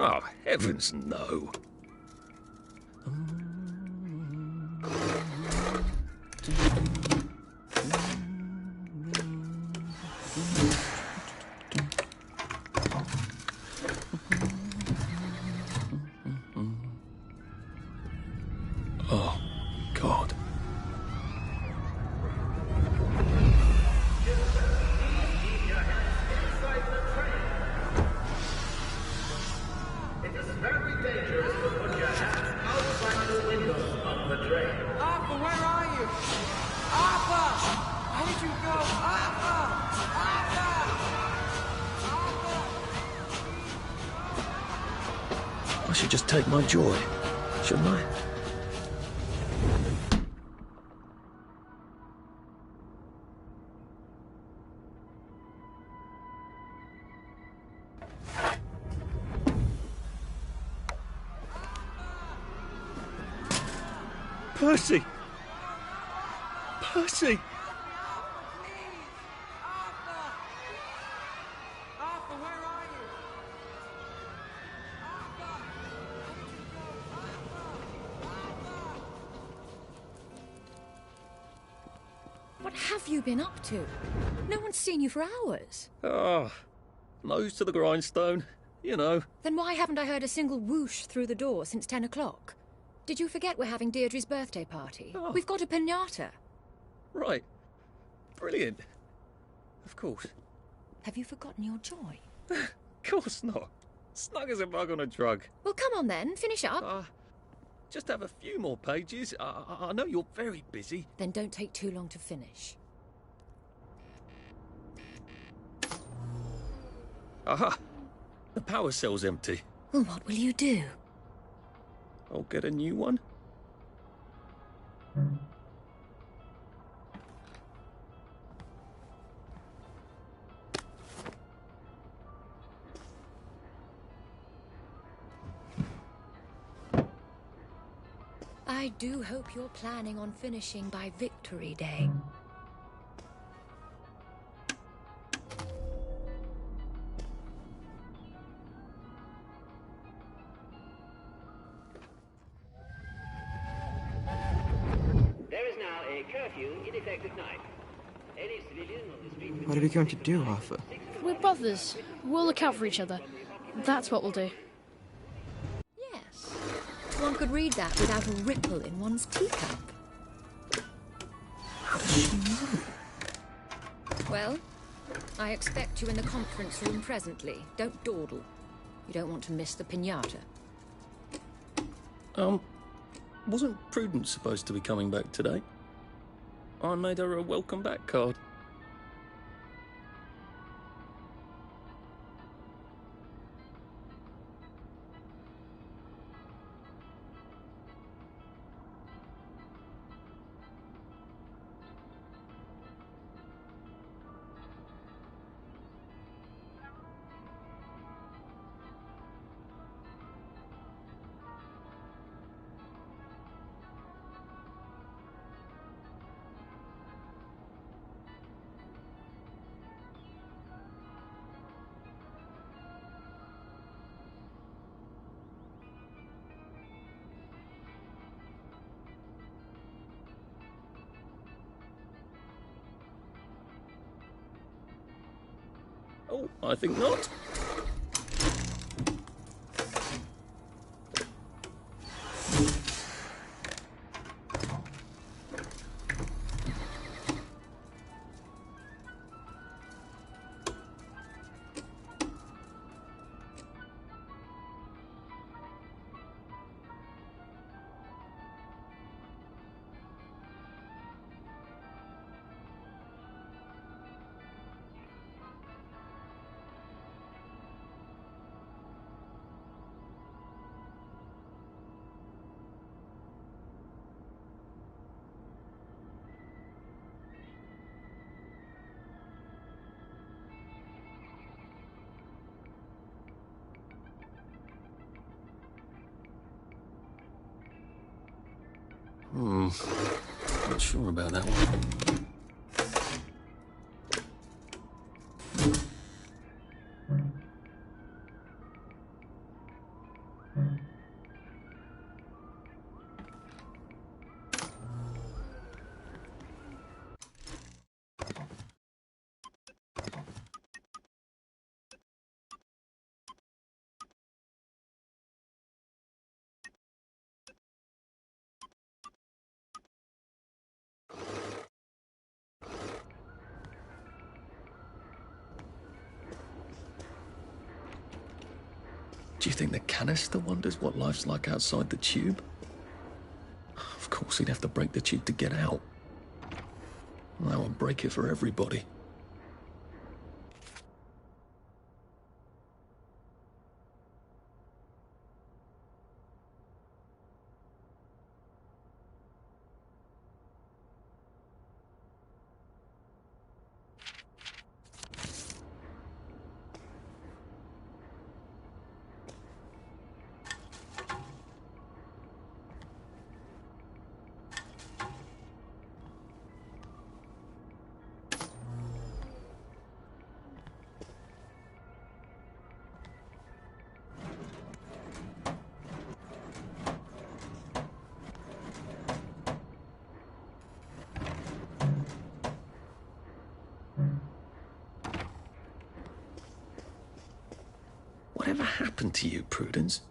Oh, heavens no. Oh, God. It is very dangerous to put your hands outside the windows of the train. Arthur, where are you? Arthur! Where did you go? Arthur! Arthur! I should just take my joy, shouldn't I? Percy! Percy! Arthur, where are you? Arthur! What have you been up to? No one's seen you for hours. Ah, nose to the grindstone, you know. Then why haven't I heard a single whoosh through the door since 10 o'clock? Did you forget we're having Deirdre's birthday party? Oh. We've got a piñata. Right. Brilliant. Of course. Have you forgotten your joy? Of course not. Snug as a bug on a drug. Well, come on then, finish up. Just have a few more pages. I know you're very busy. Then don't take too long to finish. Aha! The power cell's empty. Well, what will you do? I'll get a new one. I do hope you're planning on finishing by Victory Day. There is now a curfew in effect at night. Any civilian on the street... What are we going to do, Arthur? We're brothers. We'll look out for each other. That's what we'll do. Yes. One could read that without a ripple in one's teacup. How does she know? Well, I expect you in the conference room presently. Don't dawdle. You don't want to miss the piñata. Wasn't Prudence supposed to be coming back today? I made her a welcome back card. Oh, I think not. Not sure about that one. Do you think the canister wonders what life's like outside the tube? Of course, he'd have to break the tube to get out. That would break it for everybody. Whatever happened to you, Prudence?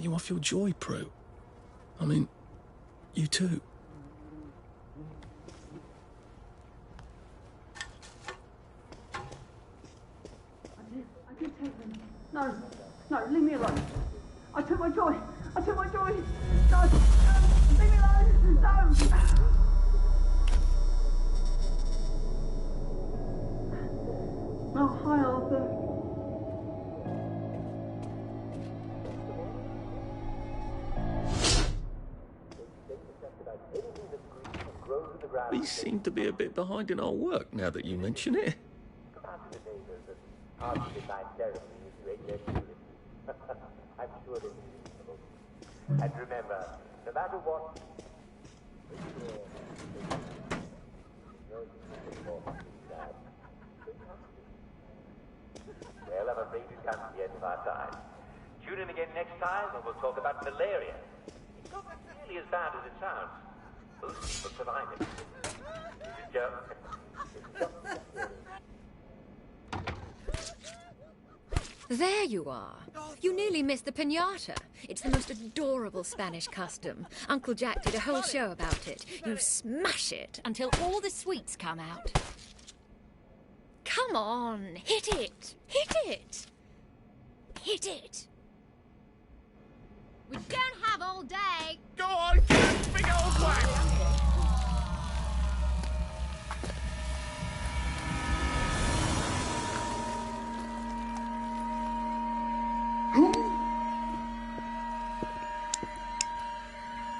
you off your joy, Prue. I mean, you too. I did take them. No, leave me alone. I took my joy. No, leave me alone. No. Oh, hi, Arthur. We seem to be a bit behind in our work now that you mention it. I'm sure it's reasonable. And remember, no matter what... Well, I'm afraid we've come to the end of our time. Tune in again next time and we'll talk about malaria. It's not nearly as bad as it sounds. Most people survive it. It's a joke. There you are. You nearly missed the piñata. It's the most adorable Spanish custom. Uncle Jack did a whole show about it. You smash it until all the sweets come out. Come on, hit it! Hit it! Hit it! We don't have all day. Go on, big old whack!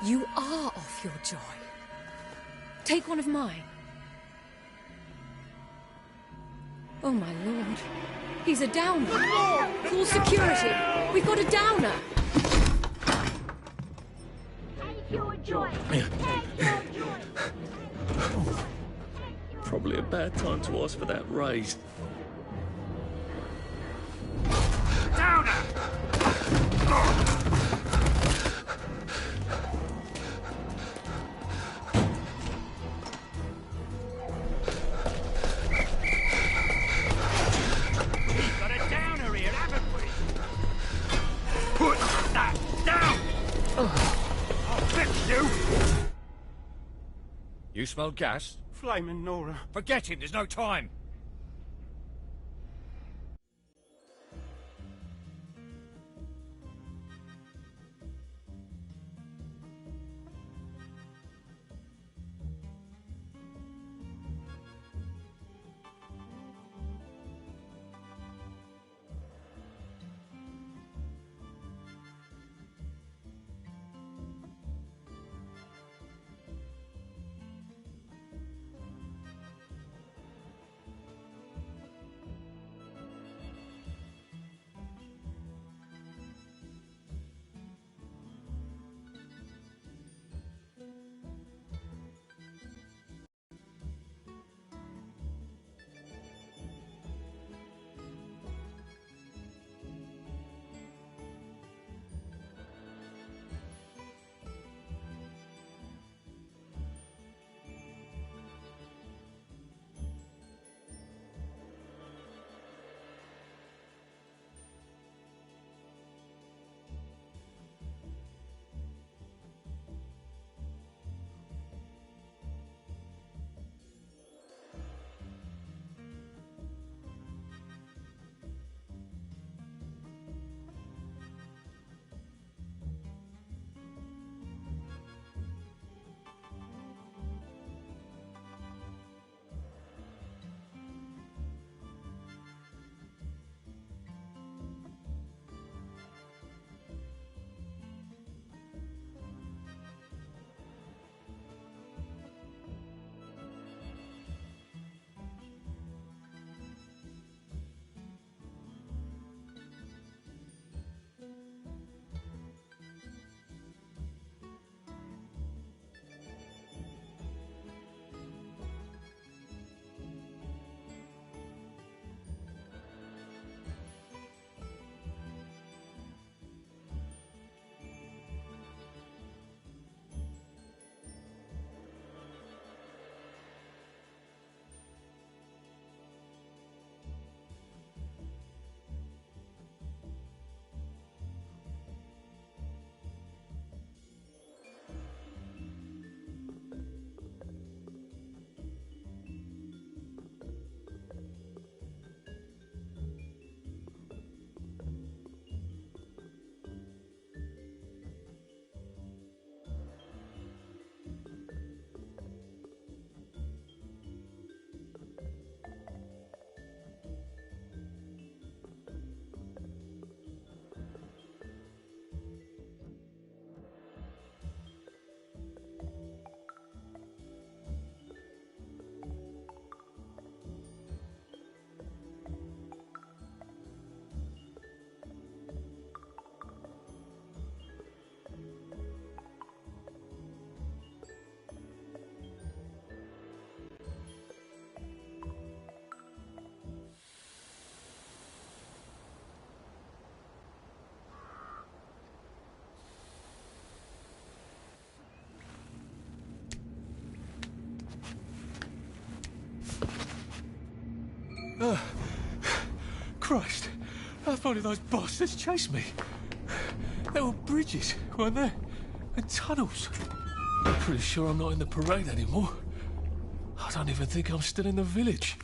You are off your joy. Take one of mine. Oh, my lord. He's a downer. Call security. We've got a downer. Take your joy. Take your joy. Probably a bad time to ask for that raise. You smell gas? Flaming Nora. Forget him, there's no time. Christ, how far did those bastards chase me? There were bridges, weren't there? And tunnels. I'm pretty sure I'm not in the parade anymore. I don't even think I'm still in the village.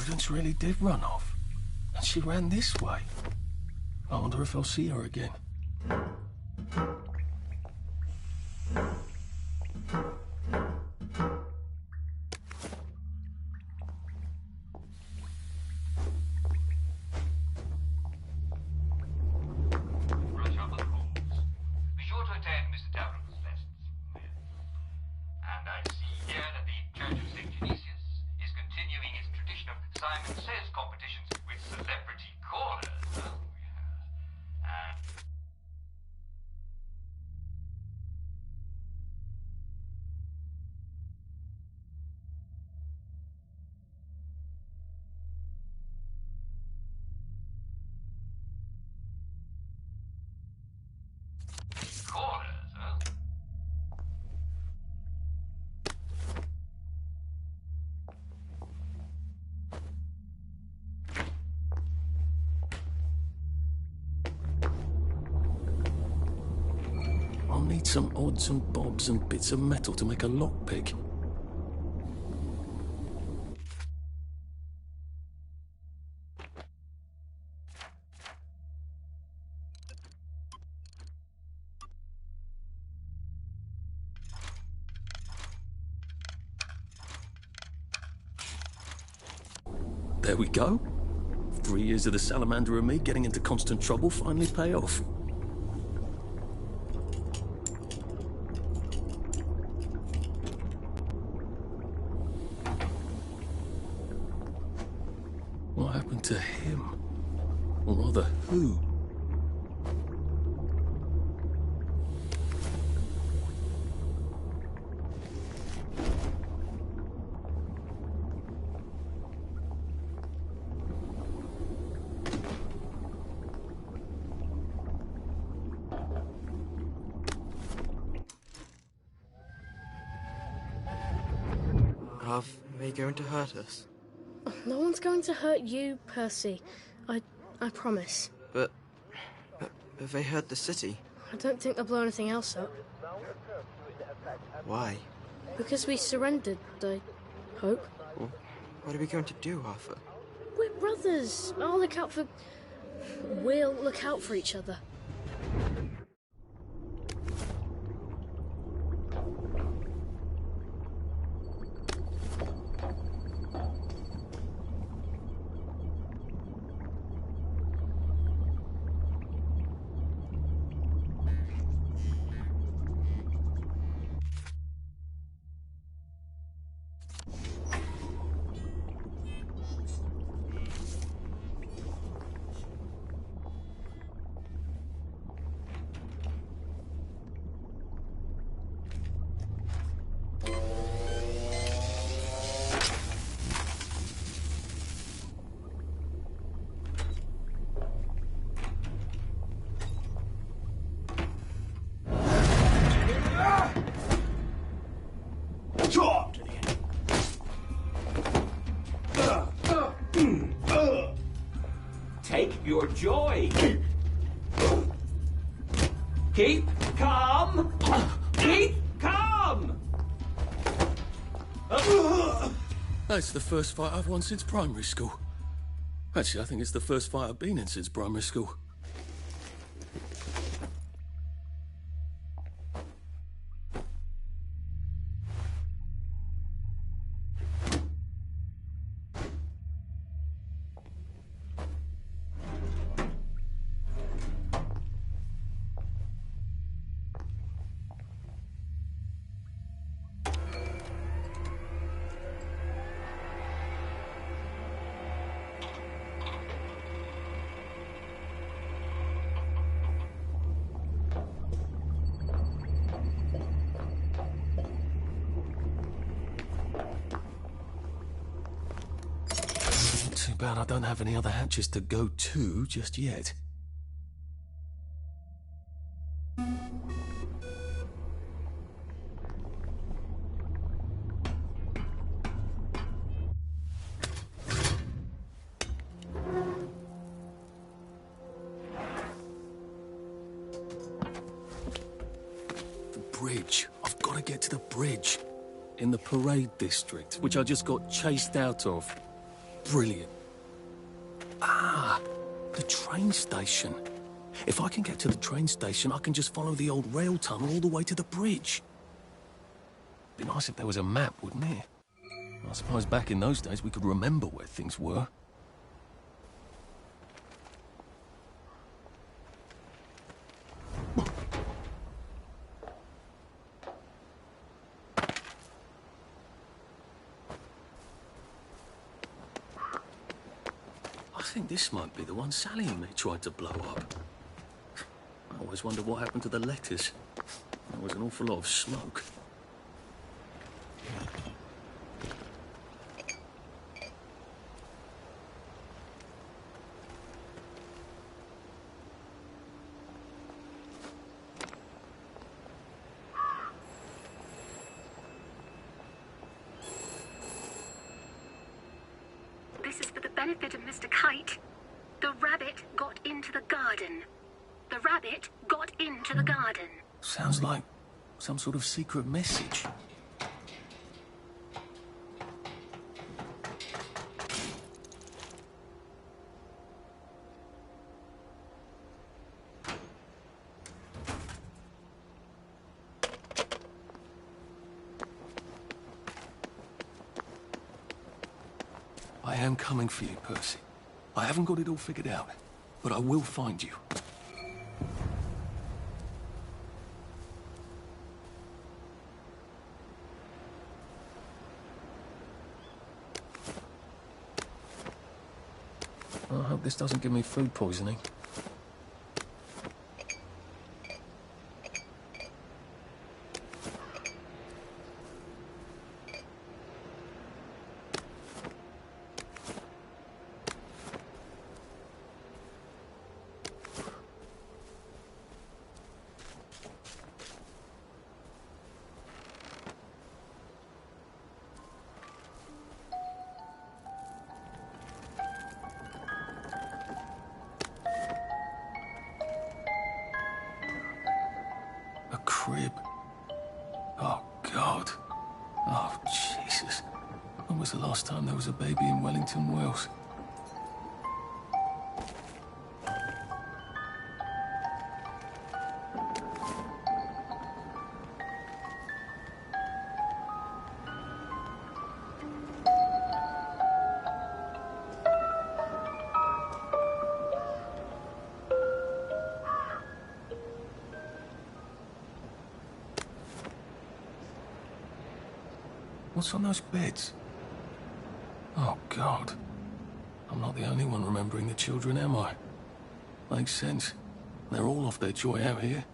Prudence really did run off. And she ran this way. I wonder if I'll see her again. I'll need some odds and bobs and bits of metal to make a lockpick. There we go. 3 years of the salamander and me getting into constant trouble finally pay off. What happened to him? Or rather, who? Are they going to hurt us? No one's going to hurt you, Percy. I promise. But have they hurt the city? I don't think they'll blow anything else up. Why? Because we surrendered, I hope. Well, what are we going to do, Arthur? We're brothers. We'll look out for each other. your joy. Keep calm. Keep calm. That's the first fight I've won since primary school. Actually, I think it's the first fight I've been in since primary school. Too bad I don't have any other hatches to go to just yet. The bridge. I've got to get to the bridge. In the parade district, which I just got chased out of. Brilliant. Ah, the train station. If I can get to the train station, I can just follow the old rail tunnel all the way to the bridge. Be nice if there was a map, wouldn't it? I suppose back in those days we could remember where things were. I think this might be the one Sally and me tried to blow up. I always wonder what happened to the letters. There was an awful lot of smoke. This is for the benefit of Mr. Kite. The rabbit got into the garden. The rabbit got into the garden. Sounds like some sort of secret message. I am coming for you, Percy. I haven't got it all figured out, but I will find you. I hope this doesn't give me food poisoning. A crib. Oh, God. Oh, Jesus. When was the last time there was a baby in Wellington, Wales? What's on those beds? Oh, God. I'm not the only one remembering the children, am I? Makes sense. They're all off their joy out here.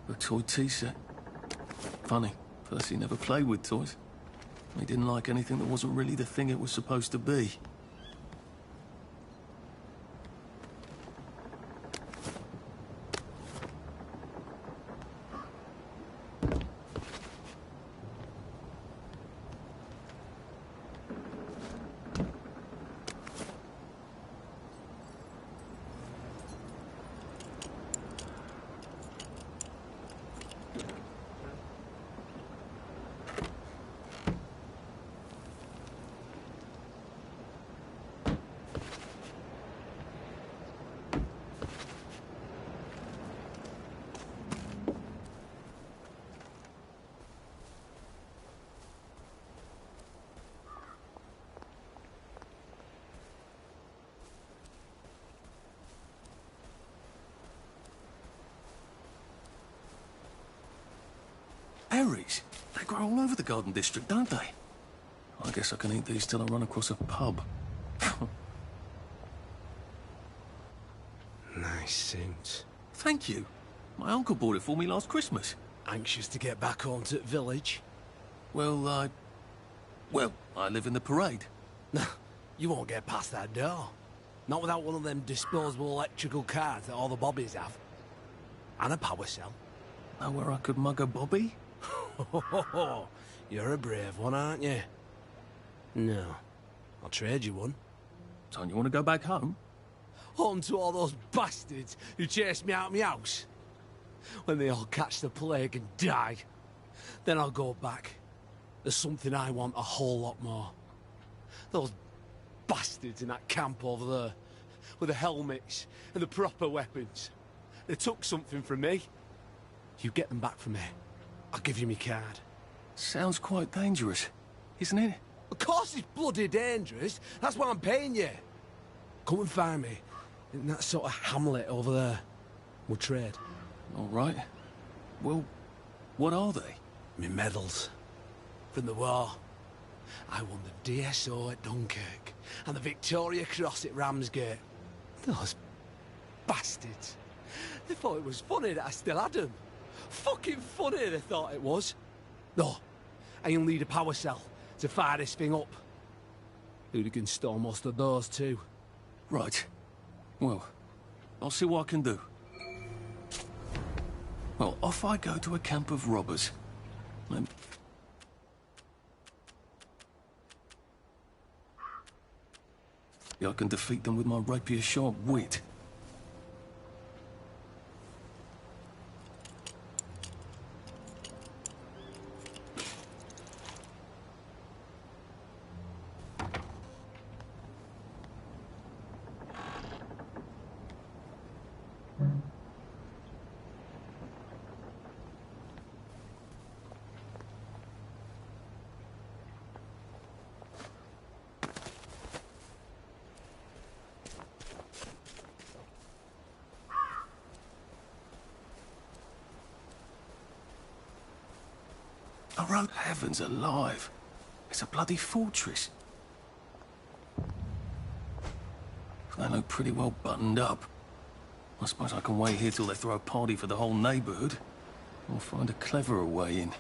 A toy tea set. Funny, Percy never played with toys. He didn't like anything that wasn't really the thing it was supposed to be. grow all over the Garden District, don't they? I guess I can eat these till I run across a pub. Nice suit. Thank you. My uncle bought it for me last Christmas. Anxious to get back home to the village? Well, I live in the parade. You won't get past that door. Not without one of them disposable electrical cars that all the bobbies have. And a power cell. Know where I could mug a bobby? You're a brave one, aren't you? No. I'll trade you one. So you want to go back home? Home to all those bastards who chased me out of my house. When they all catch the plague and die, then I'll go back. There's something I want a whole lot more. Those bastards in that camp over there, with the helmets and the proper weapons. They took something from me. You get them back from me. I'll give you my card. Sounds quite dangerous, isn't it? Of course it's bloody dangerous. That's why I'm paying you. Come and find me in that sort of hamlet over there. We'll trade. All right. Well, what are they? Me medals. From the war. I won the DSO at Dunkirk and the Victoria Cross at Ramsgate. Those bastards. They thought it was funny that I still had them. Fucking funny they thought it was. No, I only need a power cell to fire this thing up. Hooligan stole most of those too. Right. Well, I'll see what I can do. Well, off I go to a camp of robbers. I can defeat them with my rapier-sharp wit. I wrote heavens alive. It's a bloody fortress. They look pretty well buttoned up. I suppose I can wait here till they throw a party for the whole neighborhood. Or find a cleverer way in.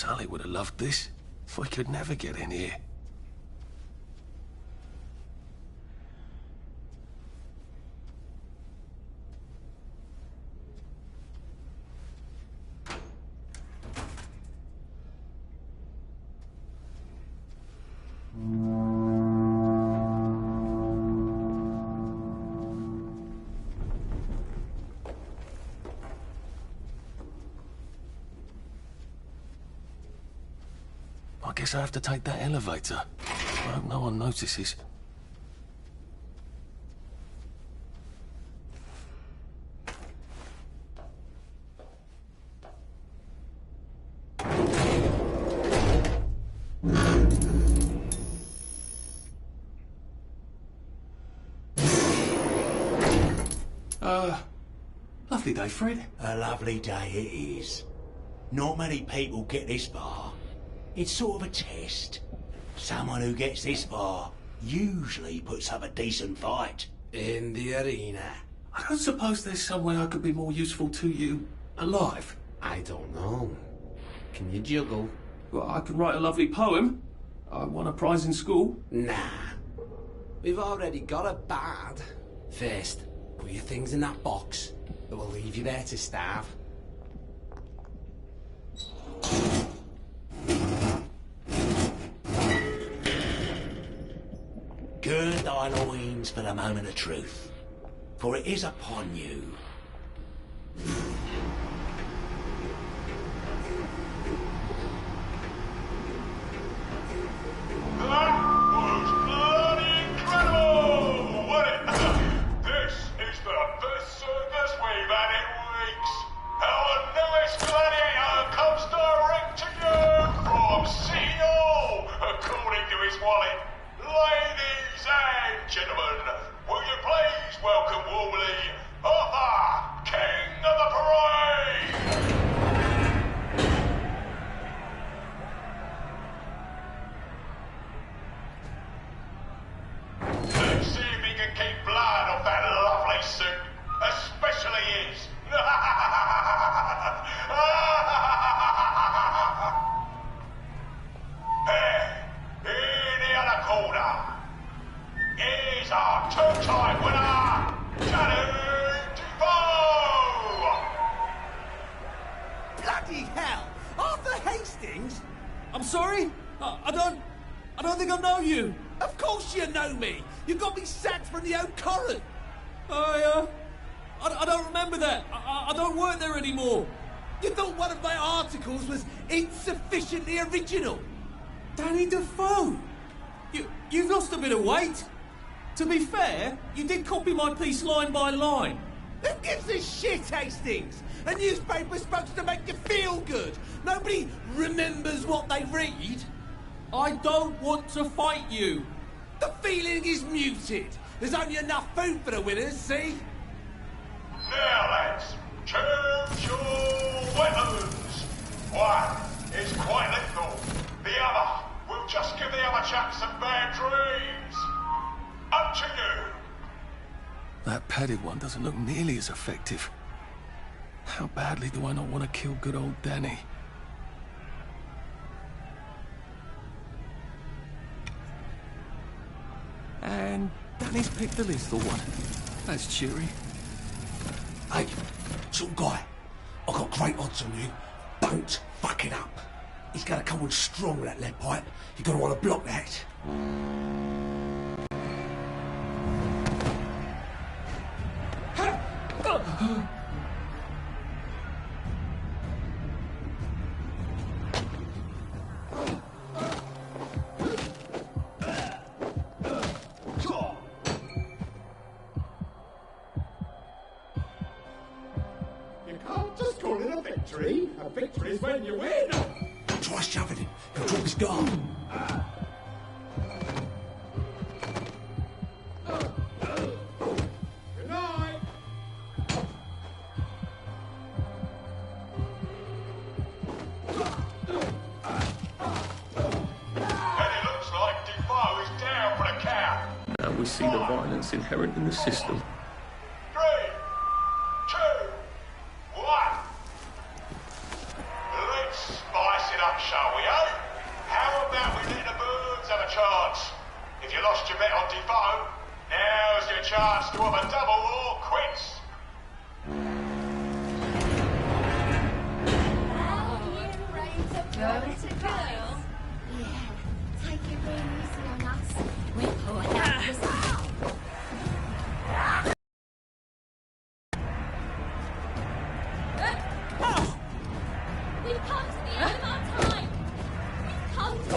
Sully would have loved this. We could never get in here. I guess I have to take that elevator. I hope no one notices. Lovely day, Fred. A lovely day it is. Not many people get this far. It's sort of a test. Someone who gets this far usually puts up a decent fight. In the arena. I don't suppose there's some way I could be more useful to you alive. I don't know. Can you juggle? Well, I can write a lovely poem. I won a prize in school. Nah. We've already got a bard. First, put your things in that box. It will leave you there to starve. Gird thy loins for the moment of truth, for it is upon you. That was bloody incredible, wasn't it? This is the best circus we've had in weeks. Our newest gladiator comes direct to you from City Hall, according to his wallet. Ladies and gentlemen, will you please welcome warmly Arthur, King of the Parade! Let's see if he can keep blood off that lovely suit, especially his. In the other corner is our two-time winner, Danny Defoe! Bloody hell! Arthur Hastings? I'm sorry? I don't think I know you. Of course you know me! You got me sacked from the Oak Coron! I don't remember that. I don't work there anymore. You thought one of my articles was insufficiently original? Danny Defoe? You've lost a bit of weight. To be fair, you did copy my piece line by line. Who gives a shit, Hastings? A newspaper's supposed to make you feel good. Nobody remembers what they read. I don't want to fight you. The feeling is muted. There's only enough food for the winners, see? Now, lads, choose your weapons. One is quite lethal. The other will just give the other chaps some bad dreams. Up to you. That padded one doesn't look nearly as effective. How badly do I not want to kill good old Danny? And Danny's picked the lethal one. That's cheery. Hey, some guy, I've got great odds on you. Don't fuck it up. He's gonna come on strong with that lead pipe. You're gonna want to block that. You can't just call it a victory. A victory is when you win. Try shoving him. He'll drop his guard. Good night. And it looks like Defoe is down for the count. Now we see the violence inherent in the system. 3, 2, 1. Let's spice it up, shall eh? How about we let the birds have a chance? If you lost your bet on Defoe, now's your chance to have a double or quits. Go to girls. Yeah, take it real easy on us. We're poor helpless. We've come to the end of our time. We've come to...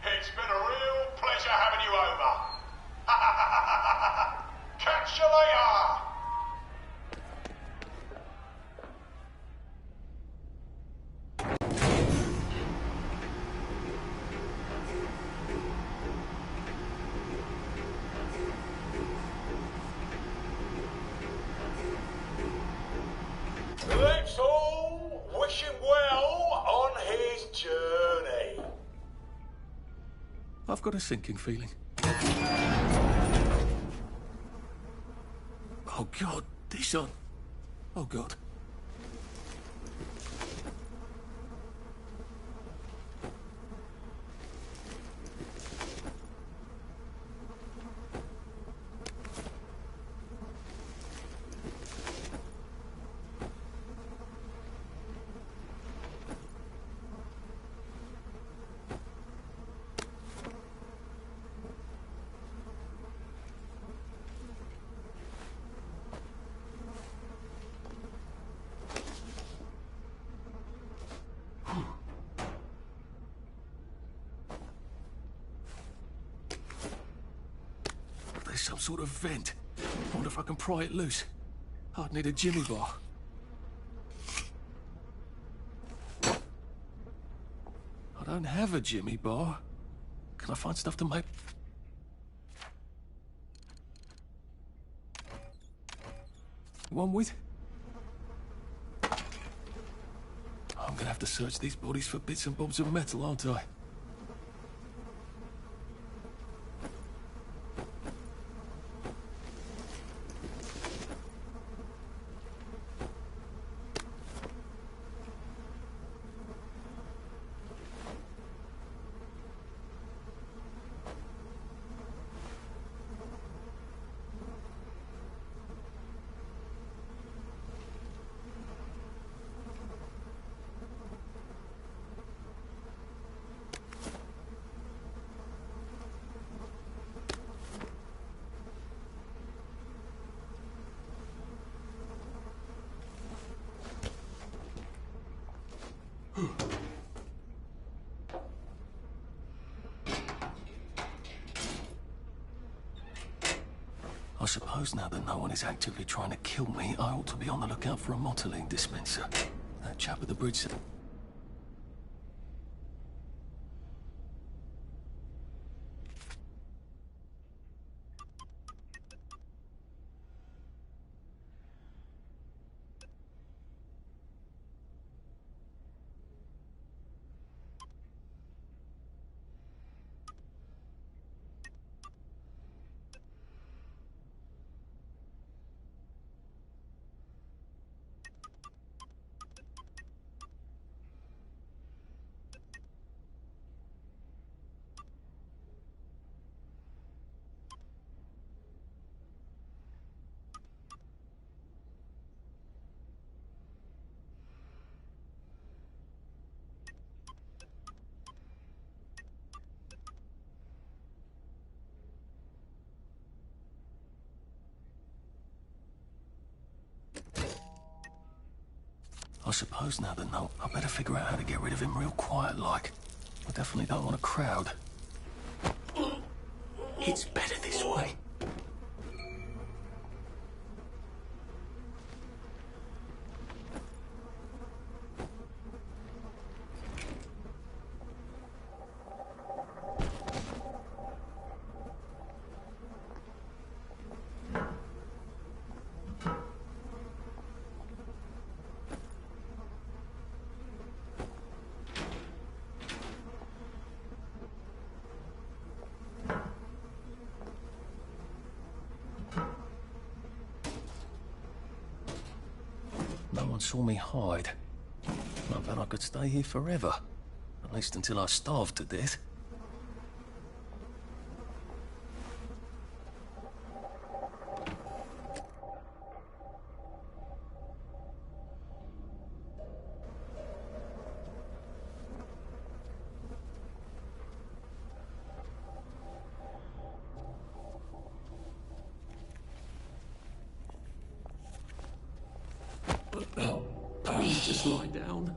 It's been a real pleasure having you over. Catch you later. Let's all wish him well on his journey. I've got a sinking feeling. Oh God, this on. Oh God. There's some sort of vent. I wonder if I can pry it loose. I'd need a jimmy bar. I don't have a jimmy bar. Can I find stuff to make... One with? I'm gonna have to search these bodies for bits and bobs of metal, aren't I? I suppose now that no one is actively trying to kill me, I ought to be on the lookout for a Motoline dispenser. That chap at the bridge said... I suppose now that no, I better figure out how to get rid of him real quiet like. I definitely don't want a crowd. It's better this way. No one saw me hide. I bet I could stay here forever. At least until I starved to death. Please just lie down.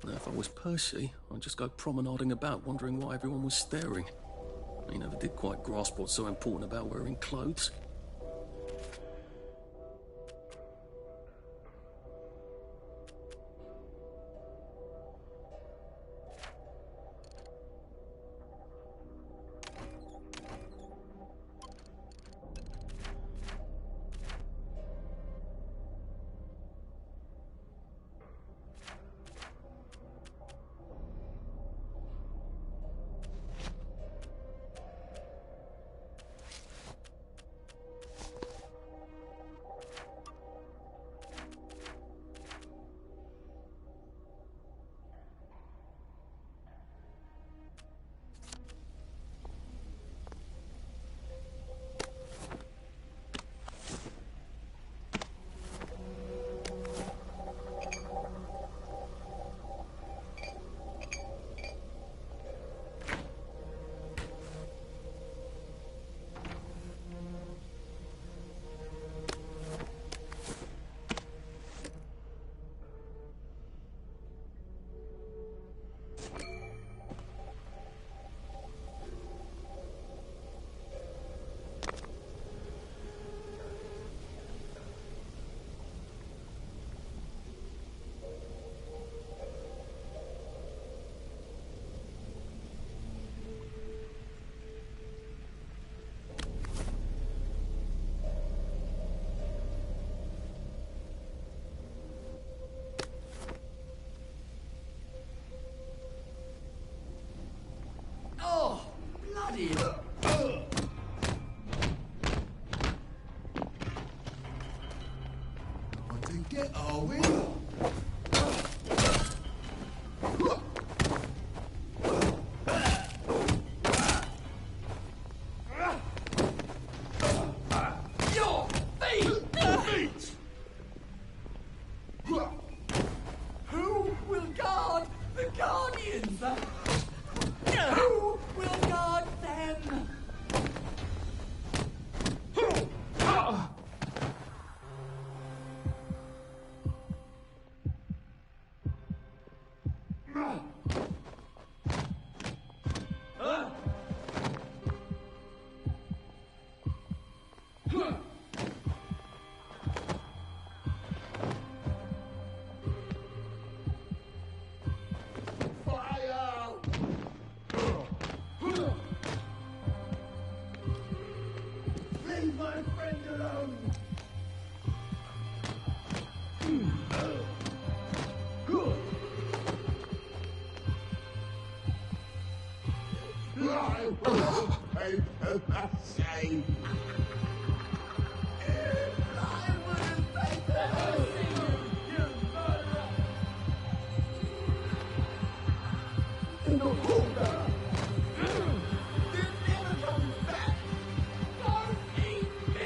Now, if I was Percy, I'd just go promenading about, wondering why everyone was staring. I never did quite grasp what's so important about wearing clothes. friend alone. Good. I will pay for that shame. I will pay for that shame, you murderer. In the holder. You're never coming back. Don't eat me.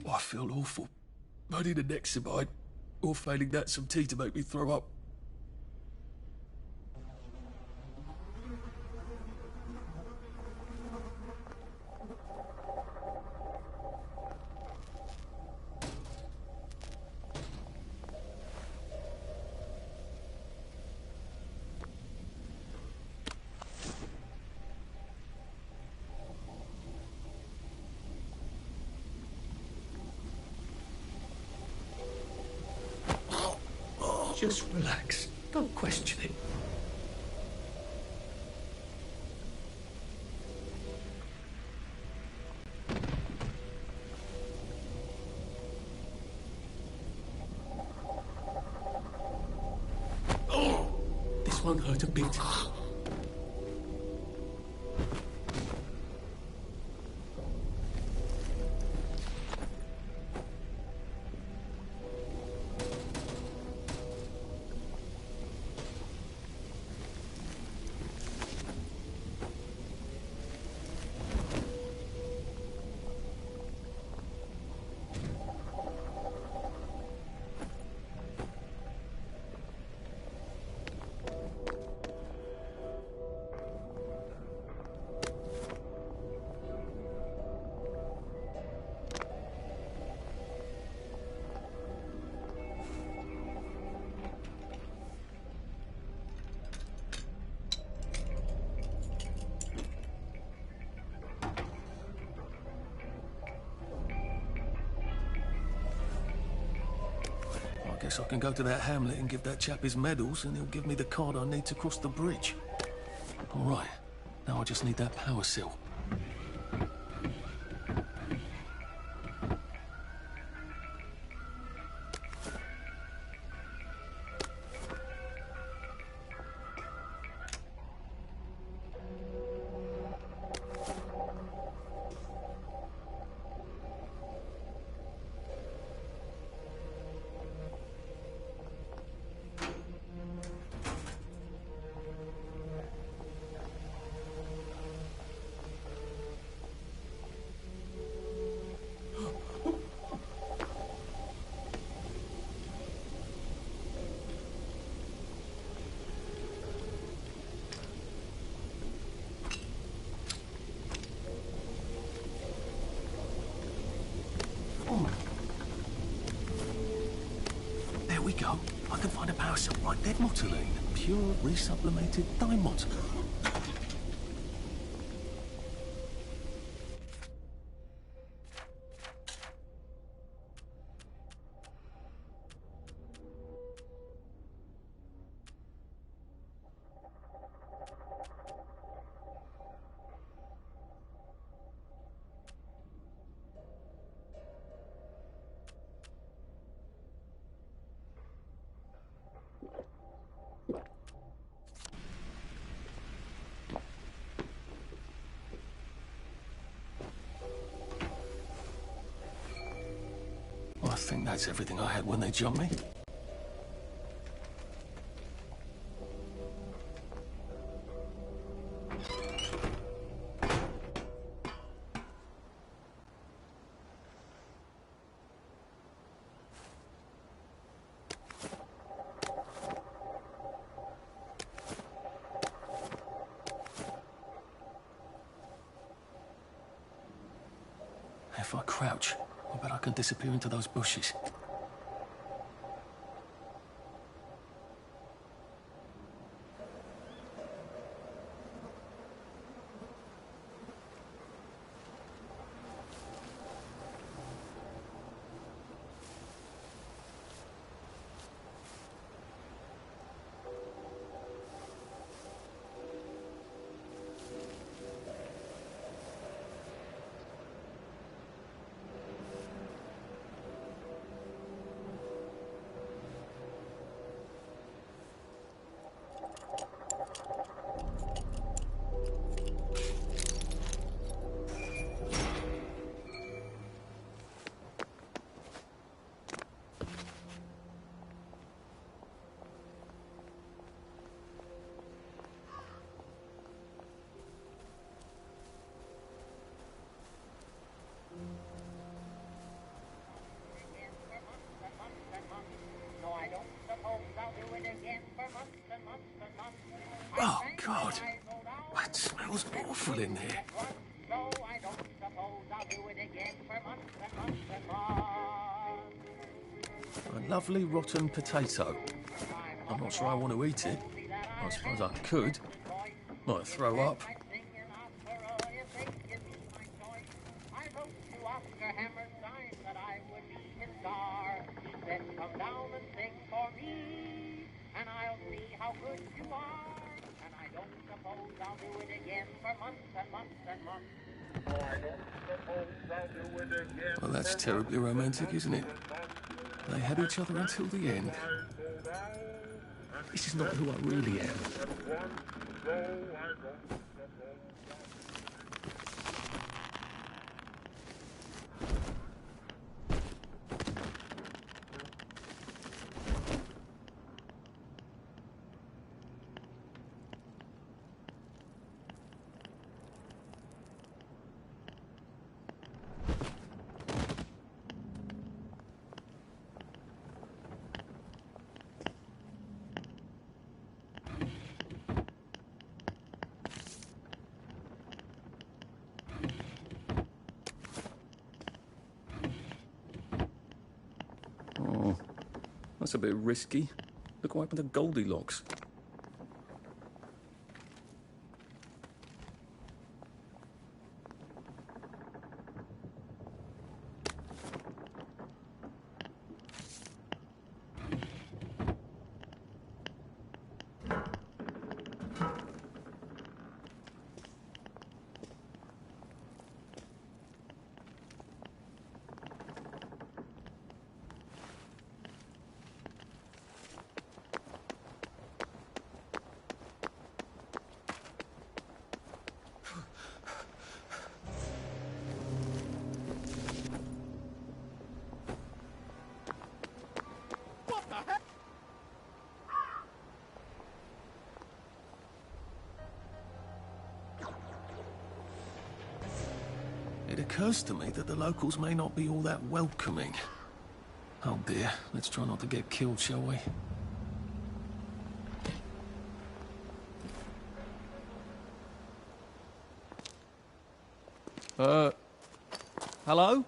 I feel awful. I need a Nexamide, or failing that, some tea to make me throw up. Just relax. Don't question it. This won't hurt a bit. Guess I can go to that hamlet and give that chap his medals, and he'll give me the card I need to cross the bridge. All right, now I just need that power cell. There we go. I can find a power cell right there. Motoline. Pure resublimated dimot. I think that's everything I had when they jumped me. If I crouch, I bet I can disappear into those bushes. Oh, God. That smells awful in here. A lovely rotten potato. I'm not sure I want to eat it. I suppose I could. Might throw up. Well, that's terribly romantic, isn't it? They had each other until the end. This is not who I really am. That's a bit risky. Look what happened to Goldilocks. It occurs to me that the locals may not be all that welcoming. Oh dear, let's try not to get killed, shall we? Hello?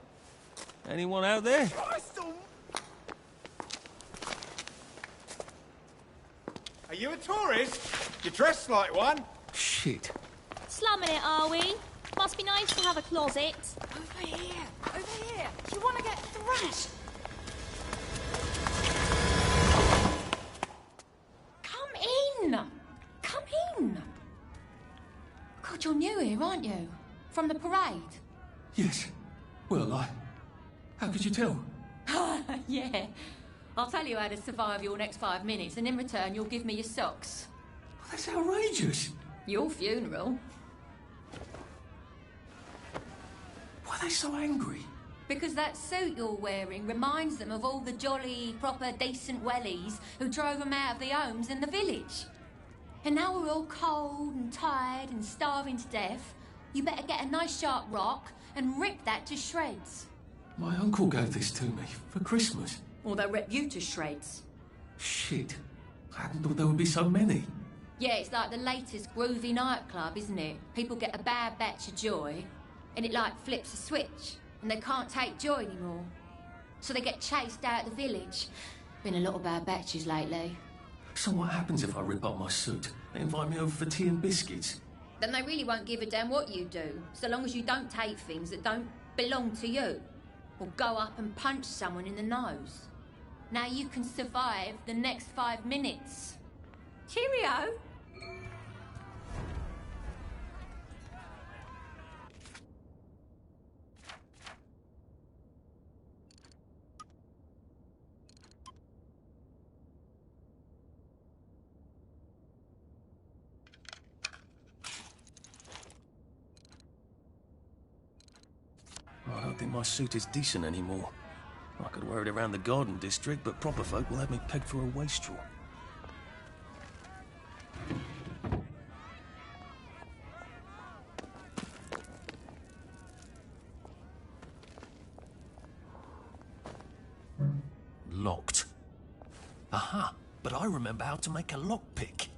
Anyone out there? Are you a tourist? You're dressed like one. Shit. Slumming it, are we? Must be nice to have a closet. Over here! Over here! Do you want to get thrashed? Come in! Come in! God, you're new here, aren't you? From the parade? Yes. Well, how could you tell? Yeah. I'll tell you how to survive your next 5 minutes, and in return, you'll give me your socks. Well, that's outrageous. Your funeral. Why are they so angry? Because that suit you're wearing reminds them of all the jolly, proper, decent wellies who drove them out of their homes in the village. And now we're all cold and tired and starving to death. You better get a nice sharp rock and rip that to shreds. My uncle gave this to me for Christmas. Or they'll rip you to shreds. Shit. I hadn't thought there would be so many. Yeah, it's like the latest groovy nightclub, isn't it? People get a bad batch of joy, and it like flips a switch, and they can't take Joy anymore. So they get chased out of the village. Been a lot of bad batches lately. So what happens if I rip up my suit? They invite me over for tea and biscuits. Then they really won't give a damn what you do, so long as you don't take things that don't belong to you. Or go up and punch someone in the nose. Now you can survive the next 5 minutes. Cheerio! I don't think my suit is decent anymore. I could wear it around the garden district, but proper folk will have me pegged for a wastrel. Locked. Aha! But I remember how to make a lockpick.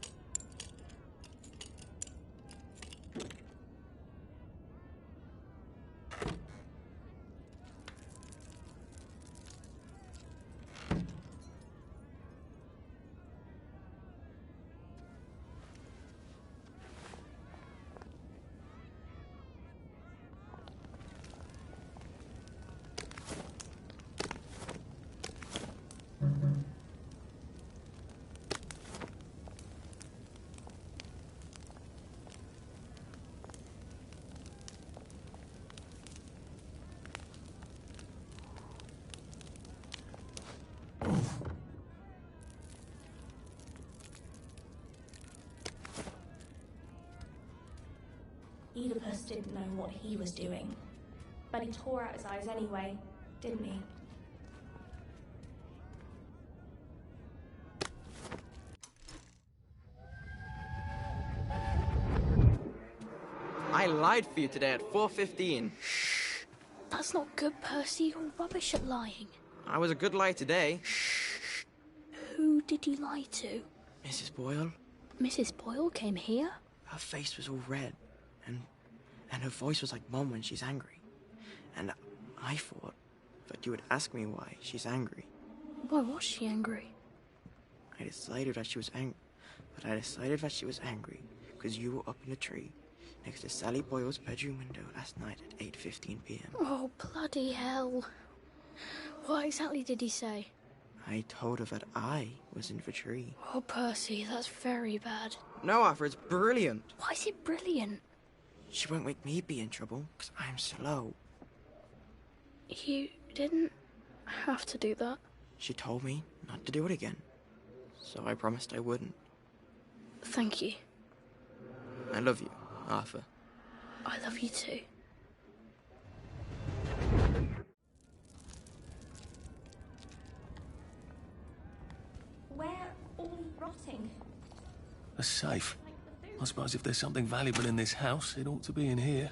Oedipus didn't know what he was doing. But he tore out his eyes anyway, didn't he? I lied for you today at 4:15. That's not good, Percy. You're rubbish at lying. I was a good liar today. Who did you lie to? Mrs. Boyle? Mrs. Boyle came here? Her face was all red, and her voice was like Mum when she's angry. And I thought that you would ask me why she's angry. Why was she angry? I decided that she was angry because you were up in the tree next to Sally Boyle's bedroom window last night at 8:15 p.m. Oh, bloody hell. What exactly did he say? I told her that I was in the tree. Oh, Percy, that's very bad. No, Arthur, it's brilliant. Why is it brilliant? She won't make me be in trouble, because I'm slow. You didn't have to do that. She told me not to do it again, so I promised I wouldn't. Thank you. I love you, Arthur. I love you too. Where all rotting? A safe. I suppose if there's something valuable in this house, it ought to be in here.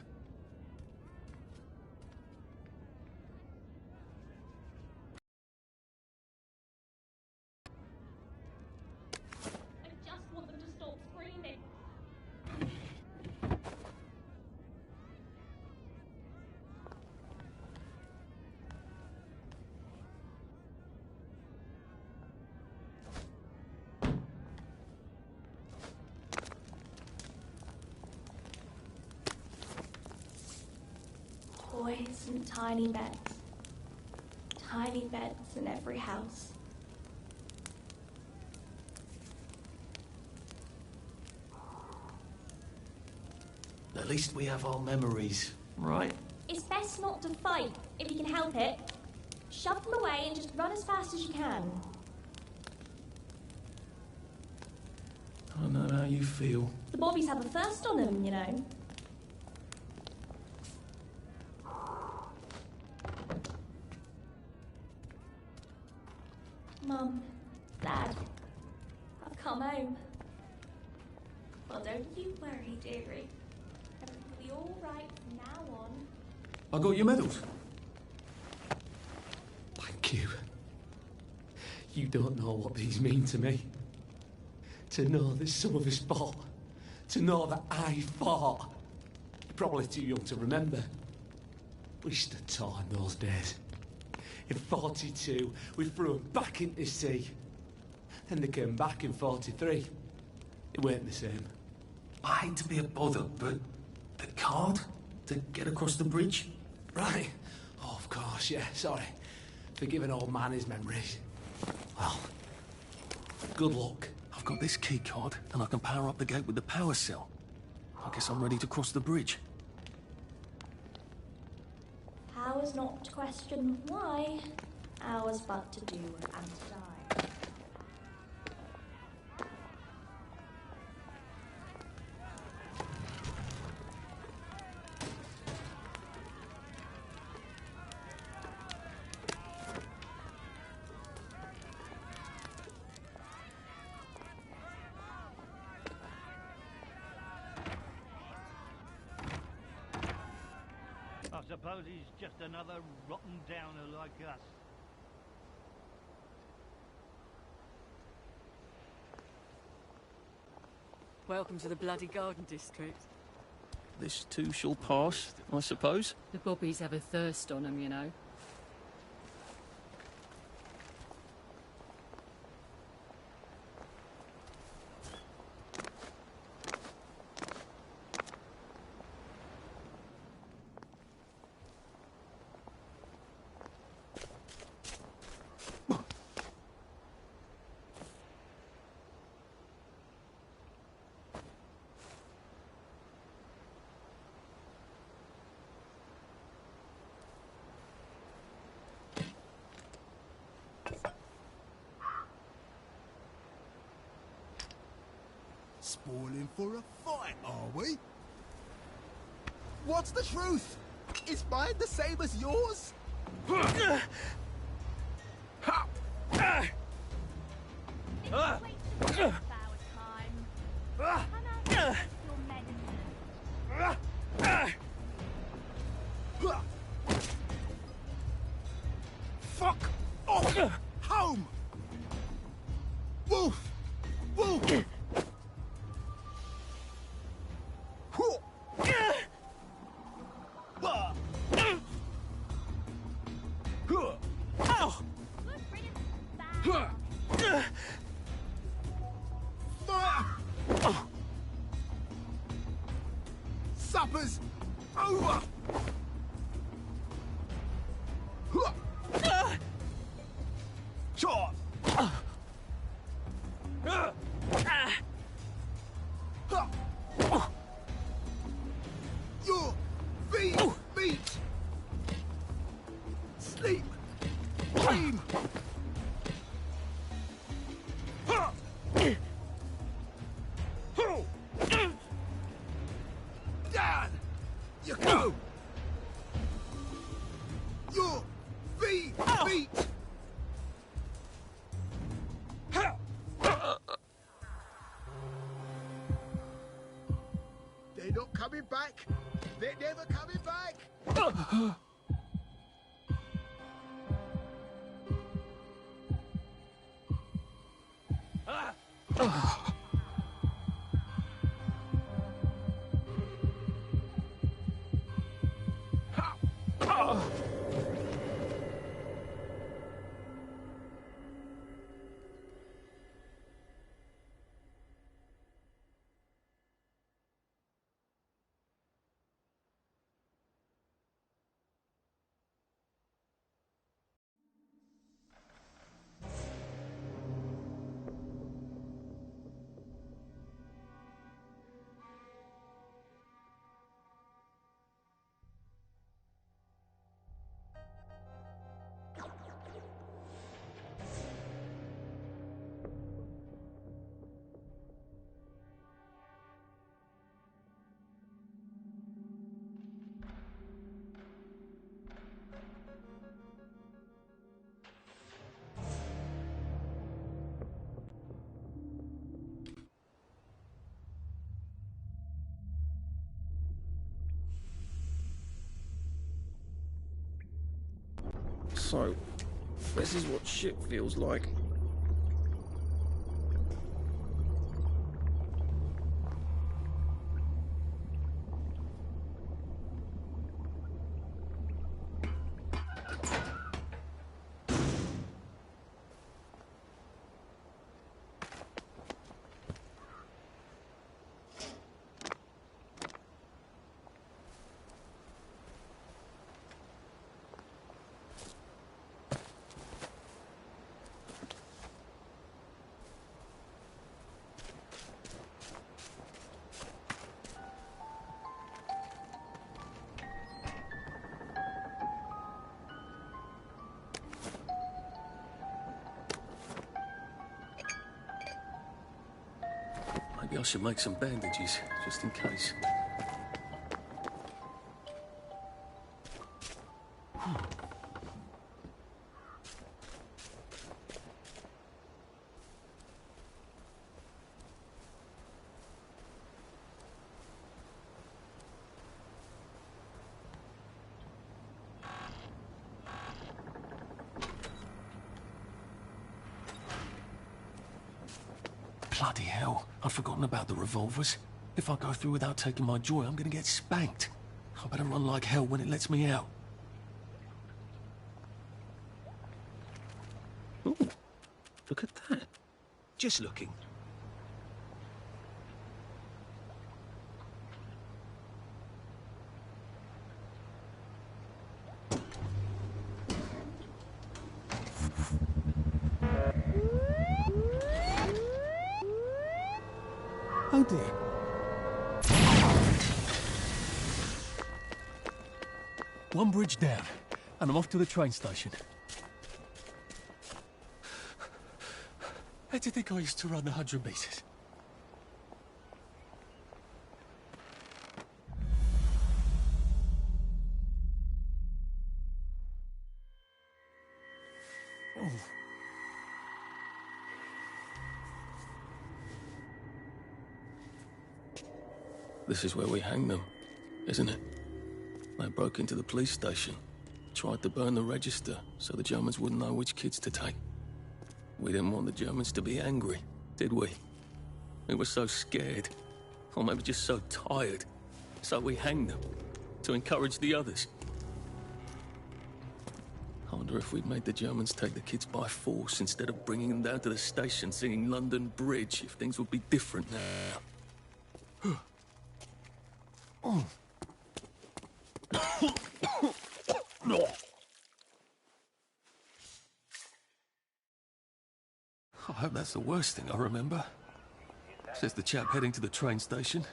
I just want them to stop screaming. Toys and tiny beds. Tiny beds in every house. At least we have our memories, right? It's best not to fight, if you can help it. Shove them away and just run as fast as you can. I don't know how you feel. The Bobbies have a first on them, you know. Mum, Dad, I've come home. Well, don't you worry, dearie. Everything will be all right from now on. I got your medals. Thank you. You don't know what these mean to me. To know that some of us fought. To know that I fought. You're probably too young to remember. We stood tall in those days. In 42, we threw them back into the sea. Then they came back in 43. It weren't the same. I hate to be a bother, but the card to get across the bridge? Right. Oh, of course, yeah, sorry. Forgive an old man his memories. Well, good luck. I've got this key card, and I can power up the gate with the power cell. I guess I'm ready to cross the bridge. Ours not to question why, ours but to do and to die. I suppose he's just another rotten downer like us. Welcome to the bloody Garden District. This too shall pass, I suppose. The bobbies have a thirst on them, you know. Spoiling for a fight, are we? What's the truth? Is mine the same as yours? Fuck off! Home! Wolf! Wolf! Supper's over! Chop! Your feet meet! Sleep! Dream! Down! You go! Your feet meet! They're not coming back! They're never coming back! So, this is what shit feels like. Maybe I should make some bandages, just in case. Bloody hell, I'd forgotten about the revolvers. If I go through without taking my joy, I'm gonna get spanked. I better run like hell when it lets me out. Ooh, look at that. Just looking. Oh dear. One bridge down, and I'm off to the train station. How do you think I used to run the 100 metres? Oh. This is where we hang them, isn't it? They broke into the police station, tried to burn the register so the Germans wouldn't know which kids to take. We didn't want the Germans to be angry, did we? We were so scared, or maybe just so tired, so we hanged them to encourage the others. I wonder if we'd made the Germans take the kids by force instead of bringing them down to the station singing London Bridge, if things would be different now. Oh. I hope that's the worst thing I remember. Says the chap heading to the train station.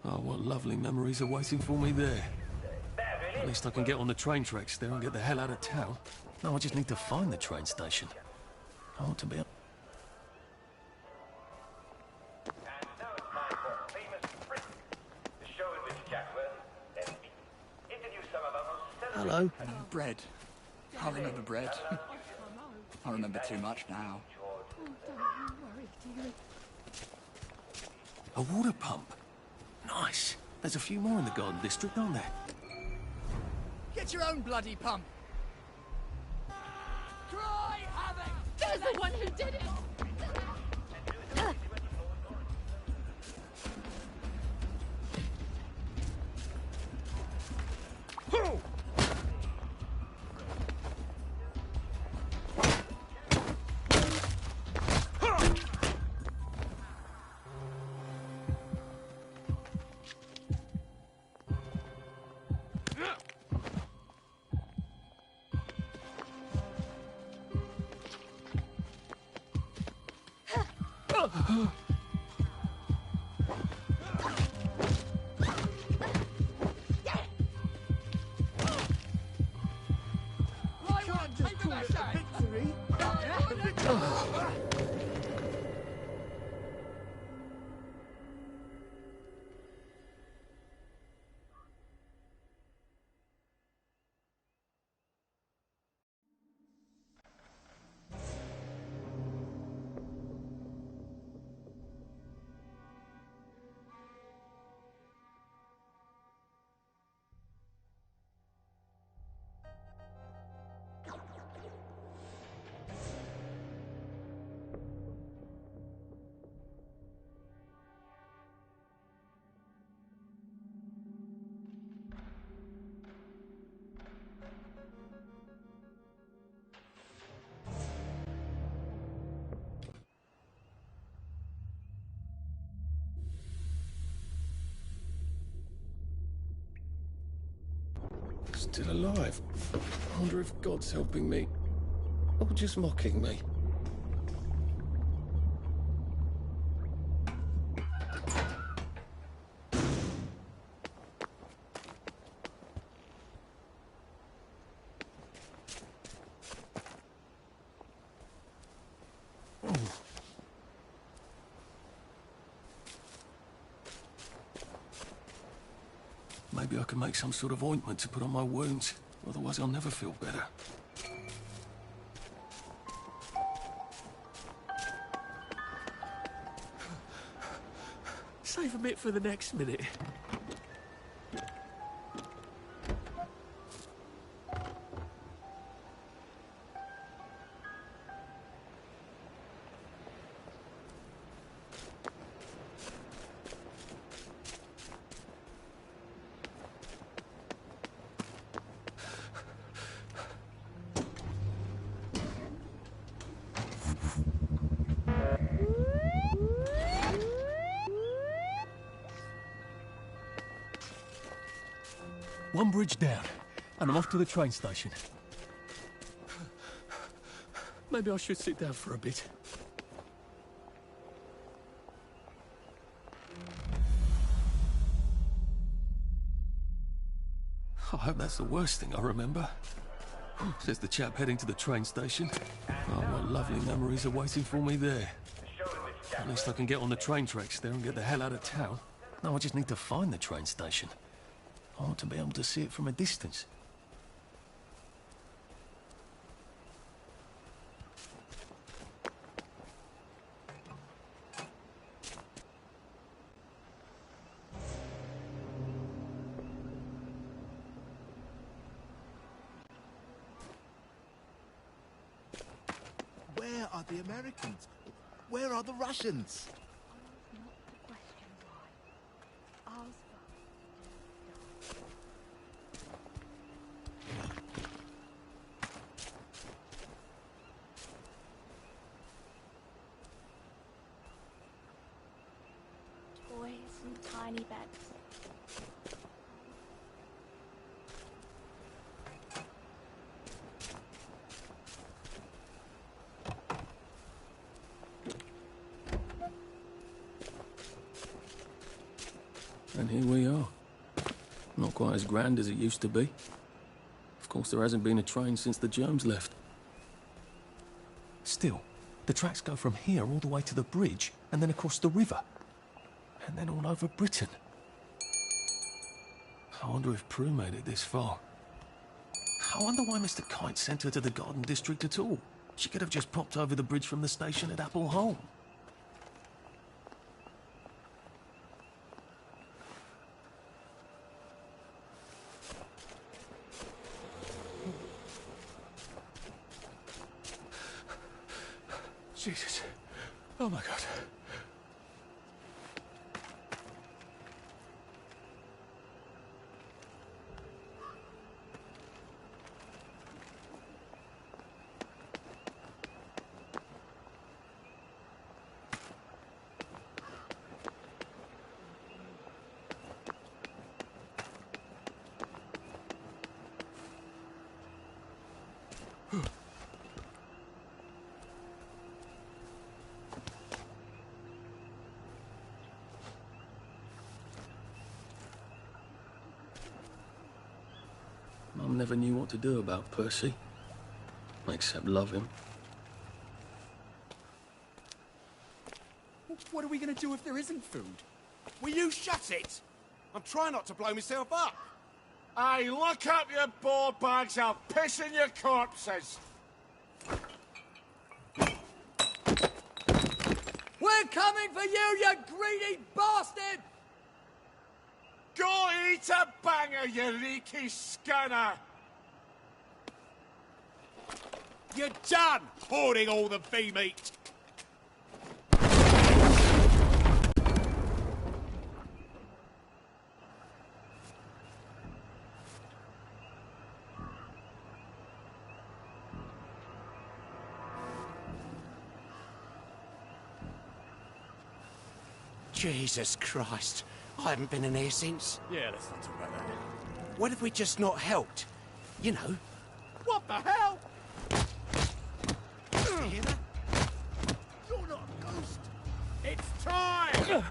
Oh, what lovely memories are waiting for me there. At least I can get on the train tracks there and get the hell out of town. No, I just need to find the train station. I want to be... Hello. Bread. I remember bread. I remember too much now. A water pump. Nice. There's a few more in the Garden District, aren't there? Get your own bloody pump. Cry havoc! There's the one who did it! Still alive. I wonder if God's helping me, or just mocking me. maybe I can make some sort of ointment to put on my wounds. Otherwise I'll never feel better. Save a bit for the next minute. One bridge down, and I'm off to the train station. Maybe I should sit down for a bit. I hope that's the worst thing I remember. Says the chap heading to the train station. Oh, what lovely memories are waiting for me there. At least I can get on the train tracks there and get the hell out of town. No, I just need to find the train station. I want to be able to see it from a distance. Where are the Americans? Where are the Russians? Toys and tiny beds. And here we are. Not quite as grand as it used to be. Of course, there hasn't been a train since the germs left. Still, the tracks go from here all the way to the bridge, and then across the river. And then all over Britain. I wonder if Prue made it this far. I wonder why Mr. Kite sent her to the Garden District at all. She could have just popped over the bridge from the station at Apple Hole. Jesus. Oh my God. Mum never knew what to do about Percy, except love him. What are we going to do if there isn't food? Will you shut it? I'm trying not to blow myself up. Hey, look up your board bags, I'll piss in your corpses. We're coming for you, you greedy bastard! Go eat a banger, you leaky scanner! You're done hoarding all the bee meat! Jesus Christ. I haven't been in here since. Yeah, let's not talk about that. What if we just not helped? You know. What the hell? You hear that? You're not a ghost. It's time!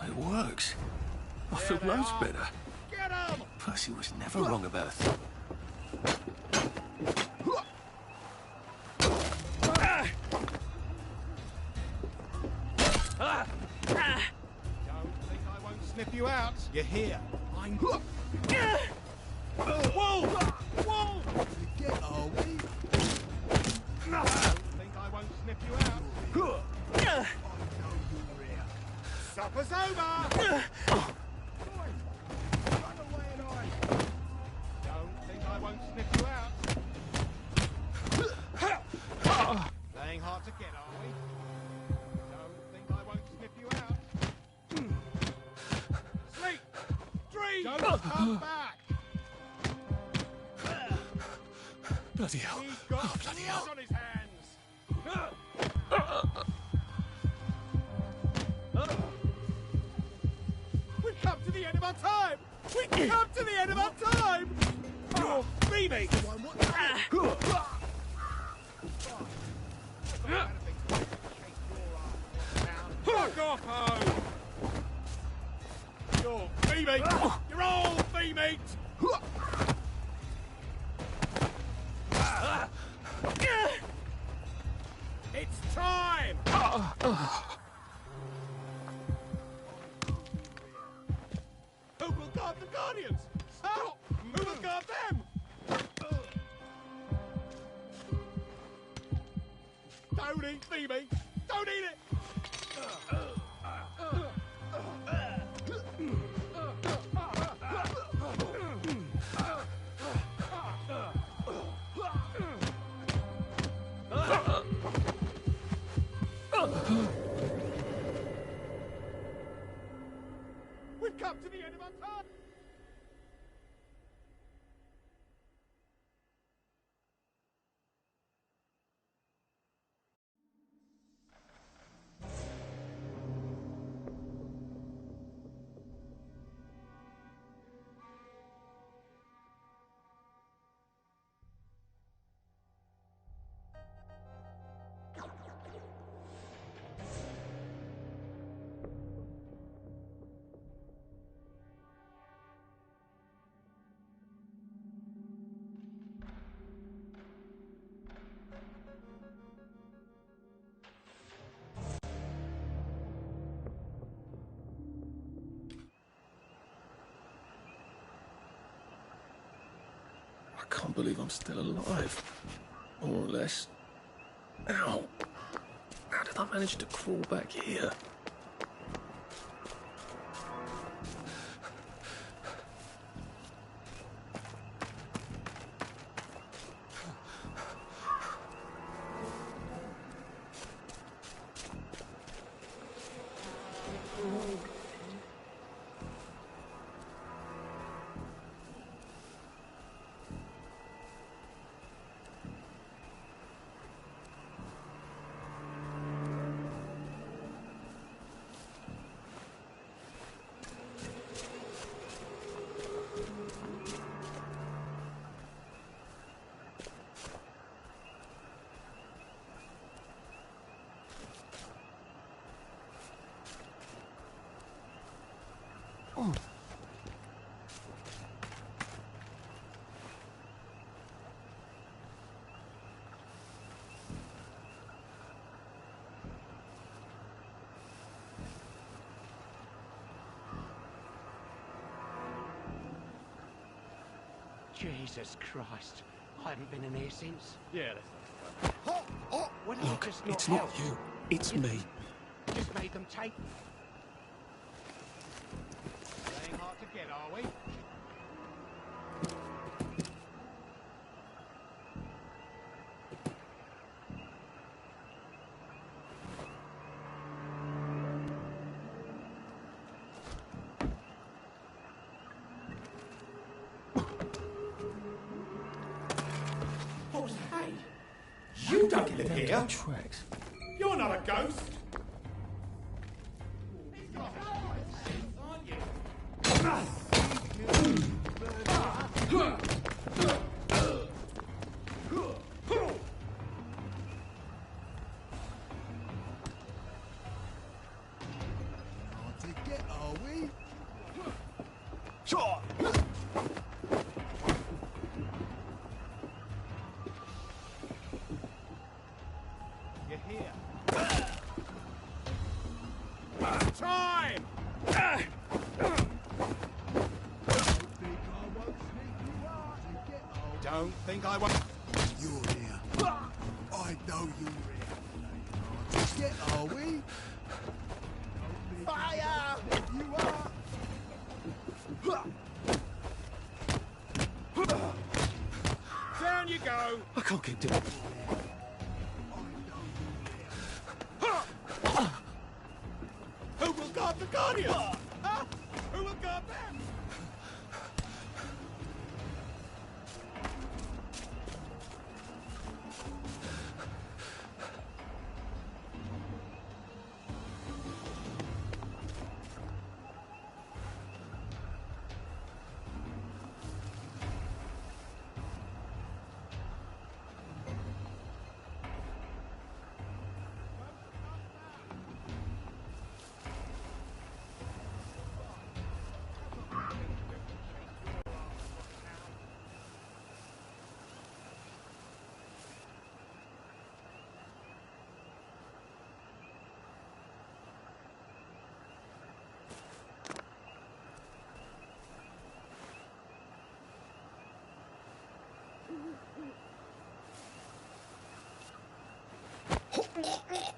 It works. I feel loads better. Get Percy was never wrong about a thing. Don't think I won't snip you out. You're here. I'm... Whoa! Whoa! Get away. Don't think I won't snip you out. I know you're here. Supper's over! Run away and don't think I won't snip you out. Playing hard to get, are we? Don't think I won't snip you out. Sleep! Dream! Don't come back! Bloody hell. He's got Bloody hell. blood on his hands! We've come to the end of our time! We've come to the end of our time! You're Phoebe! Fuck off, ho! You're Phoebe! You're all Phoebe! It's time! Who will guard the Guardians? How? Who will guard them? Don't eat Phoebe! Don't eat it! We've come to the end of our time! I can't believe I'm still alive. More or less. Ow. How did I manage to crawl back here? Jesus Christ. I haven't been in here since. Yeah, What did Look, just it's not not help? you. It's me. Just made them take me. Playing hard to get, are we? Hey, you don't live here. Tracks. You're not a ghost! Hard to get, are we? Sure! time! Don't think I won't. You're here. I know you're here. Get, are we? Fire! You are. Down you go. I can't keep doing it. Who will guard the Guardians? Huh? Who will guard them?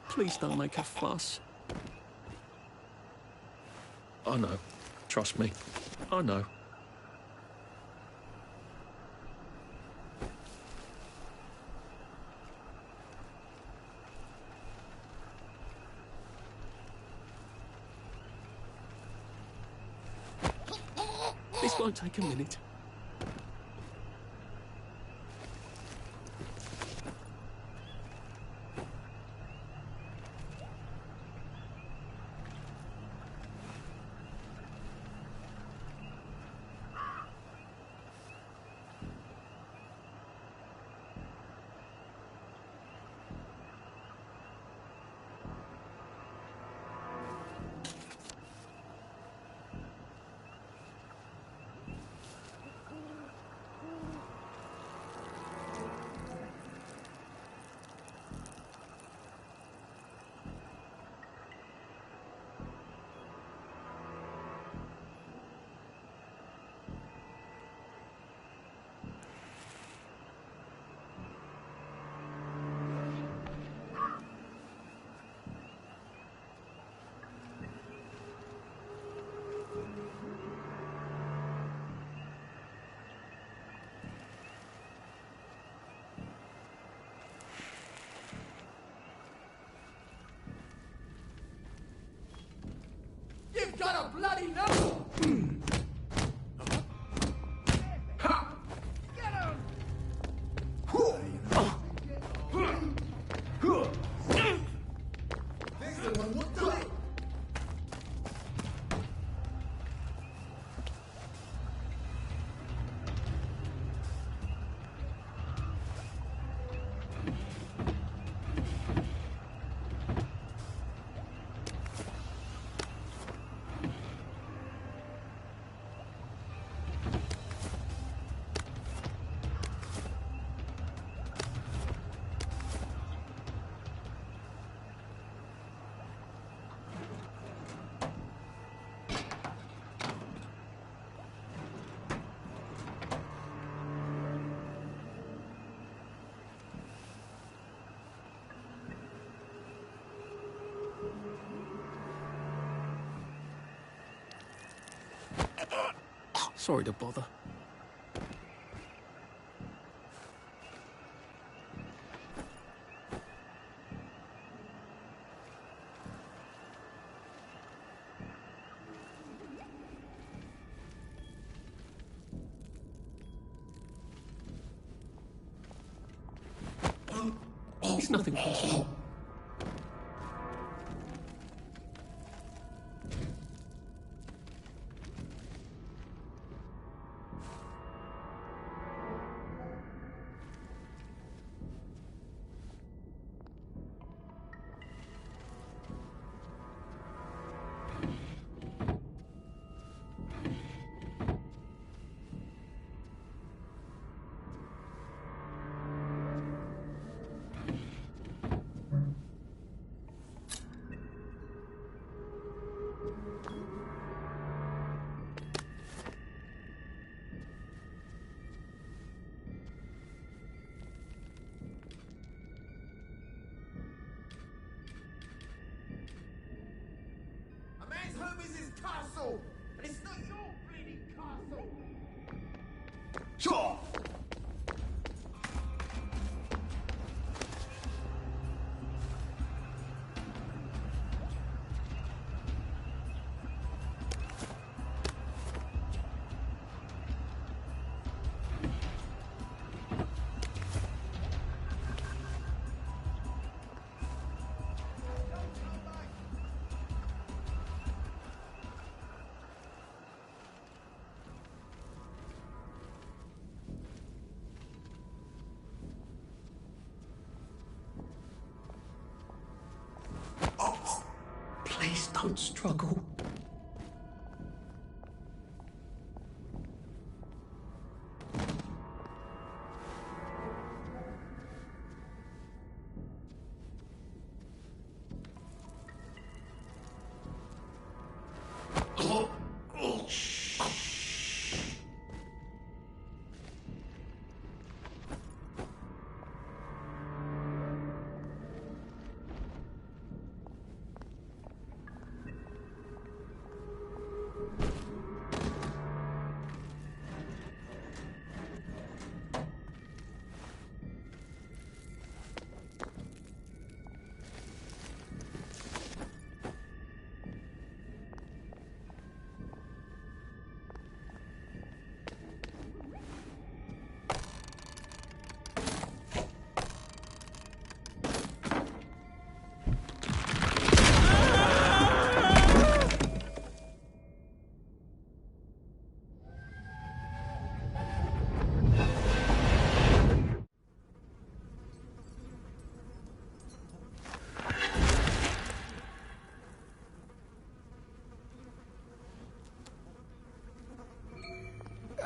Please don't make a fuss. I know. Trust me. I know. This won't take a minute. You've got a bloody knuckle! Get him! There's the one. What the? Sorry to bother. It's nothing personal. Hermes' castle! And it's not your bleeding castle! Sure! Please don't struggle.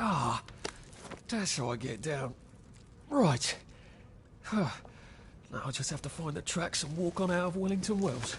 Ah, that's how I get down. Right. Now I'll just have to find the tracks and walk on out of Wellington Wells.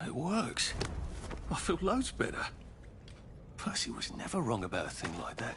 It works. I feel loads better. Percy was never wrong about a thing like that.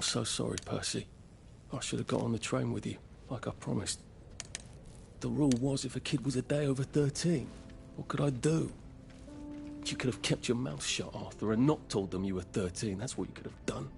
I'm so sorry, Percy. I should have got on the train with you, like I promised. The rule was if a kid was a day over 13, what could I do? You could have kept your mouth shut, Arthur, and not told them you were 13. That's what you could have done.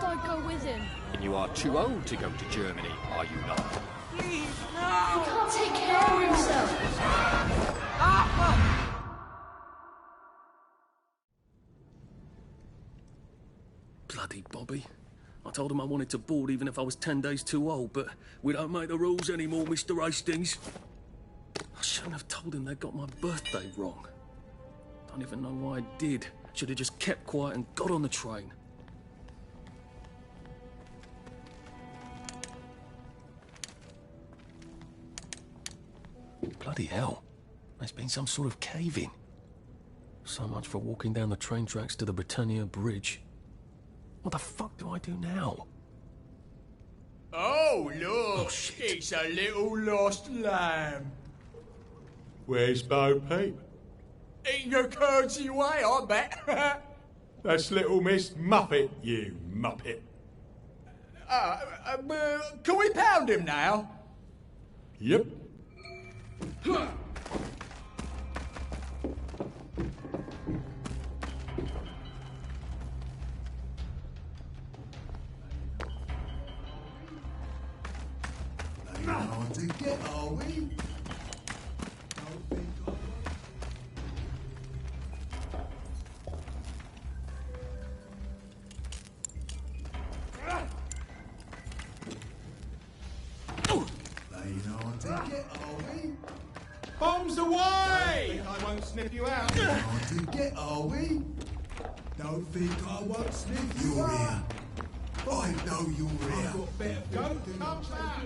I'd go with him. You are too old to go to Germany, are you not? Please, no! He can't take care of himself. Bloody Bobby. I told him I wanted to board even if I was 10 days too old, but we don't make the rules anymore, Mr. Hastings. I shouldn't have told him they got my birthday wrong. Don't even know why I did. Should have just kept quiet and got on the train. Bloody hell. There's been some sort of cave-in. So much for walking down the train tracks to the Britannia Bridge. What the fuck do I do now? Oh, look! It's a little lost lamb. Where's Bo Peep? Eating your curdsy way, I bet. That's little Miss Muppet, you muppet. Can we pound him now? Yep. Hard to get, are we? Bombs away! I won't sniff you out. Hard to get, are we? Don't think I won't sniff you out. I know you're here. I've got better Don't come back!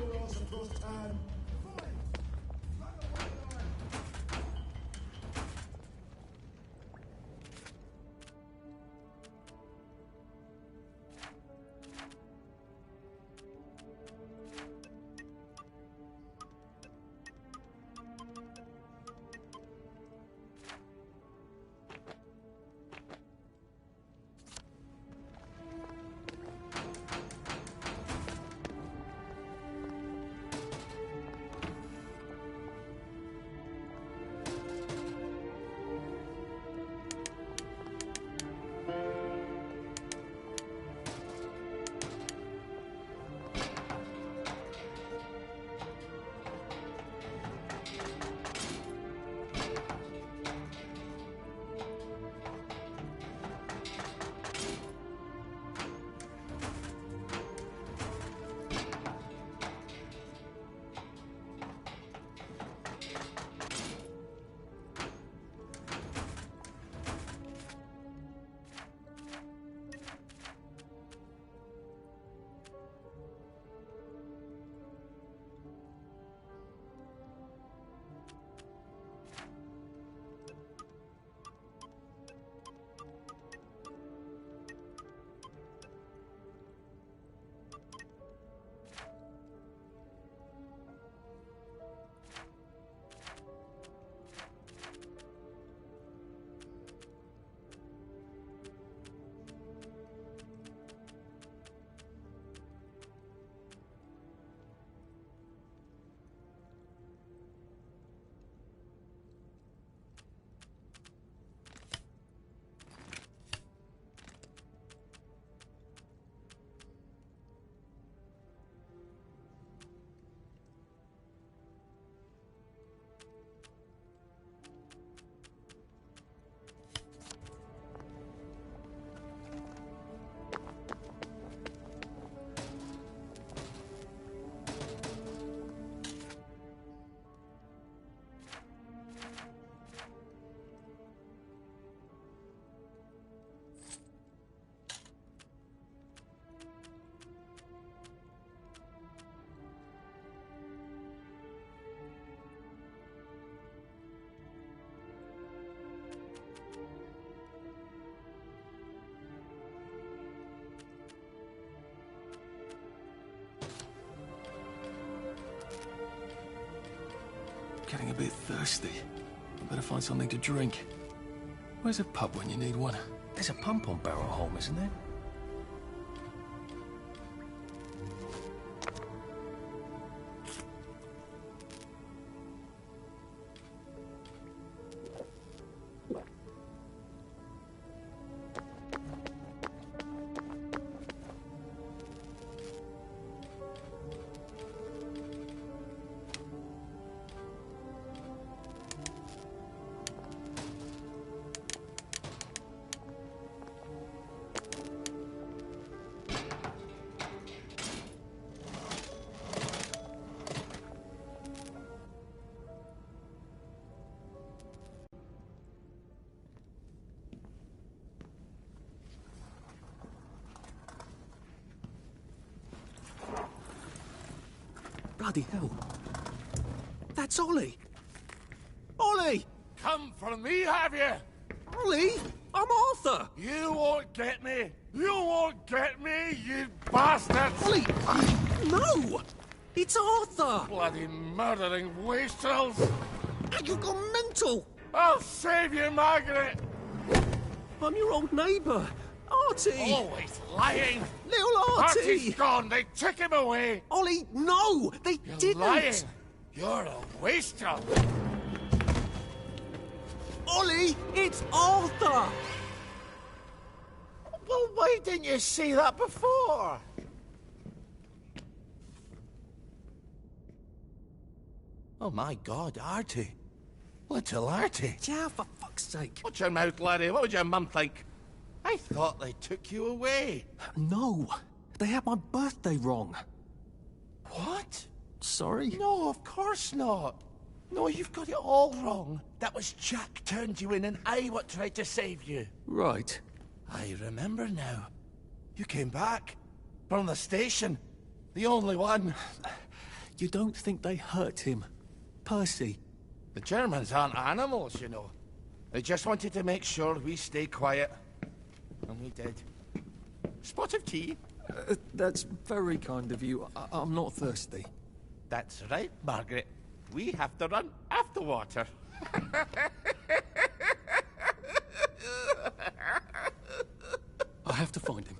getting a bit thirsty. Better find something to drink. Where's a pub when you need one? There's a pump on Barrowholme, isn't there? Bloody hell. That's Ollie! Ollie! Come for me, have you? Ollie! I'm Arthur! You won't get me! You won't get me, you bastard! Ollie! No! It's Arthur! Bloody murdering wastrels! You've gone mental! I'll save you, Margaret! I'm your old neighbour, Artie! Always lying! Little Artie! Artie's gone, they took him away! Ollie, no! They You're didn't! lying! You're a wastrel! Ollie, it's Arthur! Well, why didn't you say that before? Oh my God, Artie. Little Artie. Yeah, for fuck's sake. Watch your mouth, laddie. What would your mum think? I thought they took you away. No, they had my birthday wrong. What? Sorry? No, of course not. No, you've got it all wrong. That was Jack turned you in and I what tried to save you. Right. I remember now. You came back. From the station. The only one. You don't think they hurt him? Percy? The Germans aren't animals, you know. They just wanted to make sure we stay quiet. And we did. Spot of tea? That's very kind of you. I'm not thirsty. That's right, Margaret. We have to run after water. I have to find him.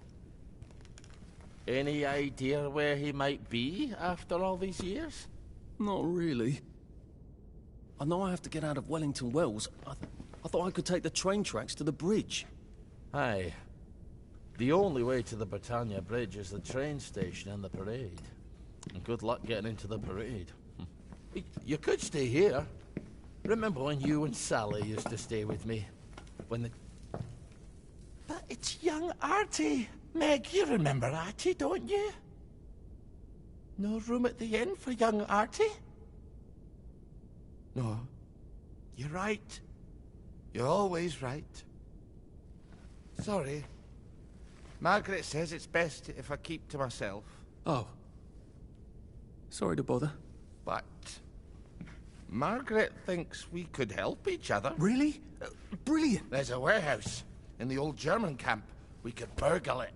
Any idea where he might be after all these years? Not really. I know I have to get out of Wellington Wells. I thought I could take the train tracks to the bridge. Aye. The only way to the Britannia Bridge is the train station and the parade. And good luck getting into the parade. You could stay here. Remember when you and Sally used to stay with me? When the... But it's young Artie. Meg, you remember Artie, don't you? No room at the inn for young Artie? No. You're right. You're always right. Sorry. Margaret says it's best if I keep to myself. Oh. Sorry to bother. But Margaret thinks we could help each other. Really? Brilliant. There's a warehouse in the old German camp. We could burgle it.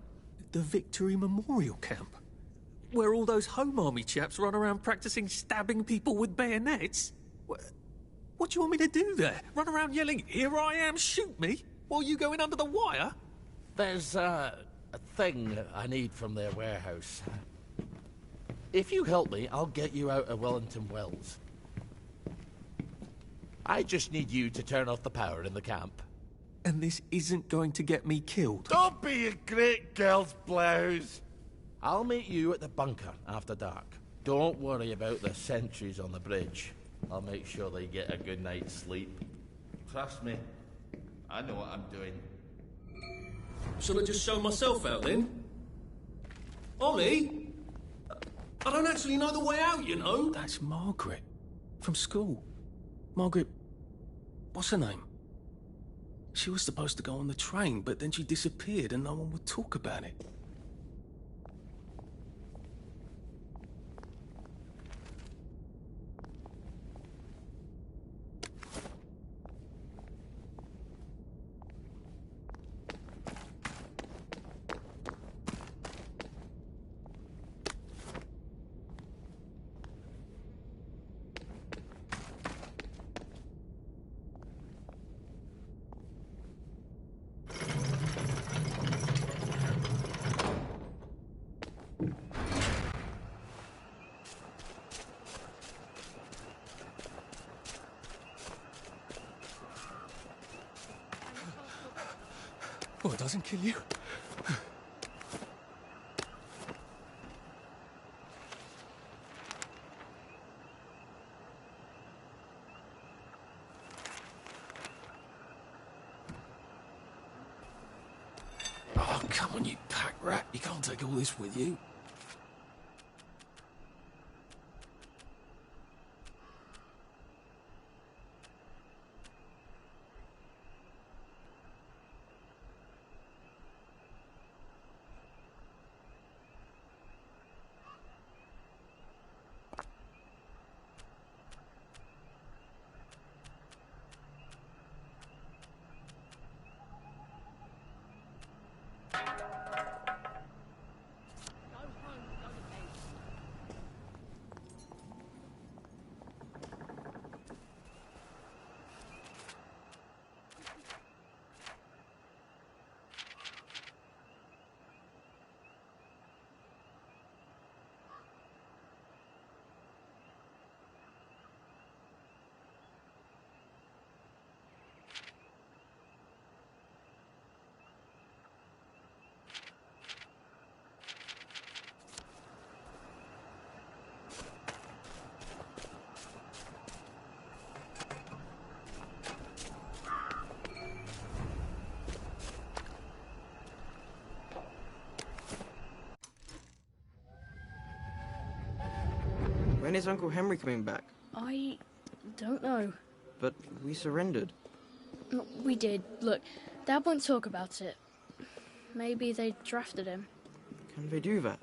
The Victory Memorial Camp? Where all those Home Army chaps run around practicing stabbing people with bayonets? What do you want me to do there? Run around yelling, "Here I am, shoot me," while you go in under the wire? There's a thing I need from their warehouse. If you help me, I'll get you out of Wellington Wells. I just need you to turn off the power in the camp. And this isn't going to get me killed. Don't be a great girl's blouse. I'll meet you at the bunker after dark. Don't worry about the sentries on the bridge. I'll make sure they get a good night's sleep. Trust me, I know what I'm doing. Shall I just show myself out then? Ollie? I don't actually know the way out, you know. That's Margaret. From school. Margaret... what's her name? She was supposed to go on the train, but then she disappeared and no one would talk about it. Well, it doesn't kill you. Oh, come on, you pack rat. You can't take all this with you. When is Uncle Henry coming back? I don't know. But we surrendered. We did. Look, Dad won't talk about it. Maybe they drafted him. Can they do that?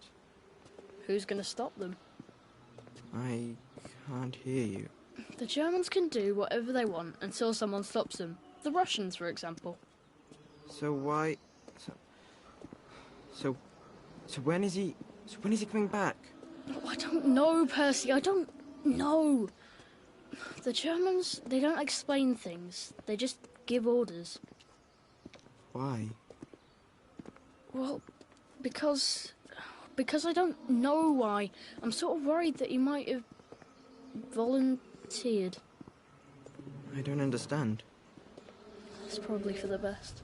Who's gonna stop them? I can't hear you. The Germans can do whatever they want until someone stops them. The Russians, for example. So why... So when is he... So when is he coming back? Oh, I don't know, Percy. I don't know. The Germans, they don't explain things. They just give orders. Why? Well, because I don't know why. I'm sort of worried that he might have volunteered. I don't understand. It's probably for the best.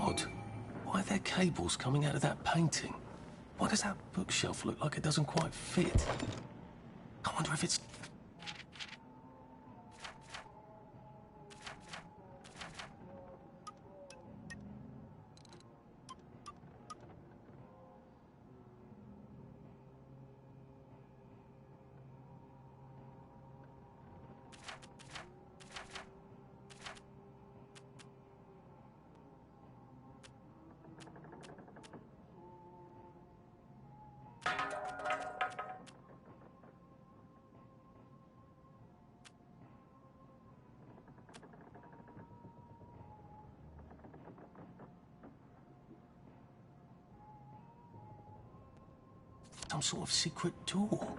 Odd. Why are there cables coming out of that painting? Why does that bookshelf look like it doesn't quite fit? I wonder if it's... some sort of secret door.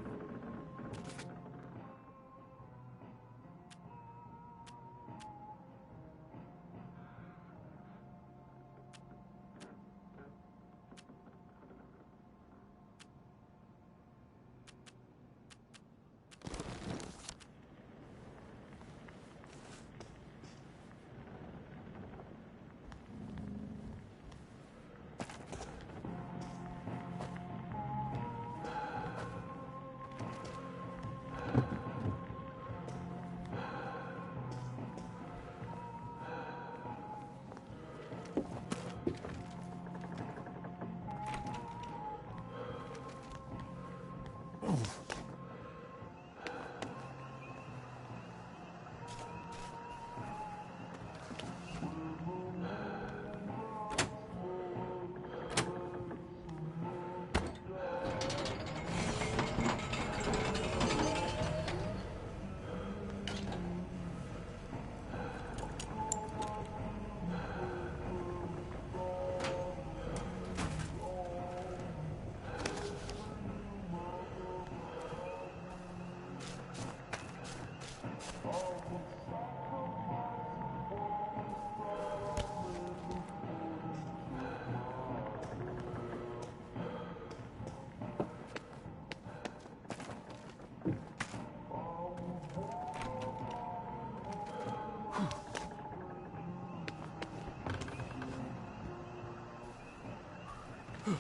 I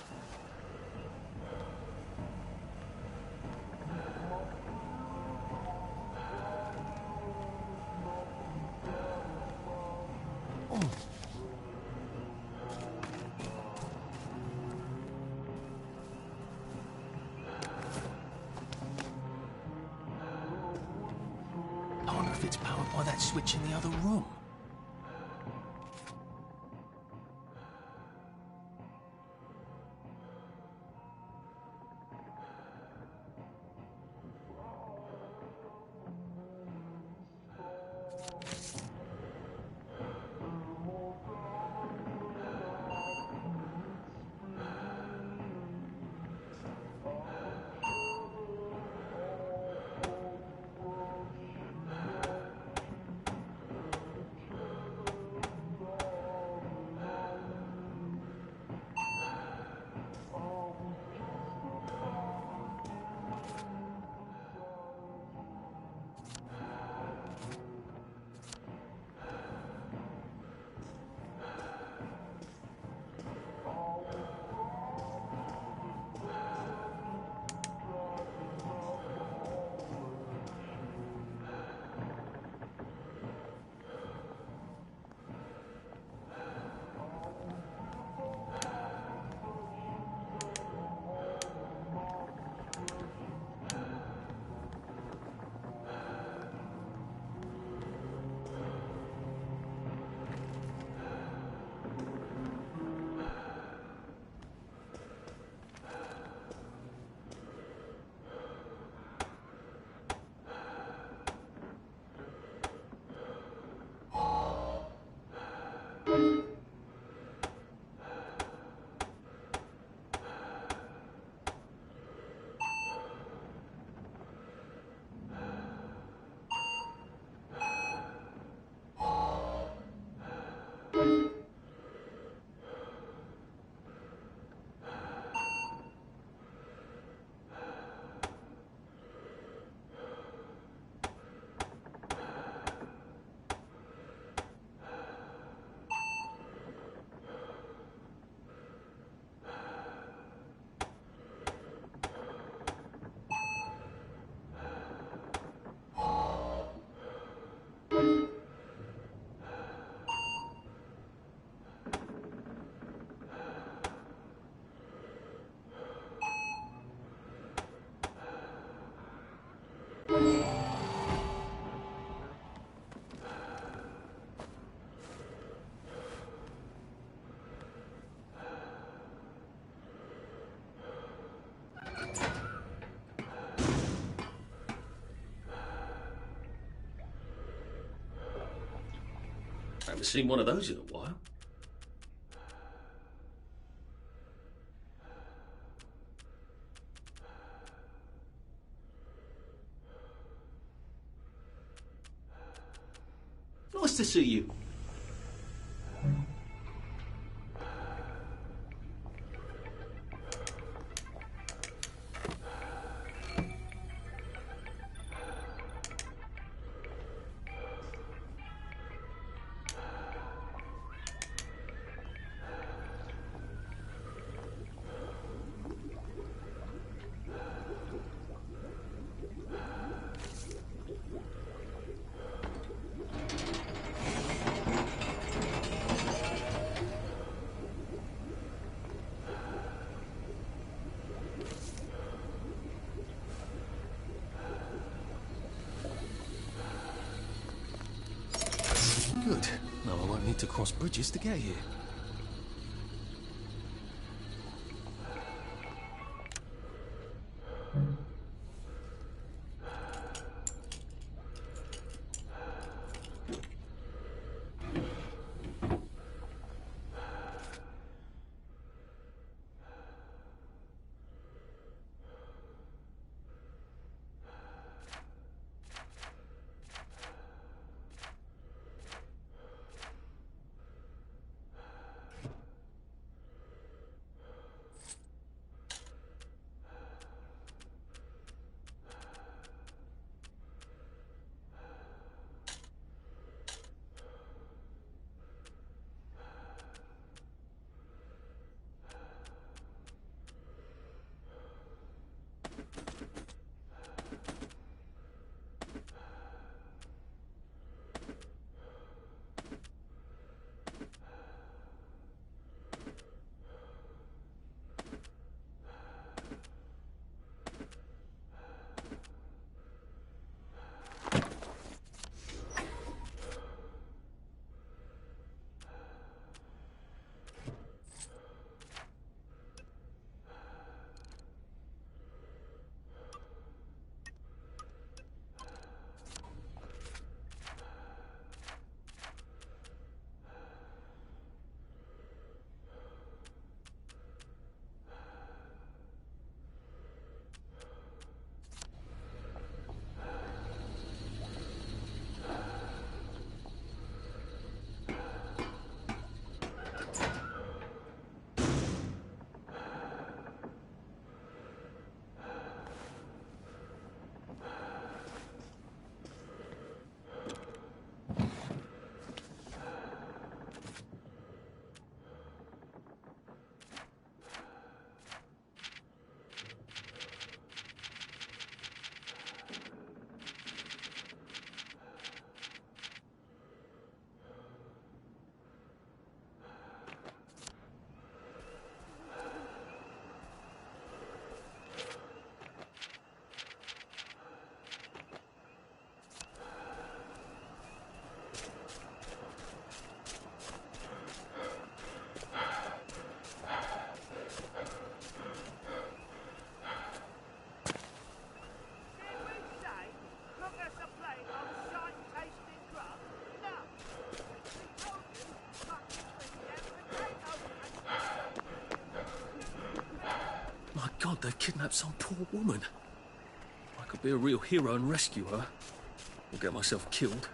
wonder if it's powered by that switch in the other room. I haven't seen one of those in a while. Nice to see you. Good. Now I won't need to cross bridges to get here. God, they've kidnapped some poor woman. I could be a real hero and rescue her. Or get myself killed.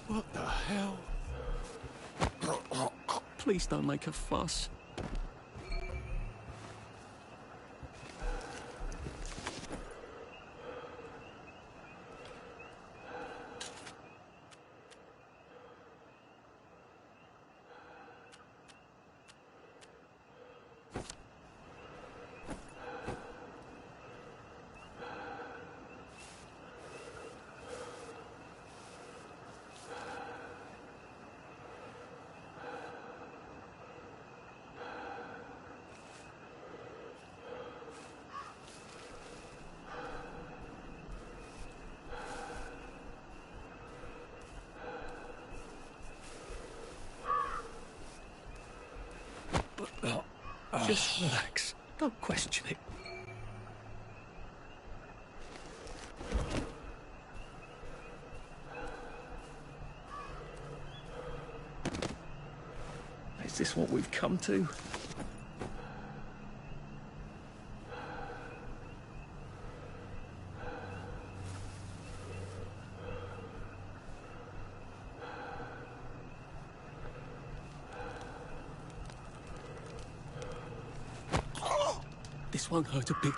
What the hell? Please don't make a fuss. Just relax. Don't question it. Is this what we've come to? This won't hurt a bit.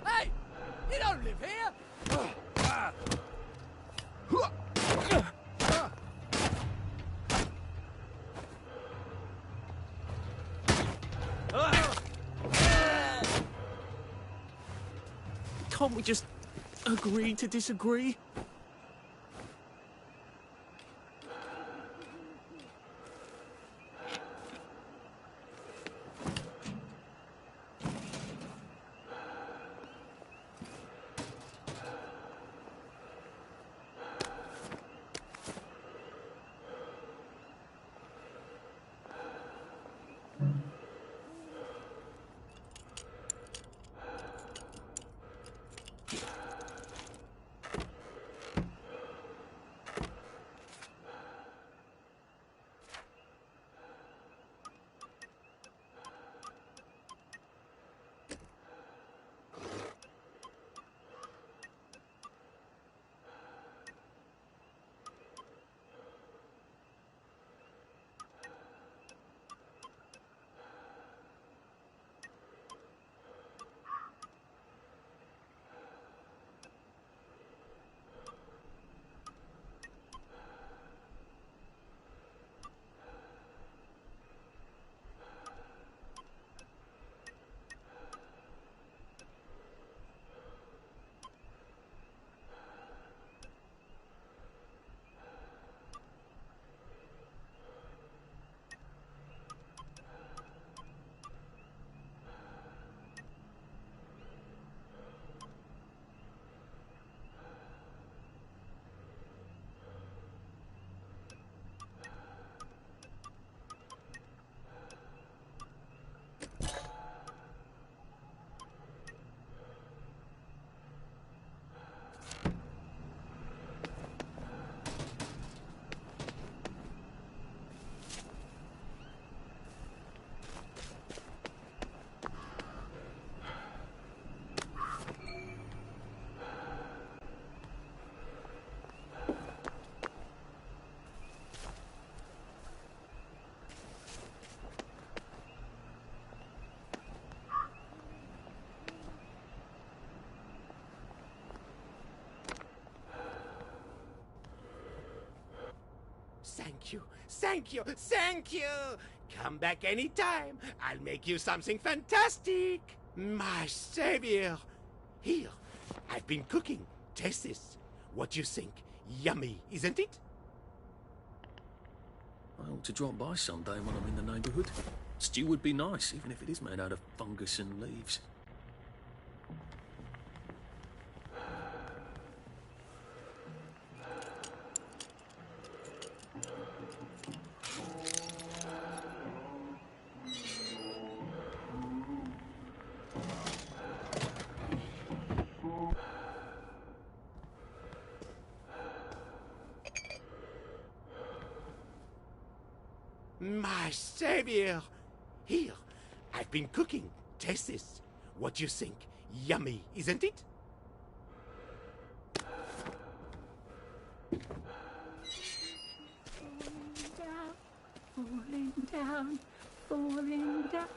Hey! You don't live here! Can't we just agree to disagree? Thank you, thank you, thank you! Come back anytime. I'll make you something fantastic. My savior. Here, I've been cooking. Taste this. What you think? Yummy, isn't it? I ought to drop by someday when I'm in the neighbourhood. Stew would be nice, even if it is made out of fungus and leaves. My savior. Here, I've been cooking. Taste this. What you think? Yummy, isn't it? Falling down, falling down.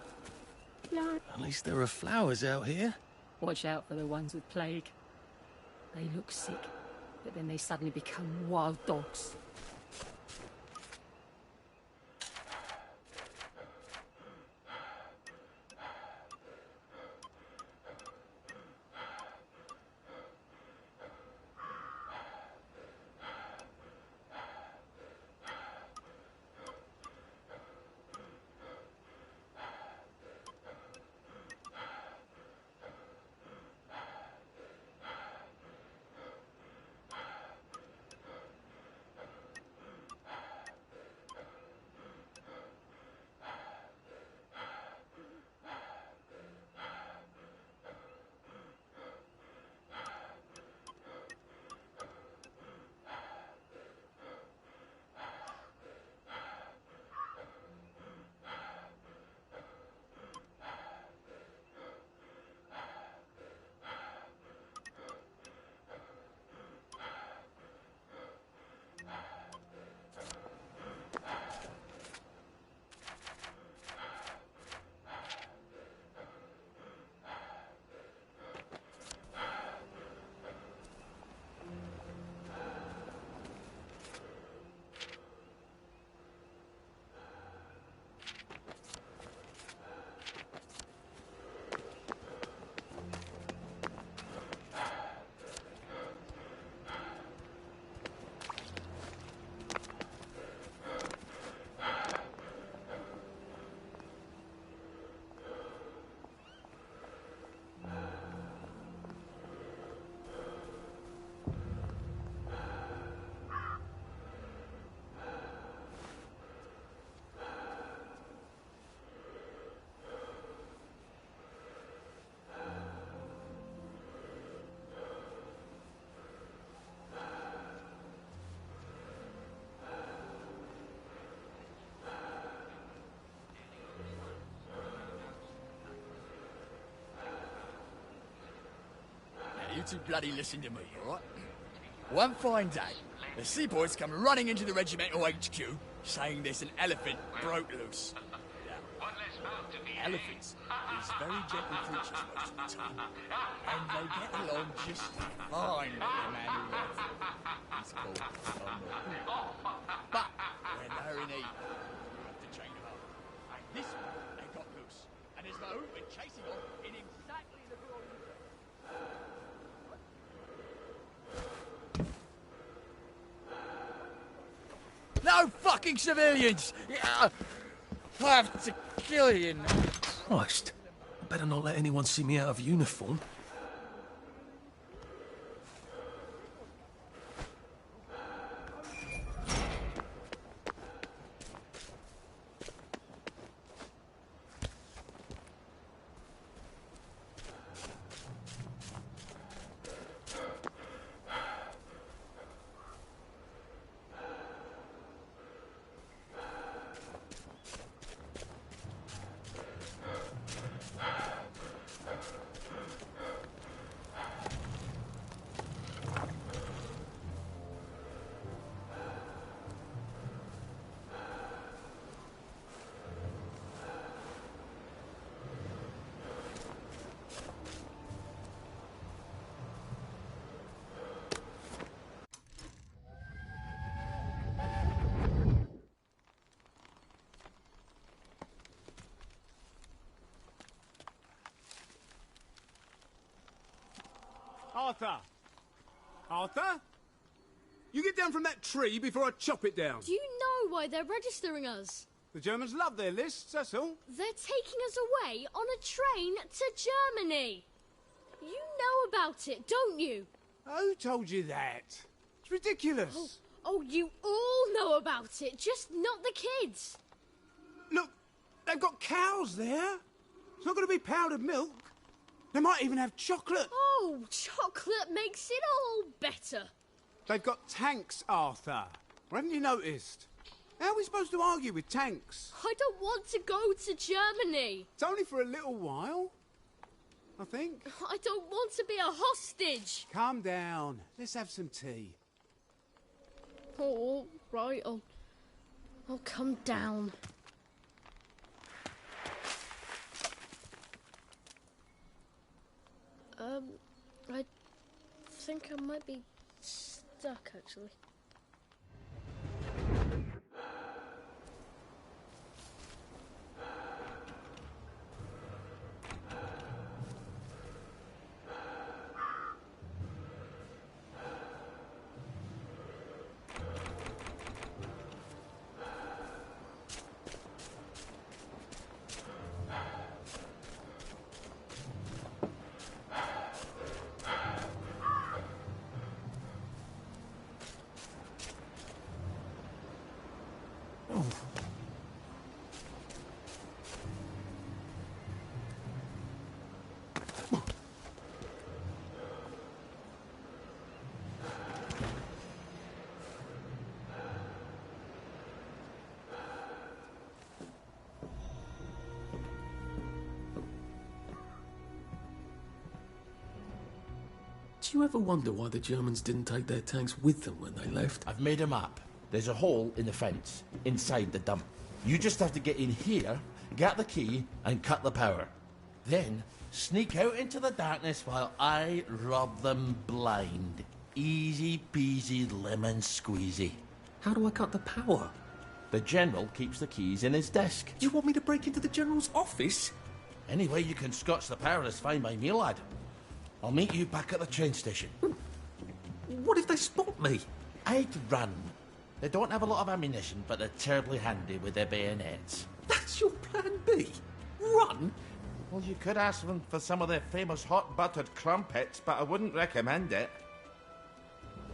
Blood. At least there are flowers out here. Watch out for the ones with plague. They look sick, but then they suddenly become wild dogs. You two bloody listen to me, all right? One fine day, the seaboys come running into the regimental HQ, saying there's an elephant broke loose. Now, elephants is very gentle creatures most of the time, and they get along just fine with the man who runs them. He's called But when they're in heat, you have to chain them up. And this one, they got loose, and there's no hoop and chasing off in exactly the wrong direction. No fucking civilians! Yeah, I have to kill you now. Christ. I better not let anyone see me out of uniform. Arthur! Arthur? You get down from that tree before I chop it down. Do you know why they're registering us? The Germans love their lists, that's all. They're taking us away on a train to Germany. You know about it, don't you? Who told you that? It's ridiculous. Oh, you all know about it, just not the kids. Look, they've got cows there. It's not going to be powdered milk. They might even have chocolate. Oh, chocolate makes it all better. They've got tanks, Arthur. Or haven't you noticed? How are we supposed to argue with tanks? I don't want to go to Germany. It's only for a little while, I think. I don't want to be a hostage. Calm down. Let's have some tea. Oh, right. I'll come down. I think I might be stuck, actually. Do you ever wonder why the Germans didn't take their tanks with them when they left? I've made a map. There's a hole in the fence, inside the dump. You just have to get in here, get the key, and cut the power. Then, sneak out into the darkness while I rob them blind. Easy peasy lemon squeezy. How do I cut the power? The General keeps the keys in his desk. You want me to break into the General's office? Any way you can scotch the power is fine by me, lad. I'll meet you back at the train station. What if they spot me? I'd run. They don't have a lot of ammunition, but they're terribly handy with their bayonets. That's your plan B? Run? Well, you could ask them for some of their famous hot buttered crumpets, but I wouldn't recommend it.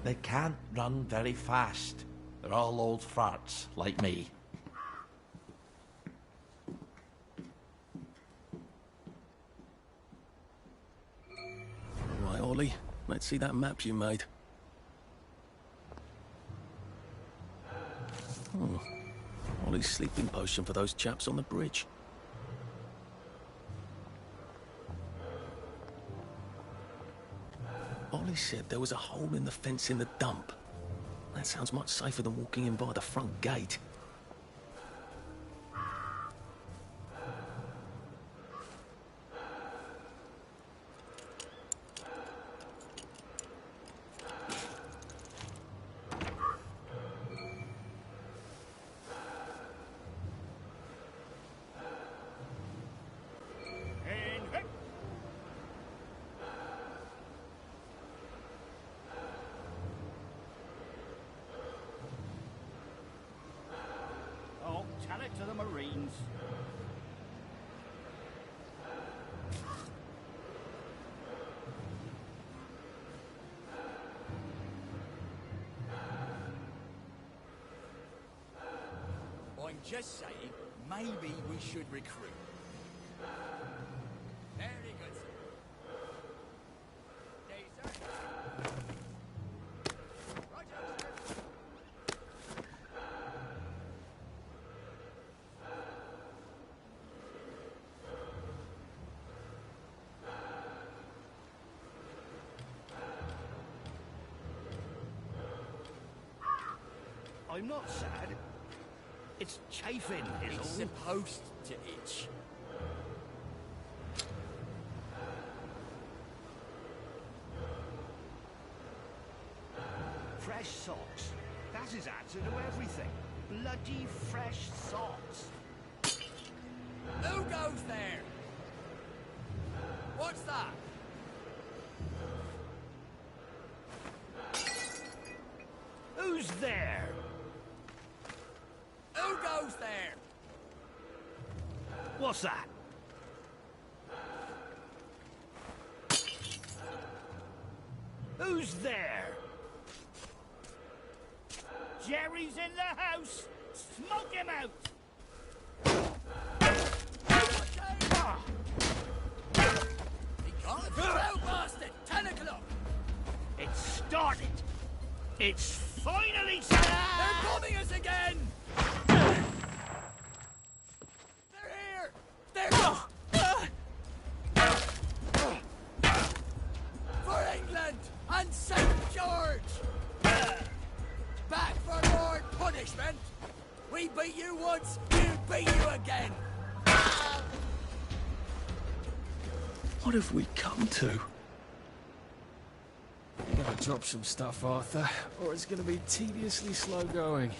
They can't run very fast. They're all old farts, like me. Right, Ollie, let's see that map you made. Oh, Ollie's sleeping potion for those chaps on the bridge. Ollie said there was a hole in the fence in the dump. That sounds much safer than walking in by the front gate. Oh, tell it to the Marines. I'm just saying, maybe we should recruit. Very good, sir. Okay, sir. Right up, sir. I'm not sad. It's chafing, is It's all. supposed to itch. Fresh socks. That is answer to everything. Bloody fresh socks. Who goes there? What's that? Who's there? Who goes there? What's that? Who's there? Jerry's in the house! Smoke him out! He can't throw, bastard! 10 o'clock! It's started! It's finally started! They're bombing us again! They're here! They're... For England and St. George! Back for more punishment! We beat you once, we'll beat you again! What have we come to? You gotta drop some stuff, Arthur, or it's gonna be tediously slow going.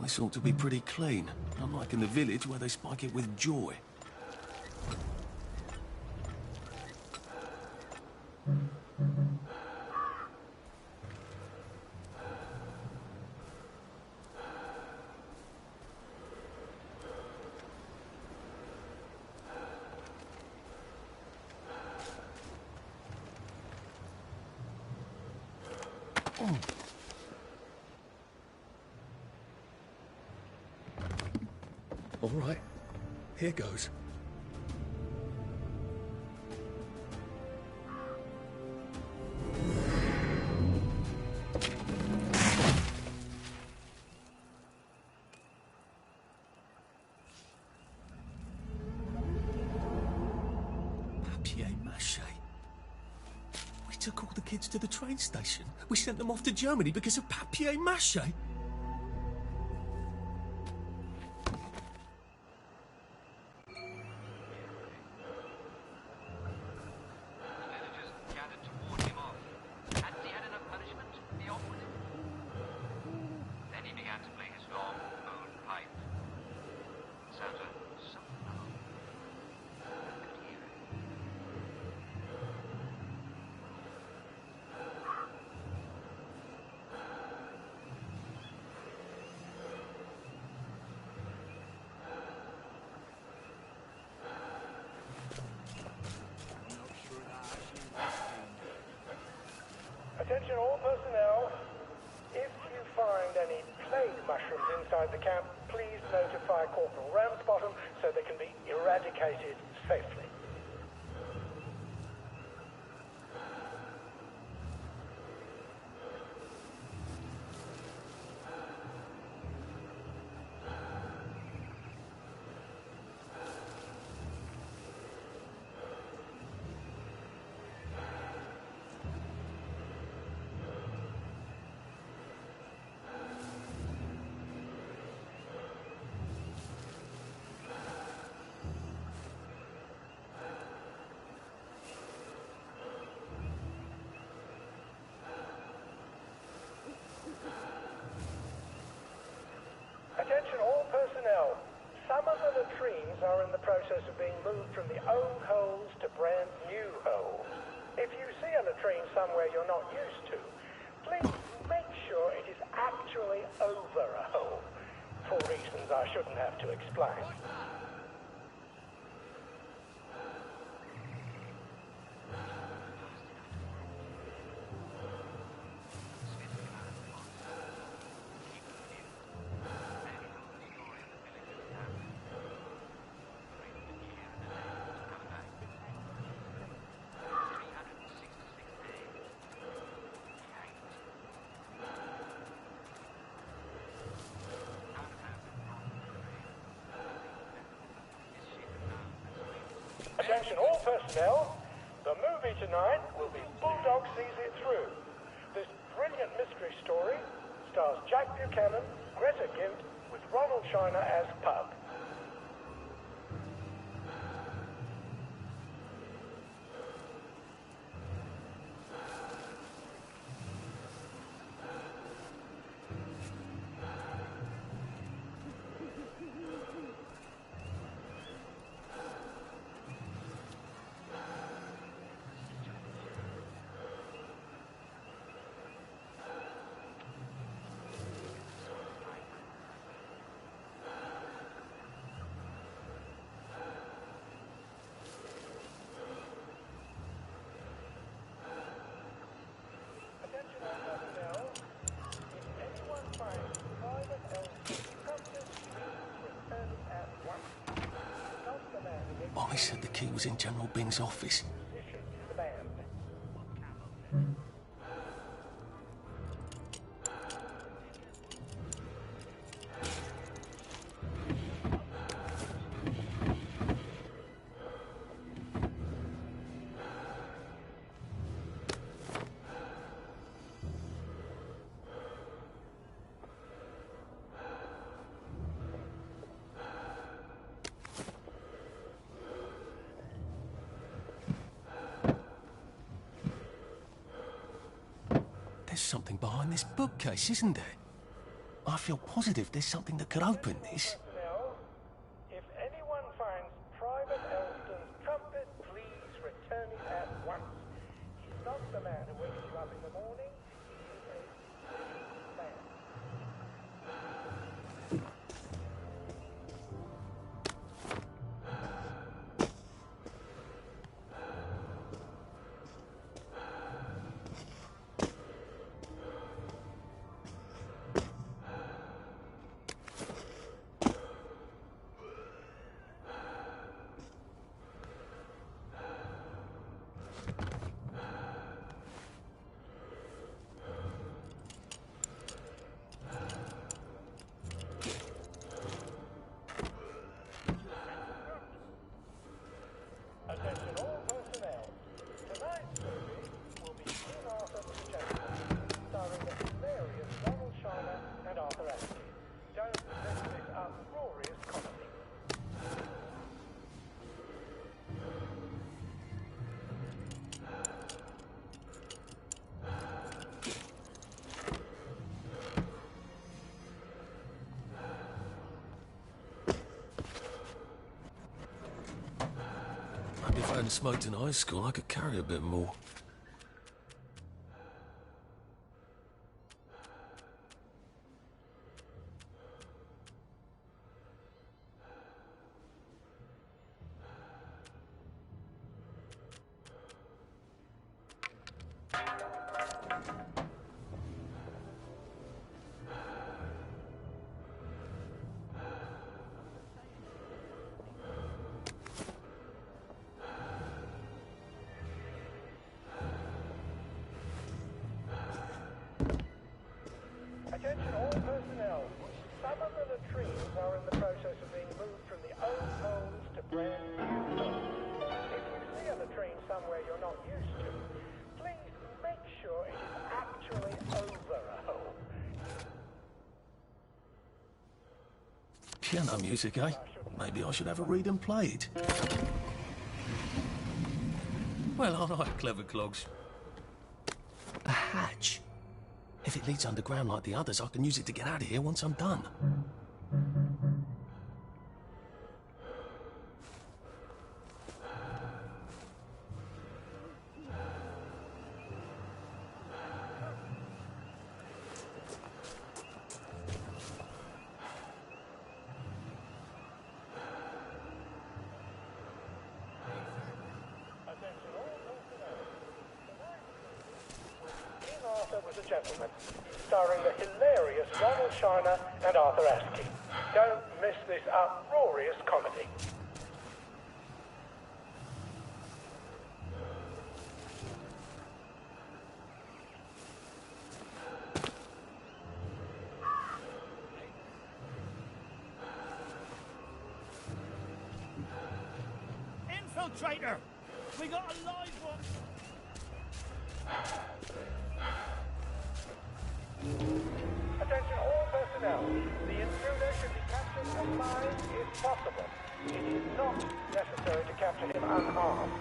This ought to be pretty clean, unlike in the village where they spike it with joy. All right, here goes. Papier-mâché. We took all the kids to the train station. We sent them off to Germany because of papier-mâché. Attention all personnel. If you find any plague mushrooms inside the camp, please notify Corporal Ramsbottom so they can be eradicated safely. Attention all personnel. Some of the latrines are in the process of being moved from the old holes to brand new holes. If you see a latrine somewhere you're not used to, please make sure it is actually over a hole, for reasons I shouldn't have to explain. Attention all personnel, the movie tonight will be Bulldog Sees It Through. This brilliant mystery story stars Jack Buchanan, Greta Gint, with Ronald Shiner as Pug. Mommy said the key was in General Bing's office. There's something behind this bookcase, isn't there? I feel positive there's something that could open this. Personnel, if anyone finds Private Elston's trumpet, please return it at once. He's not the man who wakes you up in the morning. He is a man. Attention all personnel. Tonight's movie will be King Arthur Chapter, starring the hilarious Ronald Shiner and Arthur Ashley. Don't miss this uproarious comedy. Maybe if I hadn't smoked in high school, I could carry a bit more. Attention all personnel. Some of the latrines are in the process of being moved from the old holes to brand new holes. If you see a latrine somewhere you're not used to, please make sure it is actually over a hole. Piano music, eh? Maybe I should have a read and play it. Well, all right, clever clogs. A hatch. If it leads underground like the others, I can use it to get out of here once I'm done. Gentlemen, starring the hilarious Ronald Sharner and Arthur Askey. Don't miss this uproarious comedy. Infiltrator! We got a live one! Attention all personnel. The intruder should be captured alive if possible. It is not necessary to capture him unarmed.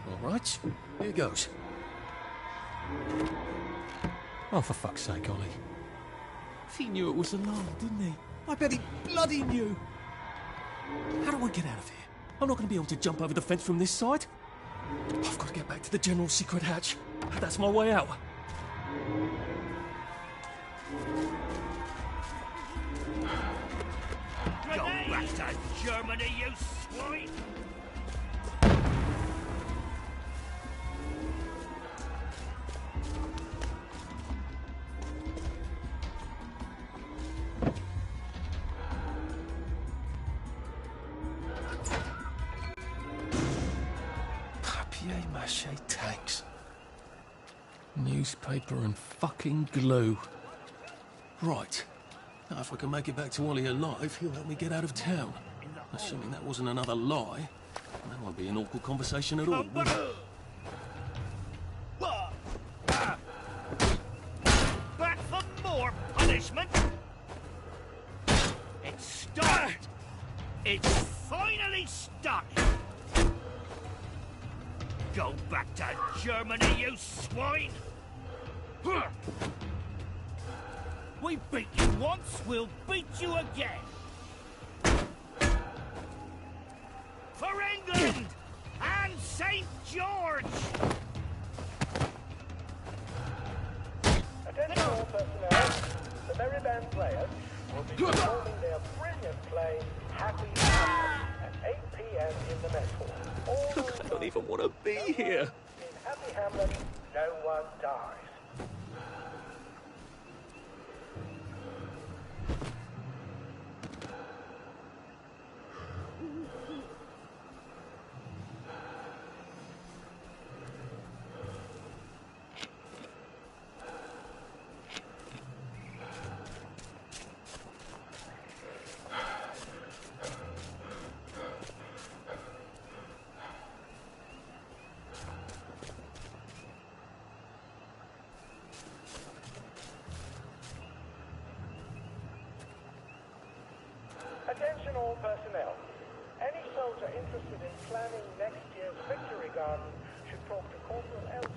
All right, here goes. Oh, for fuck's sake, Ollie. He knew it was alarm, didn't he? I bet he bloody knew. How do I get out of here? I'm not going to be able to jump over the fence from this side. I've got to get back to the general secret hatch. That's my way out. Go back to Germany, you swine! Papier-mâché tanks. Newspaper and fucking glue. Right. Now, if I can make it back to Ollie alive, he'll help me get out of town. Assuming that wasn't another lie. That won't be an awkward conversation at all, will it? Back for more punishment! It's started! It's finally started! Go back to Germany, you swine! We beat you once, we'll beat you again! For England and St. George! Attention all personnel. The Merry Band players will be performing their brilliant play, Happy Hamlet, at 8 p.m. in the mess hall. All I don't even want to be here. in Happy Hamlet, no one dies. Attention all personnel. Any soldier interested in planning next year's Victory Garden should talk to Corporal Elson.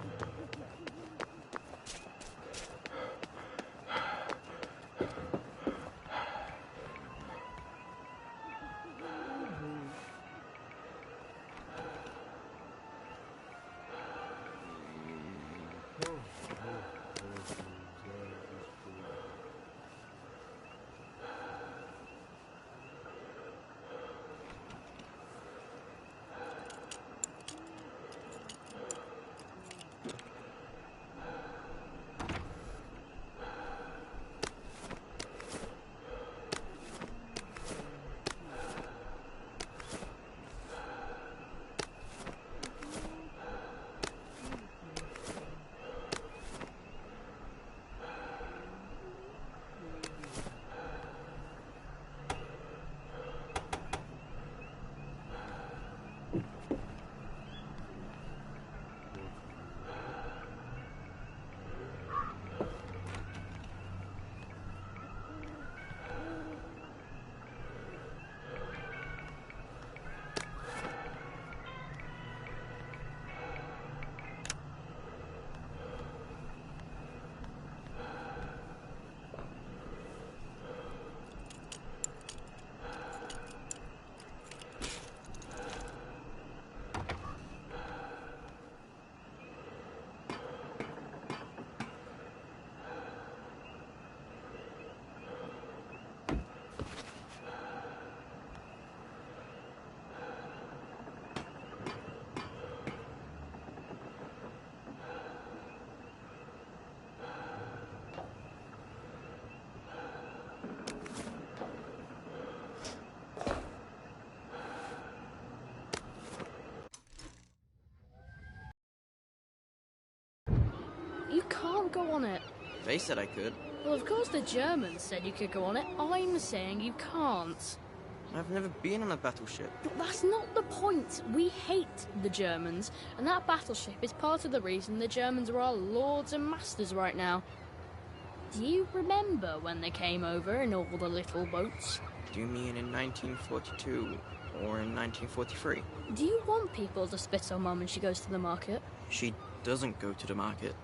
They said I could. Well, of course the Germans said you could go on it. I'm saying you can't. I've never been on a battleship. But that's not the point. We hate the Germans, and that battleship is part of the reason the Germans are our lords and masters right now. Do you remember when they came over in all the little boats? Do you mean in 1942 or in 1943? Do you want people to spit on Mum when she goes to the market? She doesn't go to the market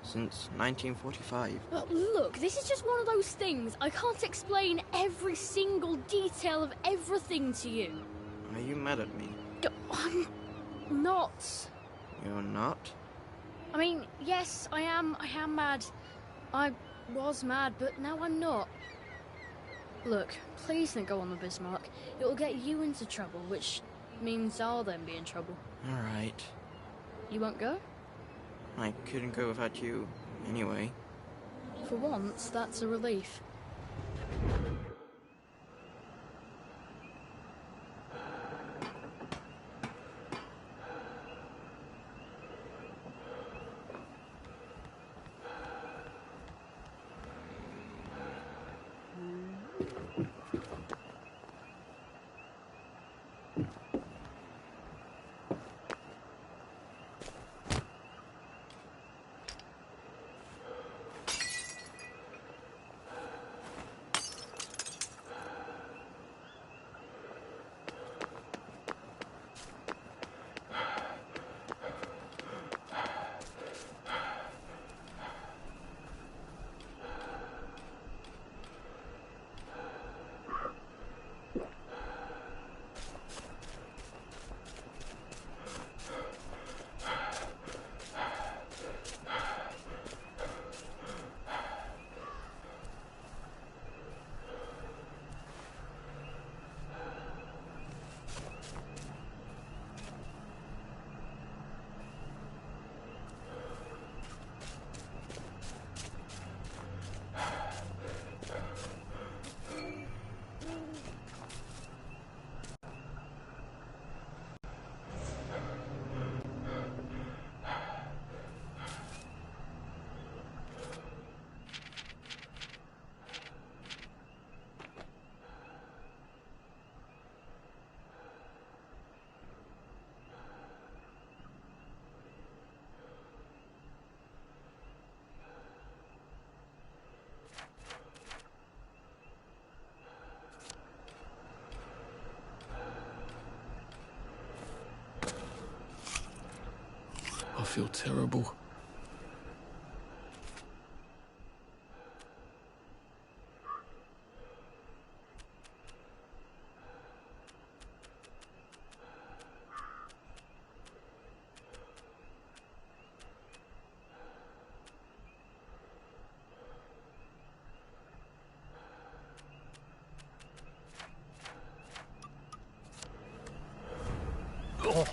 since 1945. But look, this is just one of those things. I can't explain every single detail of everything to you. Are you mad at me? I'm not. You're not? I mean, yes, I am mad. I was mad, but now I'm not. Look, please don't go on the Bismarck. It will get you into trouble, which means I'll then be in trouble. All right. You won't go? I couldn't go without you, anyway. For once, that's a relief. I feel terrible. Oh.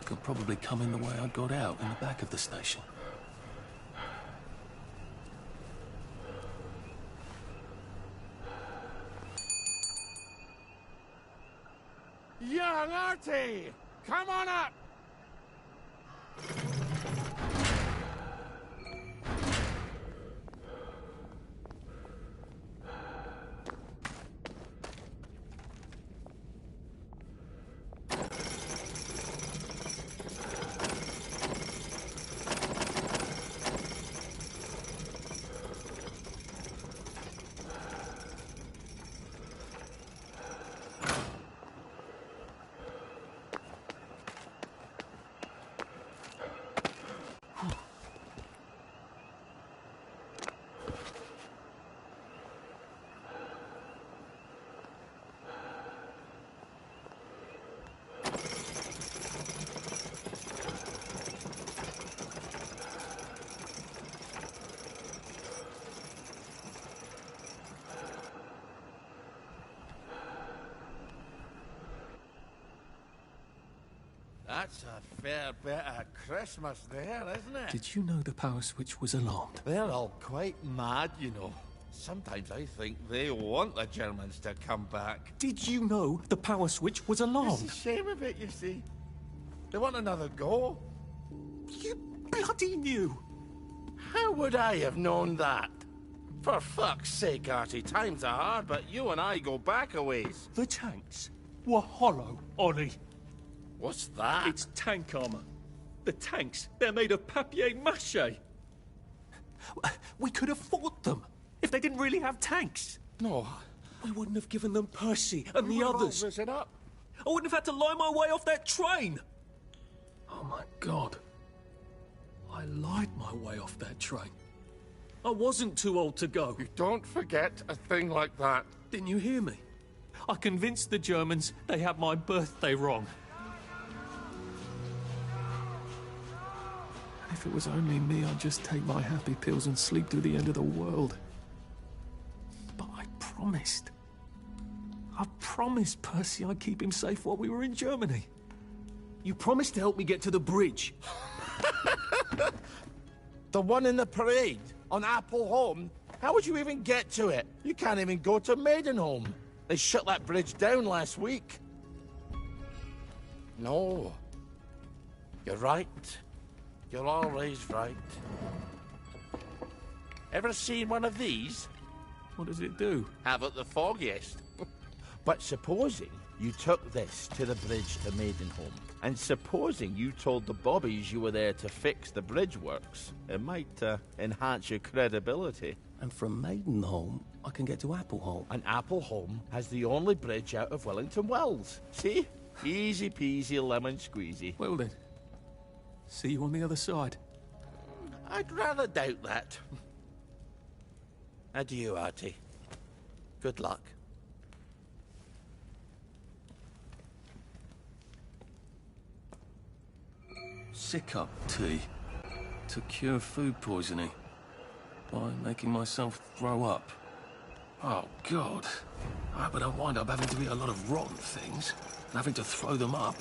Could probably come in the way I got out in the back of the station. along, Artie! Come on up! That's a fair bit of Christmas there, isn't it? Did you know the power switch was alarmed? They're all quite mad, you know. Sometimes I think they want the Germans to come back. Did you know the power switch was alarmed? It's a shame of it, you see. They want another go. You bloody knew! How would I have known that? For fuck's sake, Artie, times are hard, but you and I go back a ways. The tanks were hollow, Ollie. What's that? It's tank armor. The tanks, they're made of papier-mâché. We could have fought them if they didn't really have tanks. No. We wouldn't have given them Percy and the others. Risen up. I wouldn't have had to lie my way off that train. Oh my God. I lied my way off that train. I wasn't too old to go. You don't forget a thing like that. Didn't you hear me? I convinced the Germans they had my birthday wrong. If it was only me, I'd just take my happy pills and sleep through the end of the world. But I promised. I promised Percy I'd keep him safe while we were in Germany. You promised to help me get to the bridge. The one in the parade on Appleholme? How would you even get to it? You can't even go to Maidenholm. They shut that bridge down last week. No. You're right. You're always right. Ever seen one of these? What does it do? Haven't the foggiest. But supposing you took this to the bridge to Maidenholm, and supposing you told the bobbies you were there to fix the bridge works, it might enhance your credibility. And from Maidenholm, I can get to Appleholme. And Appleholme has the only bridge out of Wellington Wells. See? Easy peasy lemon squeezy. Well then, see you on the other side. I'd rather doubt that. Adieu, Artie. Good luck. Sick-up tea to cure food poisoning by making myself throw up. Oh, God. I hope I don't wind up having to eat a lot of rotten things and having to throw them up.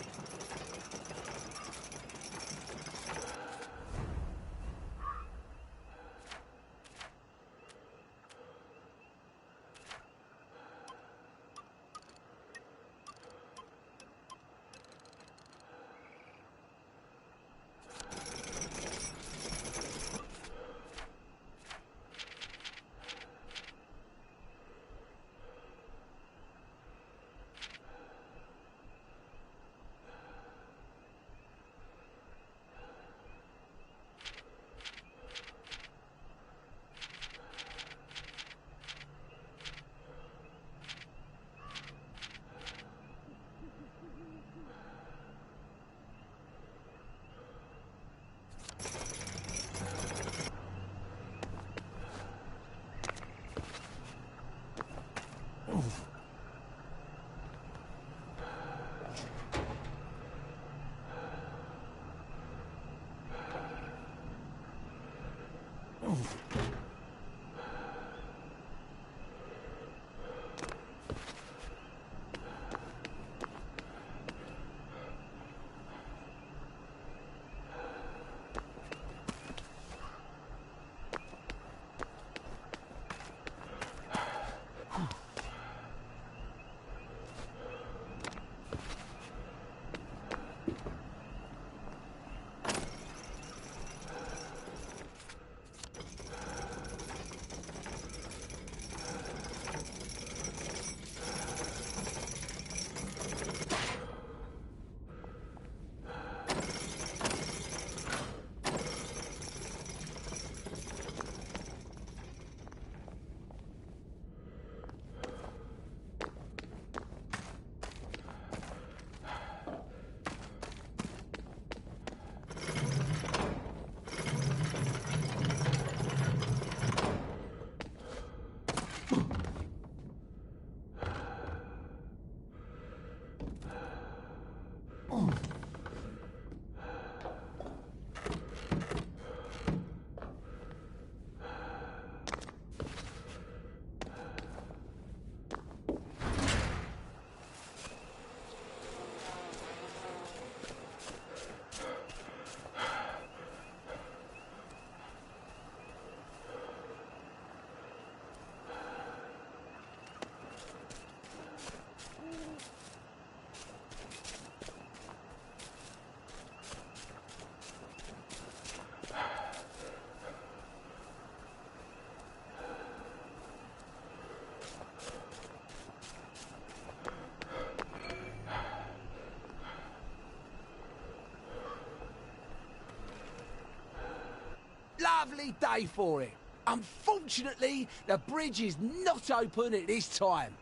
lovely day for it. Unfortunately, the bridge is not open at this time.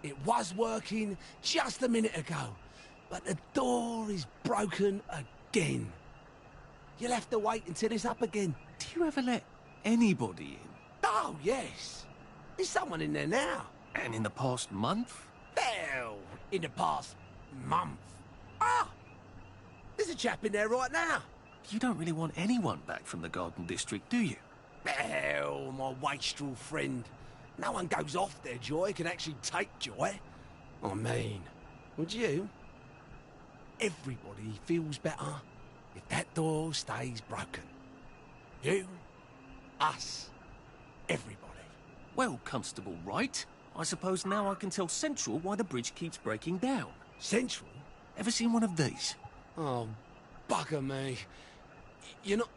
It was working just a minute ago, but the door is broken again. You'll have to wait until it's up again. Do you ever let anybody in? Oh, yes. There's someone in there now. And in the past month? Well, in the past month. Ah! There's a chap in there right now. You don't really want anyone back from the Garden District, do you? Well, my wastrel friend. No one goes off their joy can actually take joy. I mean, would you? Everybody feels better if that door stays broken. You, us, everybody. Well, Constable Wright, I suppose now I can tell Central why the bridge keeps breaking down. Central? Ever seen one of these? Oh, bugger me. You're not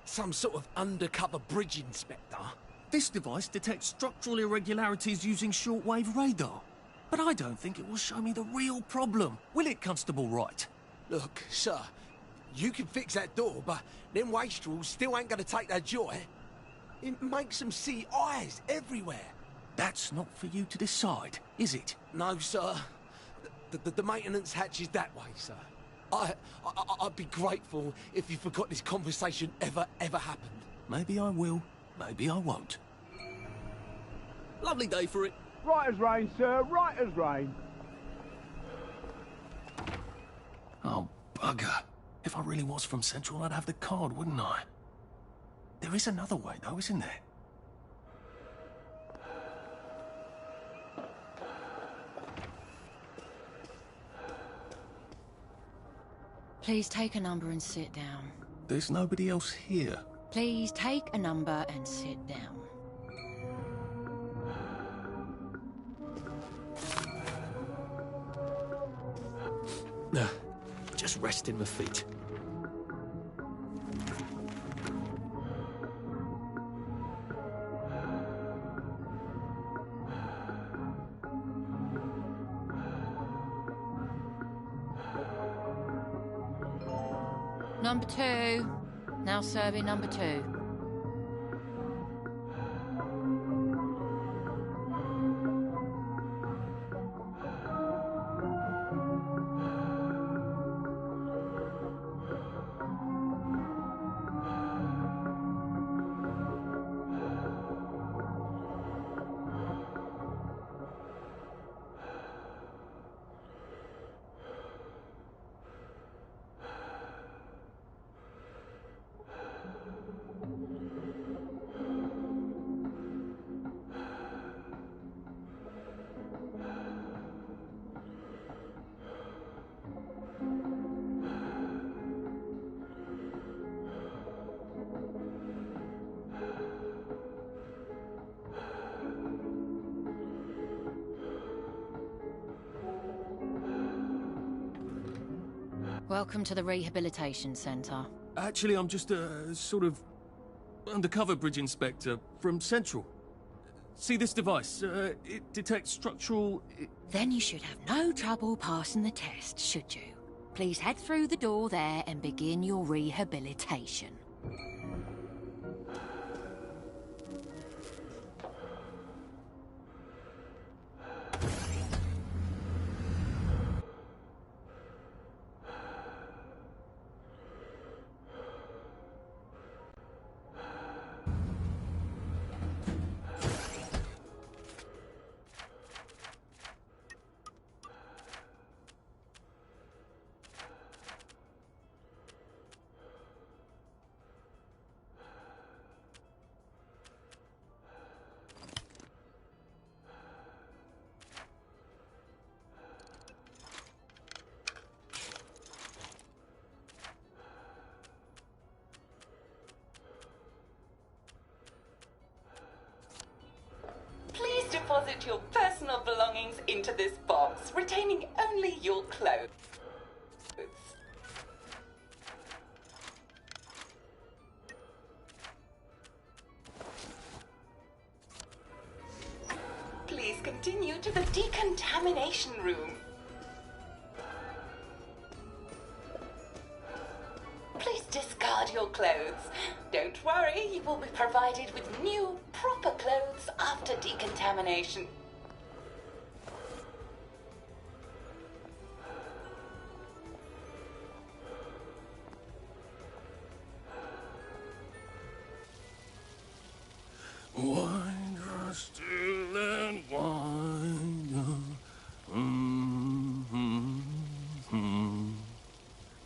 some sort of undercover bridge inspector? This device detects structural irregularities using shortwave radar. But I don't think it will show me the real problem. Will it, Constable Wright? Look, sir, you can fix that door, but them wastrels still ain't gonna take their joy. It makes them see eyes everywhere. That's not for you to decide, is it? No, sir. The maintenance hatch is that way, sir. I'd be grateful if you forgot this conversation ever happened. Maybe I will, maybe I won't. Lovely day for it. Right as rain, sir, right as rain. Oh, bugger. If I really was from Central, I'd have the card, wouldn't I? There is another way, though, isn't there? Please take a number and sit down. There's nobody else here. Please take a number and sit down. Just resting my feet. Number 2. Now serving number 2. Welcome to the Rehabilitation Centre. Actually, I'm just a sort of undercover bridge inspector from Central. See this device? It detects structural... Then you should have no trouble passing the test, should you? Please head through the door there and begin your rehabilitation. Deposit your personal belongings into this box, retaining only your clothes. Please continue to the decontamination room. Please discard your clothes. Don't worry, you will be provided with new, proper clothes after decontamination. Wind us still and wind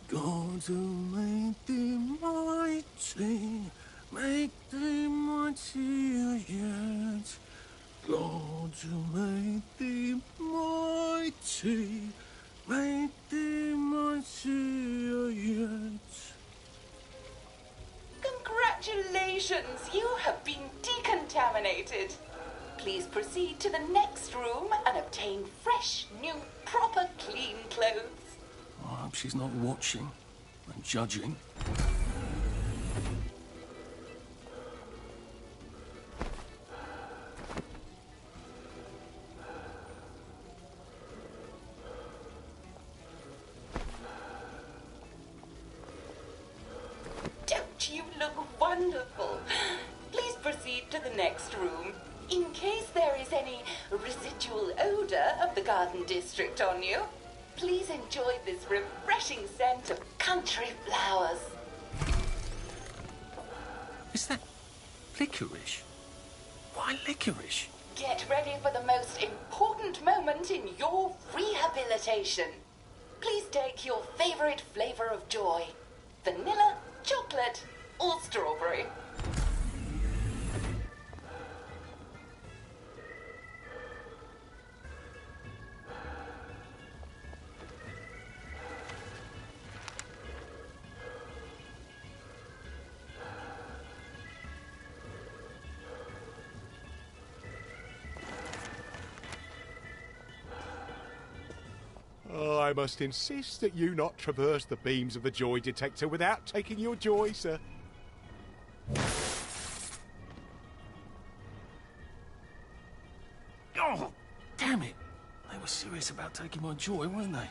God to make thee mighty, make thee mightier yet. God to make thee mighty, make thee mightier yet. Congratulations, you have been decontaminated. Please proceed to the next room and obtain fresh, new, proper, clean clothes. I hope she's not watching and judging. Don't you look wonderful? Please proceed to the next room. In case there is any residual odor of the garden district on you, please enjoy this refreshing scent of country flowers. Is that licorice? Why licorice? Get ready for the most important moment in your rehabilitation. Please take your favorite flavor of joy. Vanilla, chocolate, or strawberry. I must insist that you not traverse the beams of the joy detector without taking your joy, sir. Oh, damn it! They were serious about taking my joy, weren't they?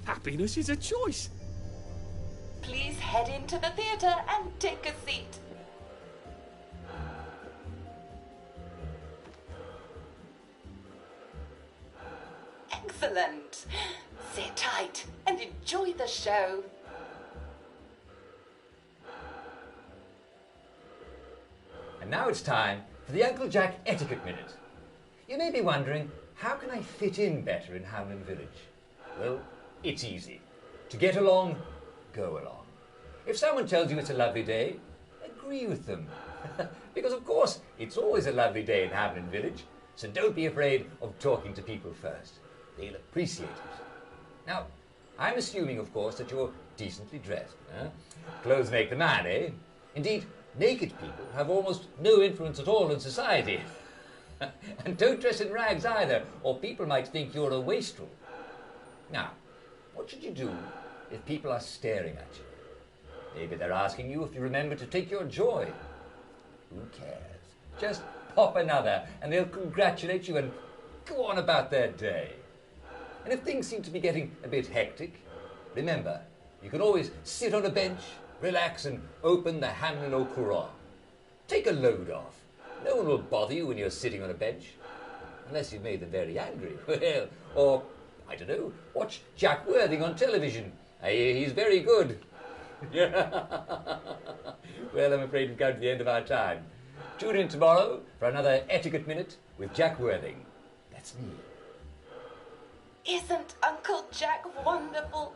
Happiness is a choice. Please head into the theater and take a seat. Excellent. Sit tight and enjoy the show. And now it's time for the Uncle Jack Etiquette Minute. You may be wondering, how can I fit in better in Hamlin Village? Well, it's easy. To get along, go along. If someone tells you it's a lovely day, agree with them. Because, of course, it's always a lovely day in Hamlin Village, so don't be afraid of talking to people first. They'll appreciate it. Now, I'm assuming, of course, that you're decently dressed. Clothes make the man, eh? Indeed, naked people have almost no influence at all in society. And don't dress in rags either, or people might think you're a wastrel. Now, what should you do if people are staring at you? Maybe they're asking you if you remember to take your joy. Who cares? Just pop another and they'll congratulate you and go on about their day. And if things seem to be getting a bit hectic, remember, you can always sit on a bench, relax and open the Hamlin au Courant. Take a load off. No one will bother you when you're sitting on a bench. Unless you've made them very angry. Well, or, I don't know, watch Jack Worthing on television. I hear he's very good. Well, I'm afraid we've come to the end of our time. Tune in tomorrow for another Etiquette Minute with Jack Worthing. That's me. Isn't Uncle Jack wonderful?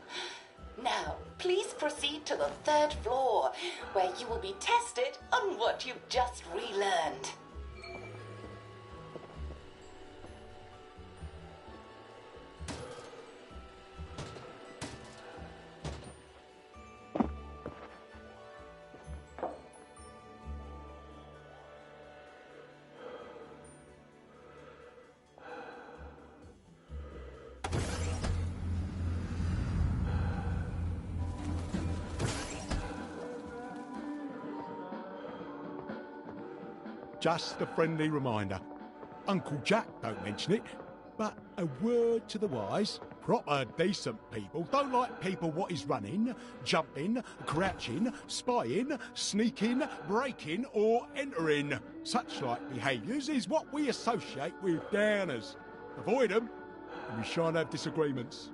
Now, please proceed to the 3rd floor, where you will be tested on what you've just relearned. Just a friendly reminder. Uncle Jack don't mention it, but a word to the wise. Proper decent people don't like people what is running, jumping, crouching, spying, sneaking, breaking or entering. Such like behaviours is what we associate with downers. Avoid them and we shan't have disagreements.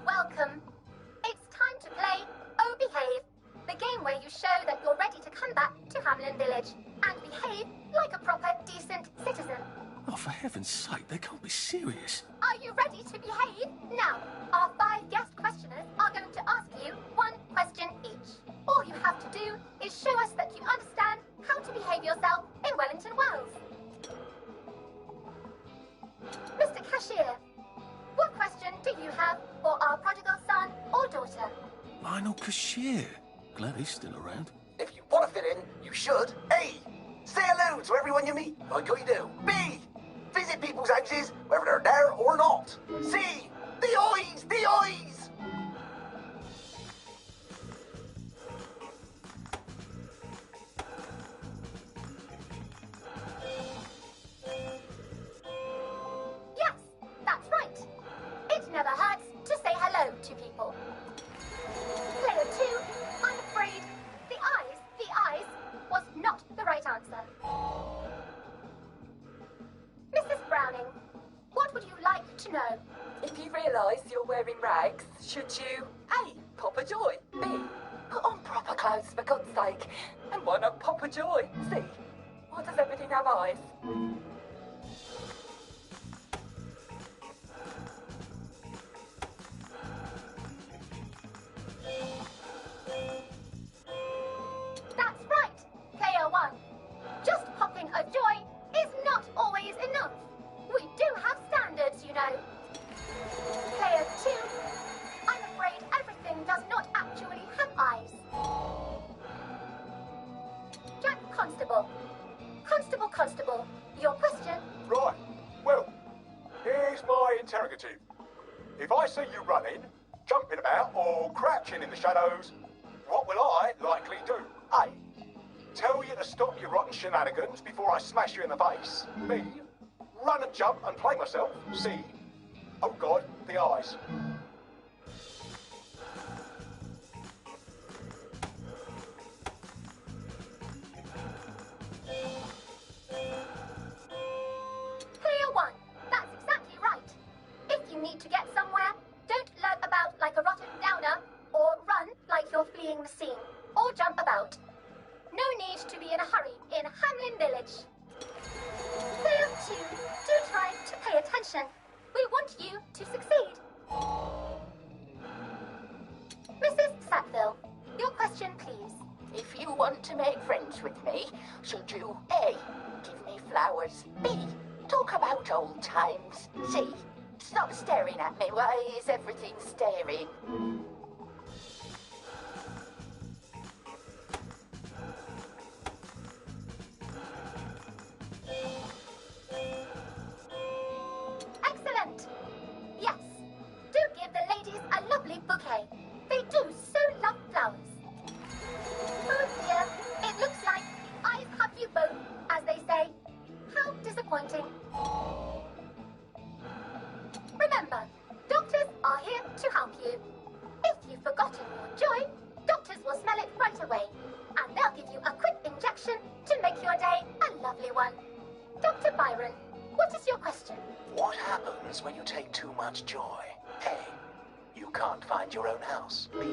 Welcome. It's time to play Oh Behave, the game where you show that you're ready to come back to Hamlin Village and behave like a proper, decent citizen. Oh, for heaven's sake, they can't be serious. Are you ready to behave? Now, our 5 guest questioners are going to ask you 1 question each. All you have to do is show us that you understand how to behave yourself in Wellington Wells. Mr. Cashier, what question do you have for our prodigal son or daughter? Lionel Cashier. Glad he's still around. If you want to fit in, you should. A. Say hello to everyone you meet, like I do. B. Visit people's houses, whether they're there or not. C. The eyes! The eyes! Yes, that's right. It never hurts to say hello to people. Player 2, I'm afraid the eyes was not the right answer. Mrs. Browning, what would you like to know? If you realise you're wearing rags, should you A. Pop a joy, B. Put on proper clothes for God's sake, and why not pop a joy, C. Why does everything have eyes? That's right, Player 1. Just popping a joy is not always enough. We do have standards, you know. Player 2, I'm afraid everything does not actually have eyes. Jack Constable. Constable, your question? Right. Well, here's my interrogative. If I see you running, jumping about, or crouching in the shadows, what will I likely do? A. Tell you to stop your rotten shenanigans before I smash you in the face. B. Run and jump and play myself. C. Oh God, the eyes. Player 1, that's exactly right. If you need to get somewhere, don't lurk about like a rotten downer, or run like you're fleeing the scene, or jump about. No need to be in a hurry in Hamlin Village. Player 2, do try to pay attention. We want you to succeed. Mrs. Sackville, your question, please. If you want to make friends with me, should you A. Give me flowers, B. Talk about old times, C. Stop staring at me, why is everything staring? Excellent! Yes, do give the ladies a lovely bouquet. They do so love flowers. Oh dear, it looks like I have you both, as they say. How disappointing. Remember, doctors are here to help you. If you've forgotten your joy, doctors will smell it right away, and they'll give you a quick injection to make your day a lovely one. Dr. Byron, what is your question? What happens when you take too much joy? A. You can't find your own house. B.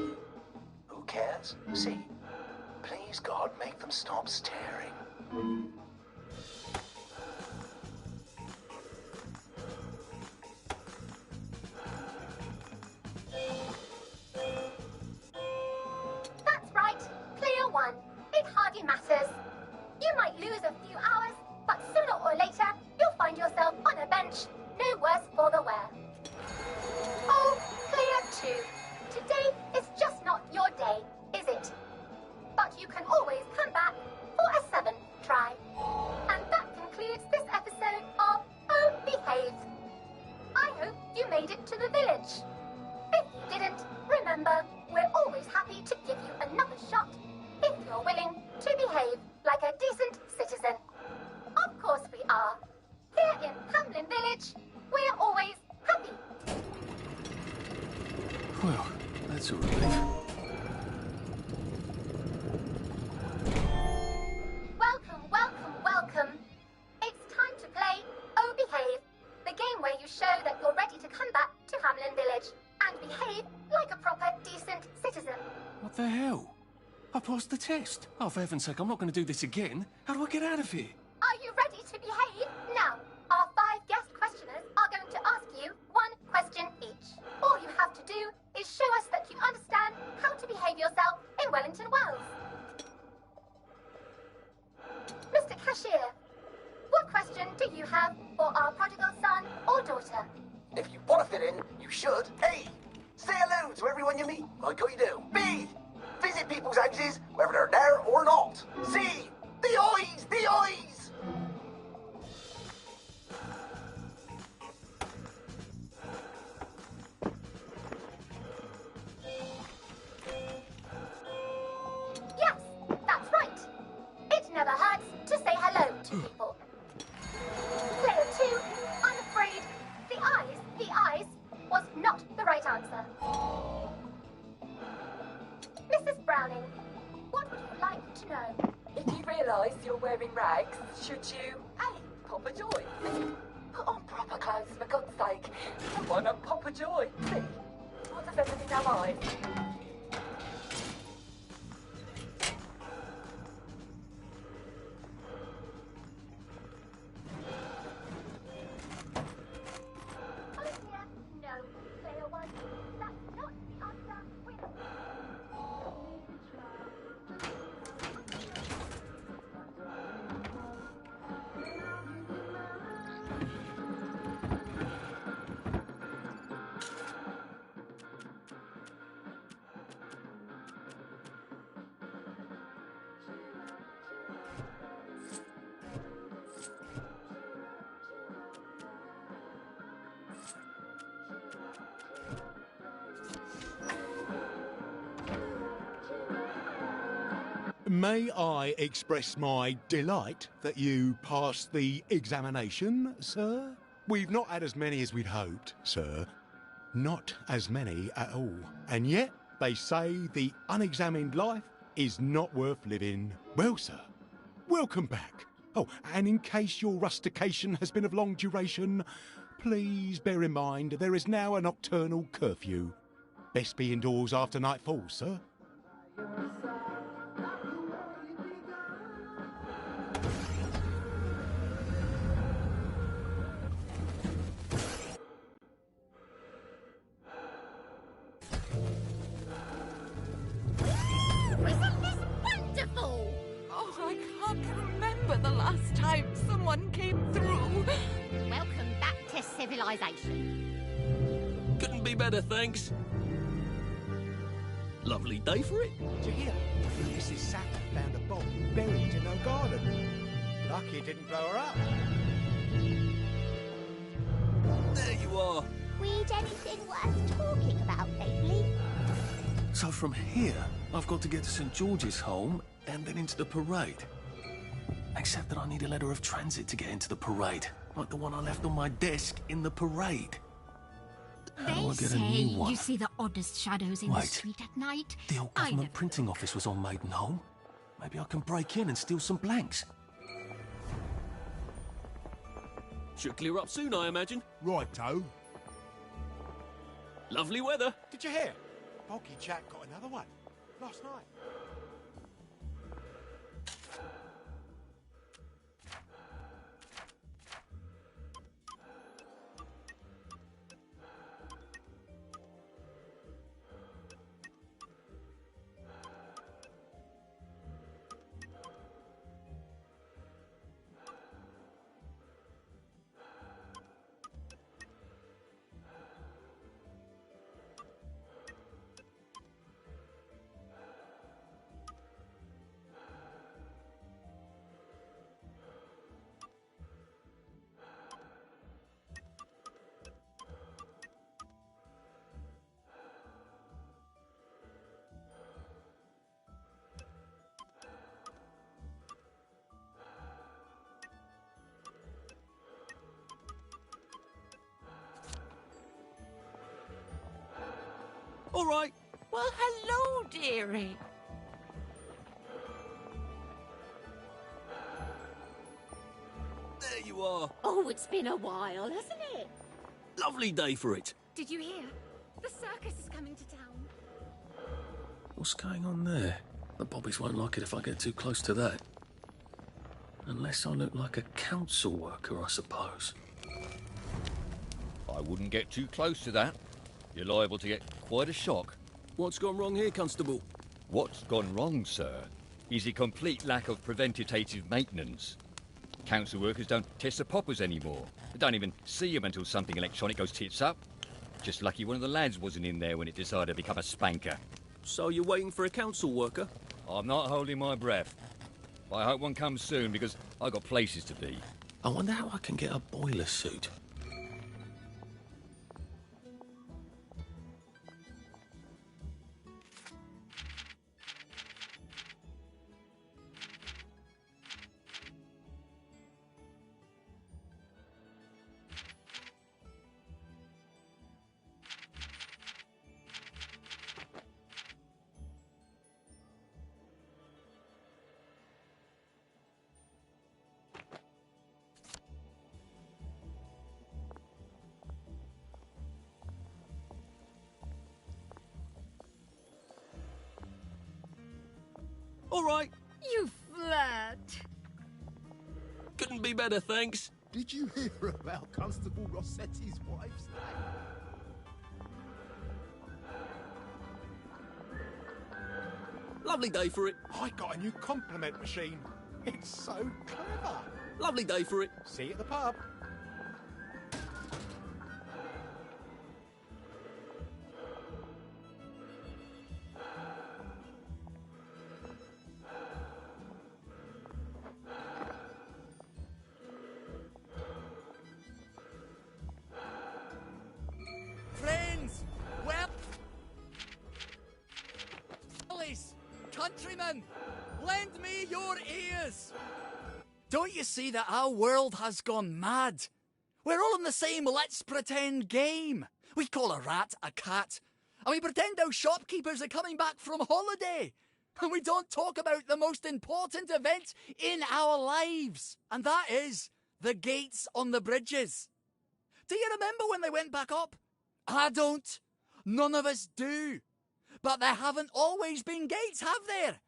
Who cares? C. Please God, make them stop staring. the village? If you didn't, remember, we're always happy to give you another shot if you're willing to behave like a decent citizen. Of course we are. Here in Hamlin Village, we're always happy. Well, that's a relief. Welcome, welcome, welcome. It's time to play Oh Behave, the game where you show that you're ready to come back to Hamlin Village and behave like a proper, decent citizen. What the hell? I passed the test. Oh, for heaven's sake, I'm not going to do this again. How do I get out of here? Are you ready to behave? Now, our 5 guest questioners are going to ask you 1 question each. All you have to do is show us that you understand how to behave yourself in Wellington Wells. Mr. Cashier, what question do you have for our prodigal son or daughter? If you want to fit in, you should. A. Say hello to everyone you meet, like how you do. B. Visit people's houses, whether they're there or not. C. The eyes! The eyes! Yes, that's right. It never hurts to say hello to people. Player 2, I'm afraid the eyes was not the right answer. Mrs. Browning, what would you like to know? If you realise you're wearing rags, should you A. Pop a joy? B. Put on proper clothes for God's sake. And why not pop a joy? C. What does everything have eyes? Oh dear, no. Player 1, that's not the answer. May I express my delight that you passed the examination, sir? We've not had as many as we'd hoped, sir. Not as many at all. And yet, they say the unexamined life is not worth living. Well, sir, welcome back. Oh, and in case your rustication has been of long duration, please bear in mind there is now a nocturnal curfew. Best be indoors after nightfall, sir. Isn't this wonderful? Oh, I can't remember the last time someone came through. Welcome back to civilization. Couldn't be better, thanks. Lovely day for it. Do you hear? Mrs. Satter found a bomb buried in her garden. Lucky it didn't blow her up. There you are. Read anything worth talking about lately? So from here, I've got to get to St. George's home and then into the parade. Except that I need a letter of transit to get into the parade, like the one I left on my desk in the parade. How do I They get a say new one? you see the oddest shadows in the Wait. street at night. The old government printing office was on Maidenholm. Maybe I can break in and steal some blanks. Should clear up soon, I imagine. Righto. Lovely weather. Did you hear? Boggy Jack got another one last night. All right. Well, hello, dearie. There you are. Oh, it's been a while, hasn't it? Lovely day for it. Did you hear? The circus is coming to town. What's going on there? The bobbies won't like it if I get too close to that. Unless I look like a council worker, I suppose. I wouldn't get too close to that. You're liable to get quite a shock. What's gone wrong here, Constable? What's gone wrong, sir, is a complete lack of preventative maintenance. Council workers don't test the poppers anymore. They don't even see them until something electronic goes tits up. Just lucky one of the lads wasn't in there when it decided to become a spanker. So you're waiting for a council worker? I'm not holding my breath. I hope one comes soon because I've got places to be. I wonder how I can get a boiler suit. All right. You flirt. Couldn't be better, thanks. Did you hear about Constable Rossetti's wife's name? Lovely day for it. I got a new compliment machine. It's so clever. Lovely day for it. See you at the pub. Friends, well, Alice, countrymen, lend me your ears. Don't you see that our world has gone mad? We're all in the same let's pretend game. We call a rat a cat, and we pretend our shopkeepers are coming back from holiday. And we don't talk about the most important event in our lives, and that is the gates on the bridges. Do you remember when they went back up? I don't. None of us do. But there haven't always been gates, have there?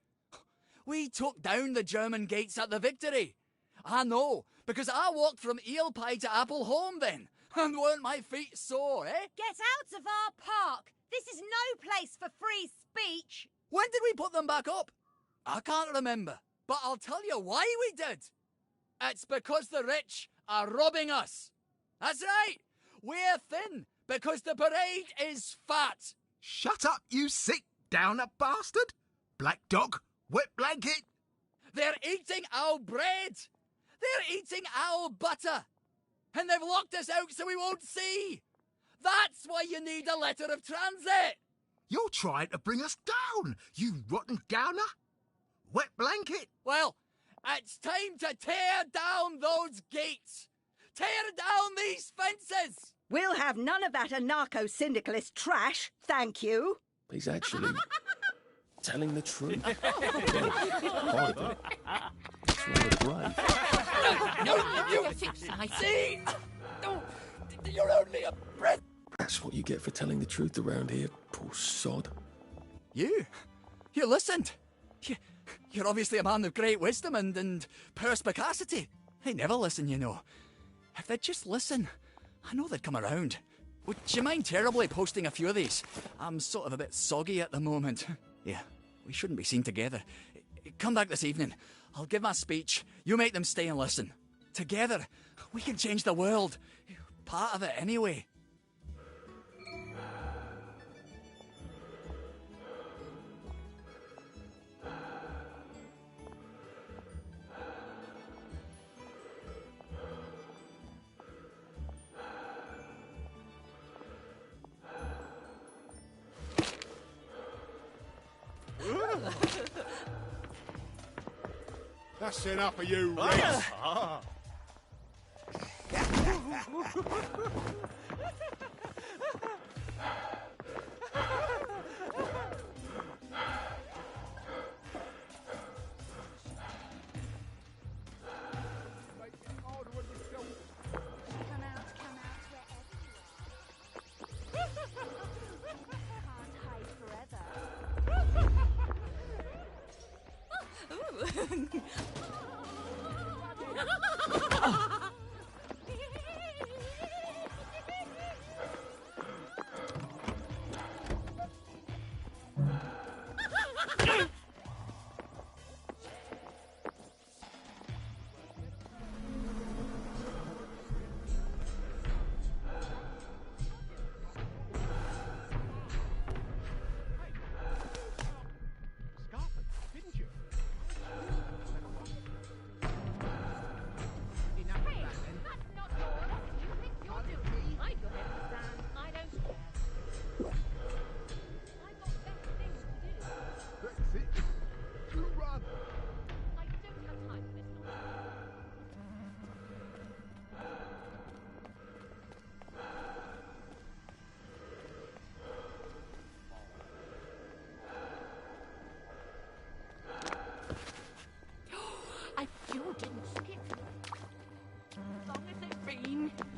We took down the German gates at the Victory. I know, because I walked from Eel Pie to Appleholme then. And weren't my feet sore, eh? Get out of our park! This is no place for free speech! When did we put them back up? I can't remember. But I'll tell you why we did. It's because the rich are robbing us. That's right. We're thin because the parade is fat. Shut up, you sick downer bastard! Black dog, wet blanket! They're eating our bread! They're eating our butter! And they've locked us out so we won't see! That's why you need a letter of transit! You're trying to bring us down, you rotten downer! Wet blanket! Well, it's time to tear down those gates! Tear down these fences! We'll have none of that anarcho-syndicalist trash, thank you. He's actually telling the truth. Part of it. It's rather brave. No, you see? No, you're only a breath. That's what you get for telling the truth around here, poor sod. You listened. You're obviously a man of great wisdom and perspicacity. They never listen, you know. If they'd just listen, I know they'd come around. Would you mind terribly posting a few of these? I'm sort of a bit soggy at the moment. Yeah, we shouldn't be seen together. Come back this evening. I'll give my speech. You make them stay and listen. Together, we can change the world. Part of it anyway. That's enough of you, Rex.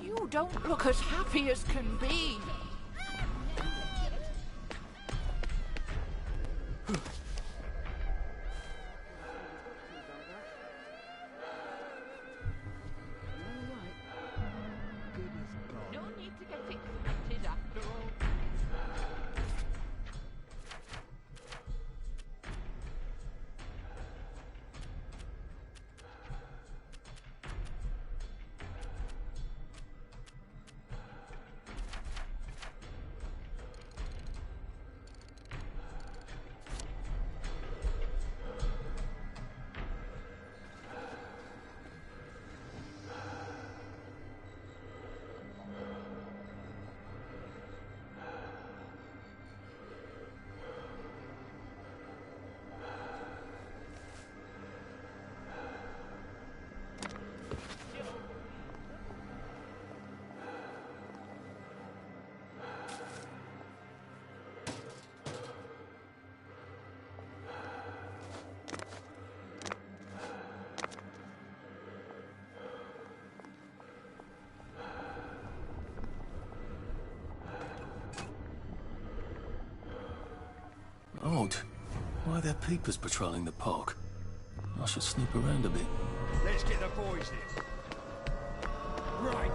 You don't look as happy as can be. No need to get excited after all. Odd. Why are there peepers patrolling the park? I should snoop around a bit. Let's get the boys in. Right.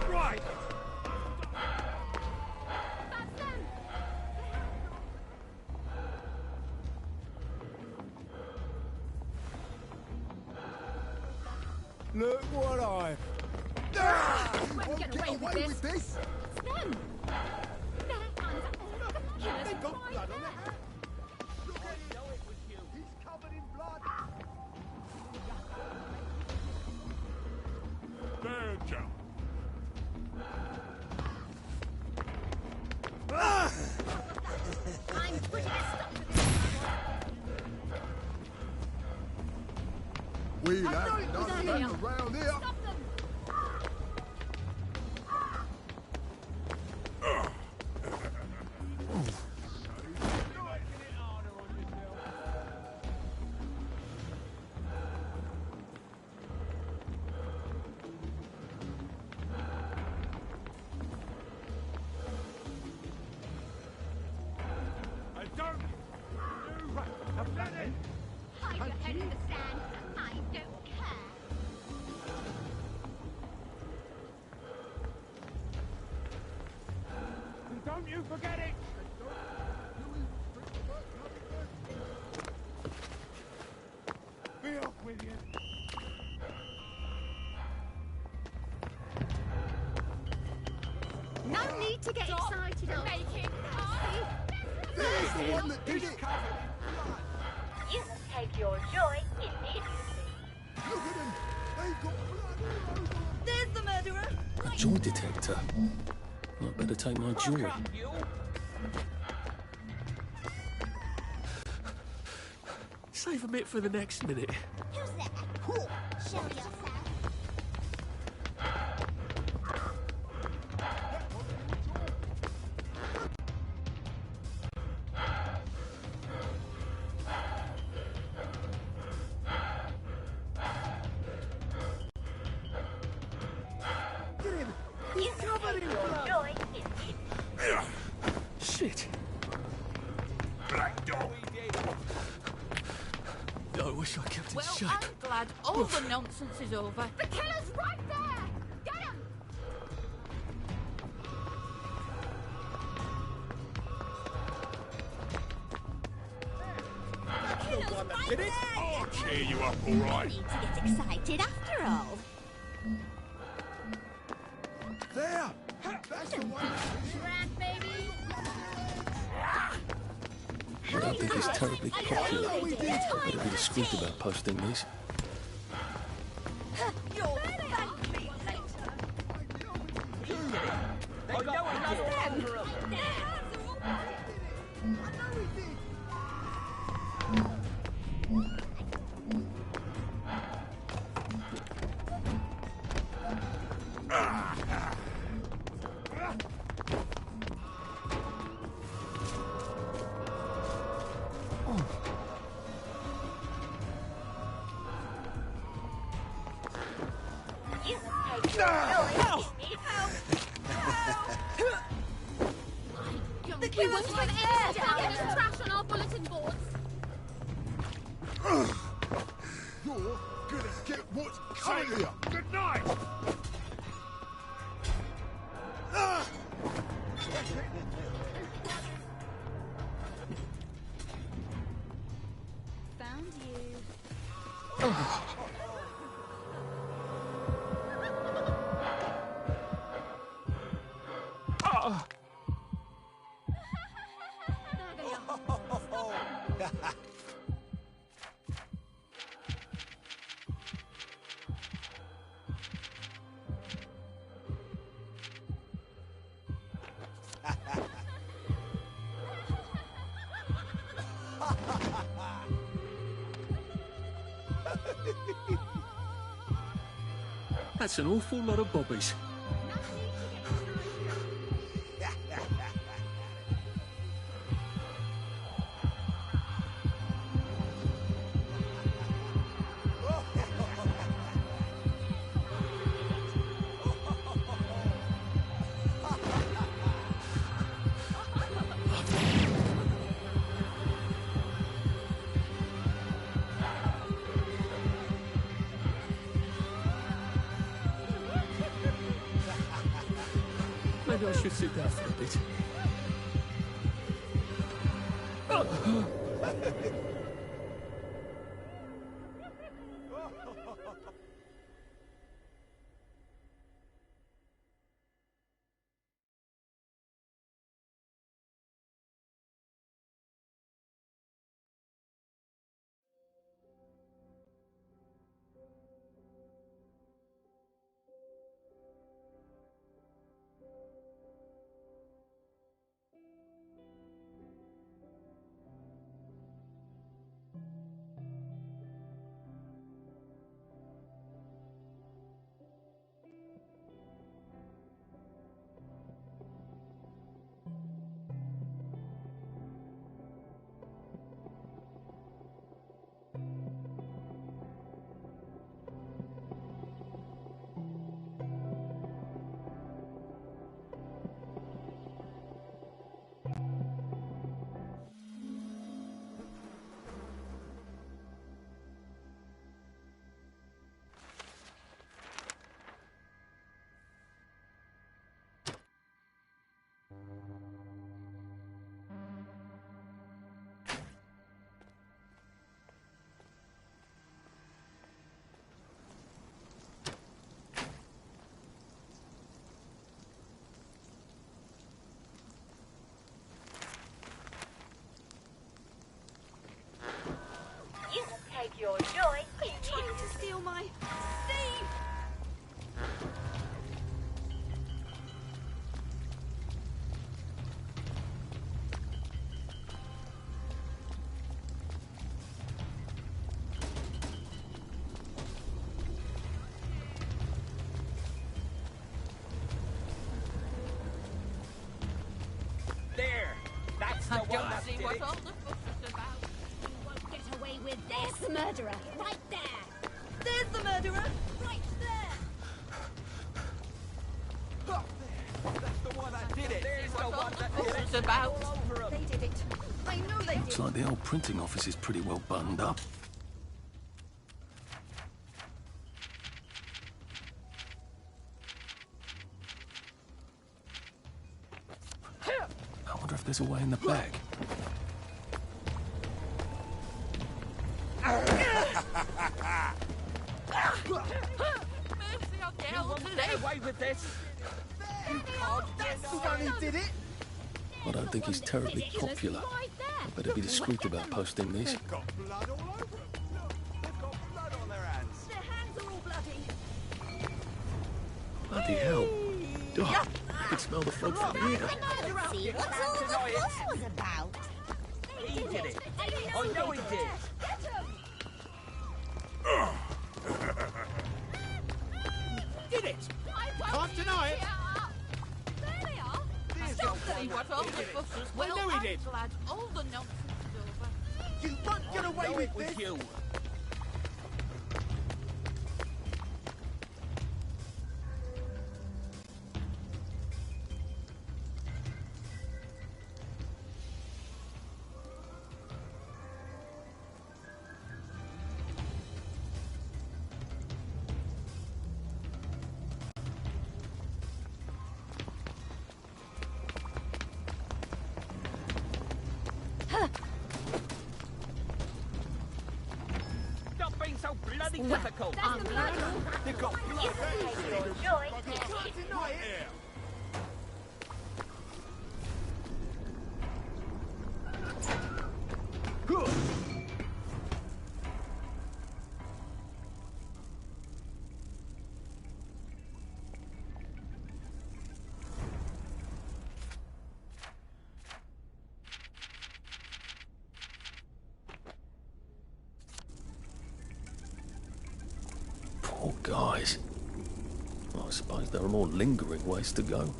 Right. Look what I... Won't get away with this. this. It's them. Their hands are all over the killer's They got right blood on their there. hands. Look at him. Know it was you. He's covered in blood. There, Joe. I'm putting a stop to this. We I know have it was nothing earlier. around here. Stop them. And don't you have done it. Hide your head in the sand. I don't care. And don't you forget it. Be off with you. No need to get excited. Make it There's the one that did it. You must take your joy immediately. Look at him. They've got blood all over them. There's the murderer. A joy detector. I'd better take my joy. Save a bit for the next minute. Who's there? Show yourself. Get him. You He's covered in take your blood. joy immediately. Shit. Black dog. Oh, wish I kept in Well, shape. I'm glad all the nonsense is over. The killer's right there! Get him! Did it? I'll cheer you up, all right. Need to get excited after all. There! That's the one. Rat baby! I don't think he's terribly popular. Better be discreet about posting these. You'll thank me later. I know another one. The killer's right there! Get trash on our bulletin boards! You're gonna get what's coming here. Good night. Found you. That's an awful lot of bobbies. Maybe I should sit down for a bit. You will take your joy. Are you trying to steal my Steve? There! That's the I one don't that see did what it. all the fuss is about. You won't get away with this. There's the murderer, right there. There's the murderer, right there. That's the one that did it. There's the What all one the that fuss did is it. about. All over 'em. They did it. I know they Looks did. like the old printing office is pretty well buttoned up. if there's a way in the back. You won't get away with this. You can't. That's the one who did it. I don't think he's terribly popular. Better be discreet about posting these. They've got blood all over them. Look, they've got blood on their hands. Their hands are all bloody. Bloody hell. Oh, I can smell the fog from here. See what all the fuss was about. He did it. I know he did. Did it? Can't deny it. There they are. Stop see what all the fuss was. I know he did. Glad all the nonsense is over. You won't get away with this. You. Stop being so bloody difficult. They've got blood. Can't deny it. Poor guys. I suppose there are more lingering ways to go.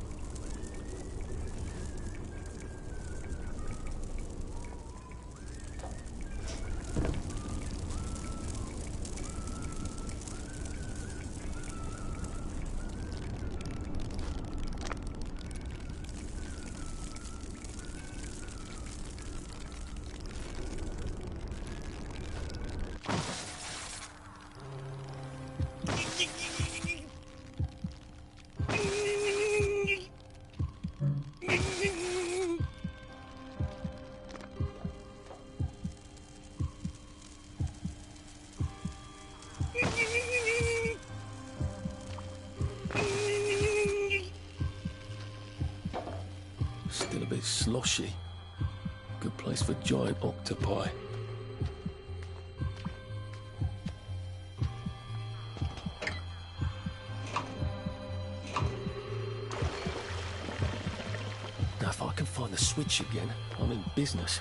Still a bit sloshy. Good place for giant octopi. Now, if I can find the switch again, I'm in business.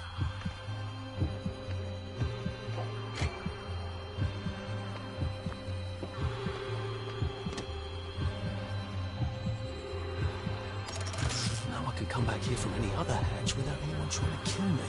Now I can come back here from any other hatch without anyone trying to kill me.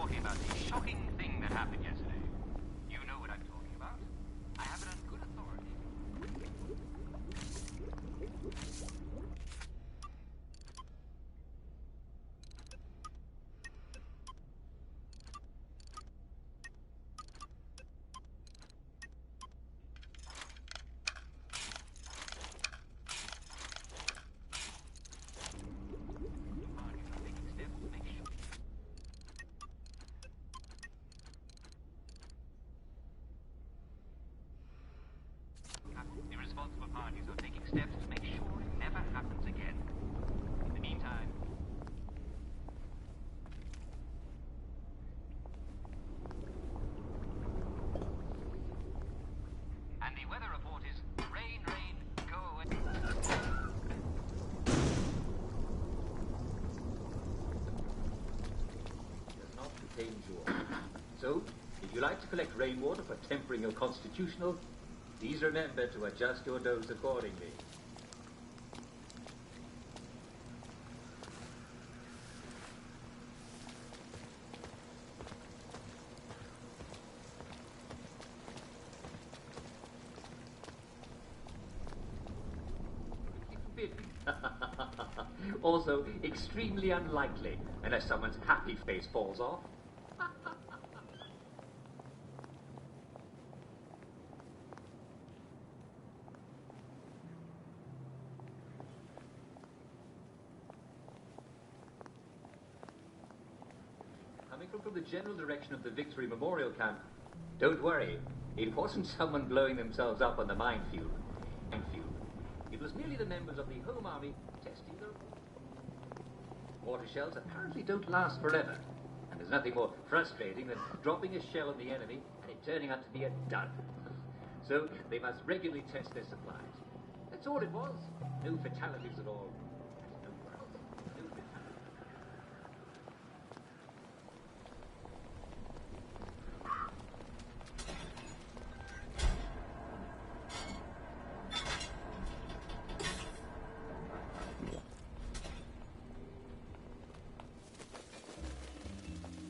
talking about the shocking thing that happened yesterday. You know what I'm talking about. I have it on good authority. The responsible parties are taking steps to make sure it never happens again. In the meantime, and the weather report is rain, rain, go away. Does not contain joy. So, if you like to collect rainwater for tempering your constitutional, please remember to adjust your dose accordingly. Also, extremely unlikely, unless someone's happy face falls off. Coming from the general direction of the Victory Memorial Camp, don't worry, it wasn't someone blowing themselves up on the minefield. It was merely the members of the Home Army testing their... Water shells apparently don't last forever, and there's nothing more frustrating than dropping a shell on the enemy and it turning out to be a dud. So they must regularly test their supplies. That's all it was. No fatalities at all. No fatalities.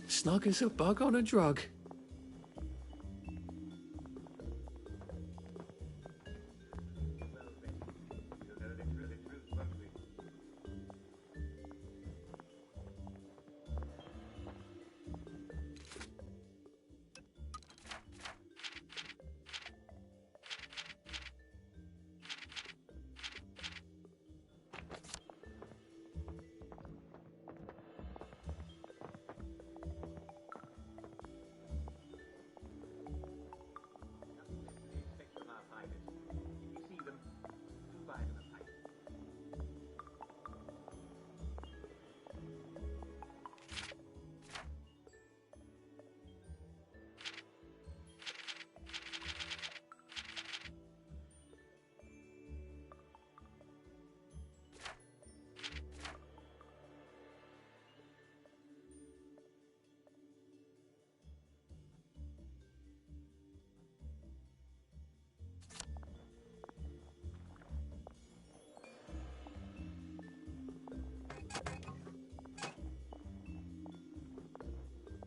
Snug as a bug on a drug.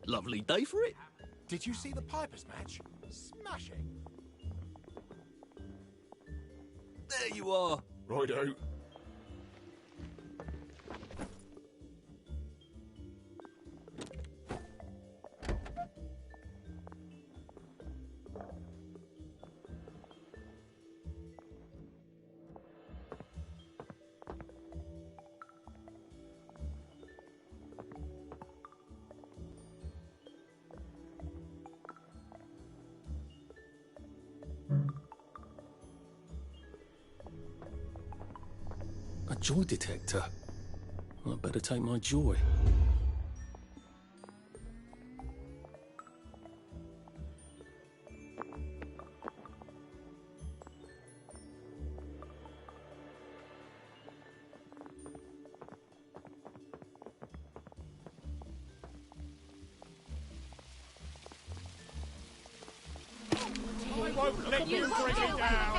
Lovely day for it. Did you see the Pipers match? Smashing. There you are. Righto. A joy detector. I better take my joy. I won't let you bring it down.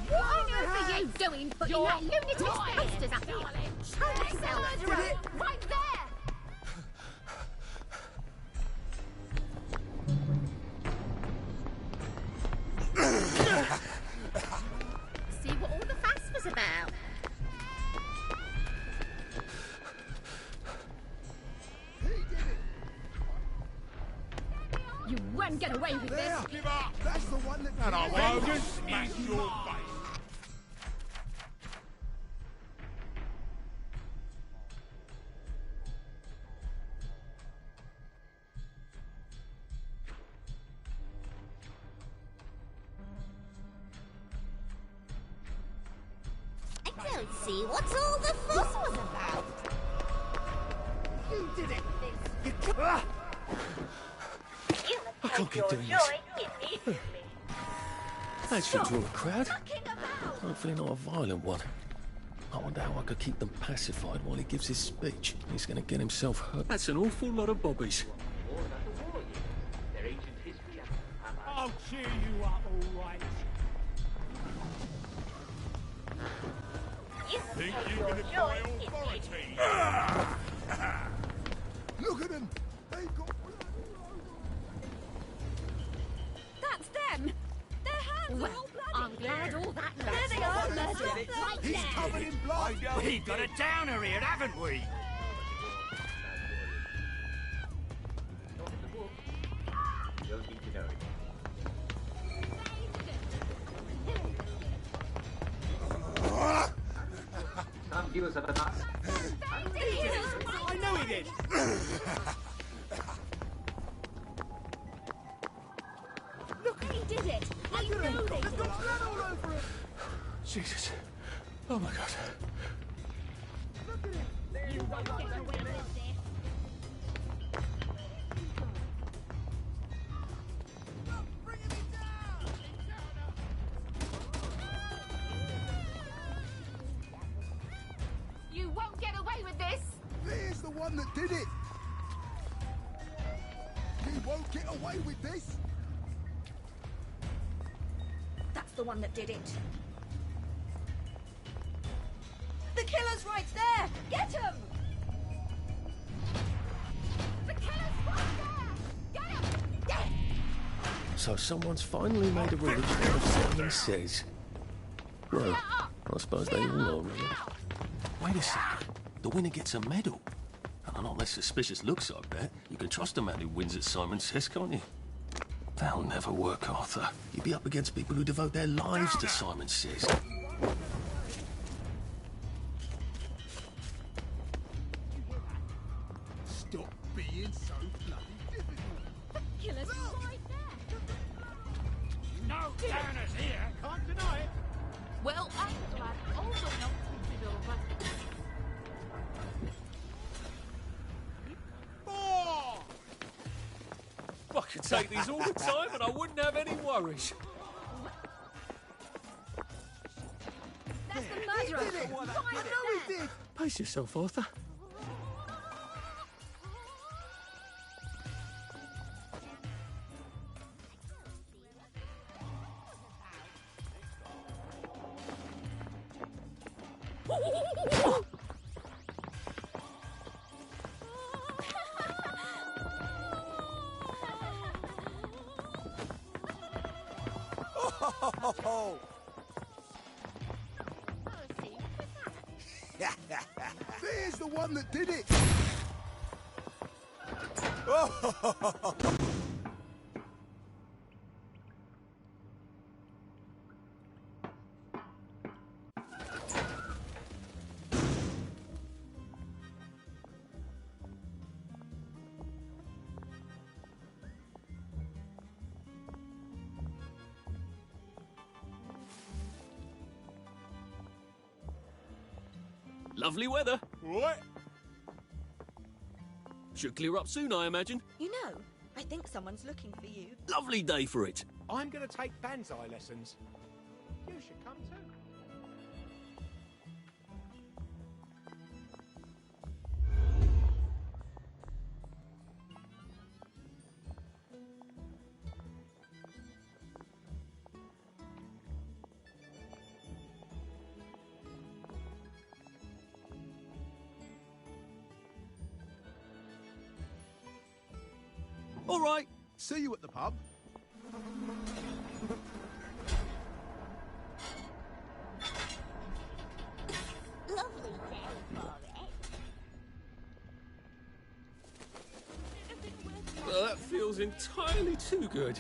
What on earth are you doing putting that lunatic bastard up here? Show yourself! Right there! get away with this. Give up! That's the one that... And I Vengeance won't smash is your mine. face. I don't see what's all the fuss was about. You did it! I can't keep doing this. That should draw a crowd. Hopefully not a violent one. I wonder how I could keep them pacified while he gives his speech. He's going to get himself hurt. That's an awful lot of bobbies. I'll cheer you up, all right. Think you can defy authority? Look at them! They've got... That's them. Their hands are all bloody. I'm glad all that There they are, murdered. Right He's there. covered in blood! We've got a downer here, haven't we? I know he did! Look, he did it. I know they did. Jesus. Oh my God. You won't get away with this. You won't get away with this. There's the one that did it! You won't get away with this! That's the one that did it. The killer's right there. Get him. The killer's right there. Get him. Get him. So someone's finally made a religion out of Simon Says. Well, I suppose they all are, really. Wait a second. The winner gets a medal. And on not less suspicious looks, I bet. You can trust a man who wins at Simon Says, can't you? That'll never work, Arthur. You'd be up against people who devote their lives to Simon Says. Stop being so bloody difficult! The killer's right there. No downers here, can't deny it. Well, I'm glad all the nonsense is over. I could take these all the time and I wouldn't have any worries. That's the murderer. Right there. Pace yourself, Arthur. Oh! There's the one that did it! Oh! Lovely weather. What? Should clear up soon, I imagine. You know, I think someone's looking for you. Lovely day for it. I'm going to take Banzai lessons. You should come too. All right. See you at the pub. Lovely day for it. Well, that feels feels entirely too good.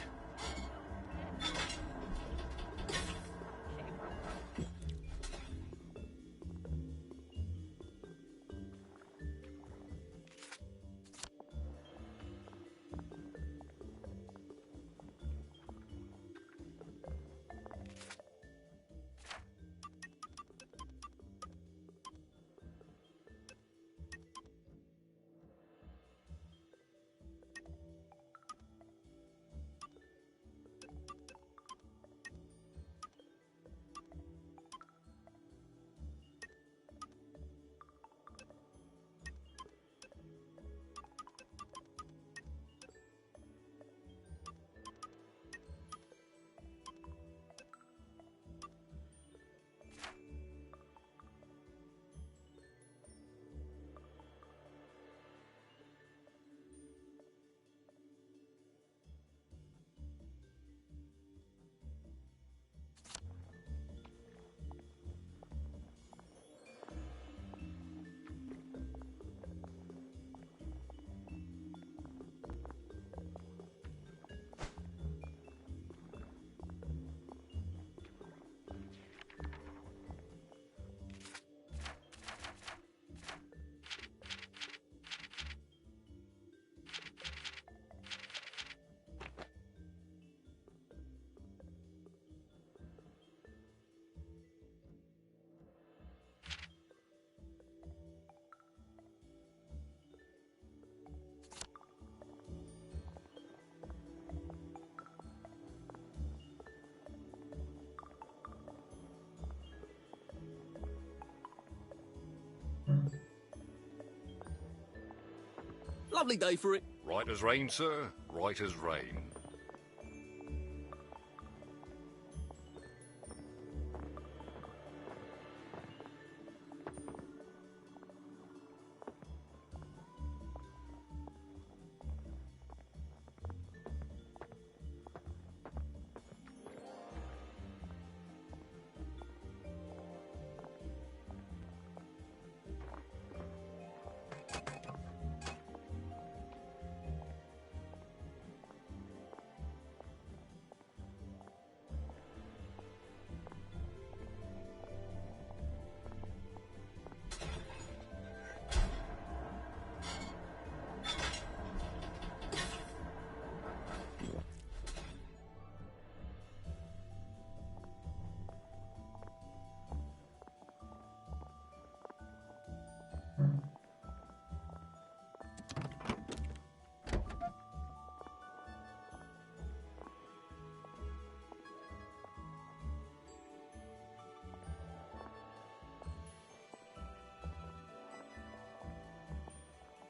Lovely day for it. Right as rain, sir. Right as rain.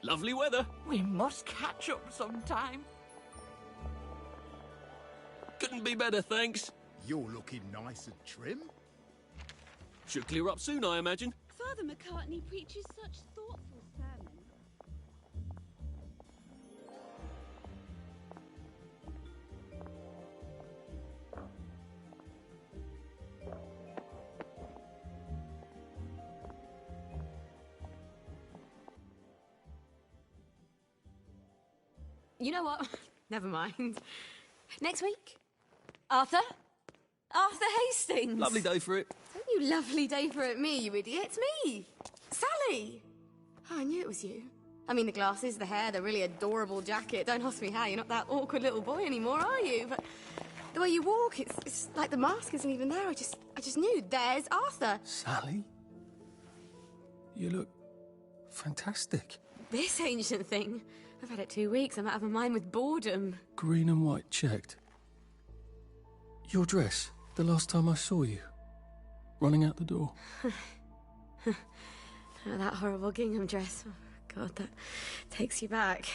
Lovely weather. We must catch up sometime. Couldn't be better, thanks. You're looking nice and trim. Should clear up soon, I imagine. Father McCartney preaches such thoughtful sermons. You know what? Never mind. Next week? Arthur? Arthur Hastings! Lovely day for it. Don't you lovely day for it me, you idiot. It's me! Sally! Oh, I knew it was you. I mean, the glasses, the hair, the really adorable jacket. Don't ask me how. You're not that awkward little boy anymore, are you? But the way you walk, it's like the mask isn't even there. I just knew. There's Arthur. Sally? You look fantastic. This ancient thing. I've had it 2 weeks. I'm out of my mind with boredom. Green and white checked. Your dress, the last time I saw you. Running out the door. Oh, that horrible gingham dress. Oh, God, that takes you back.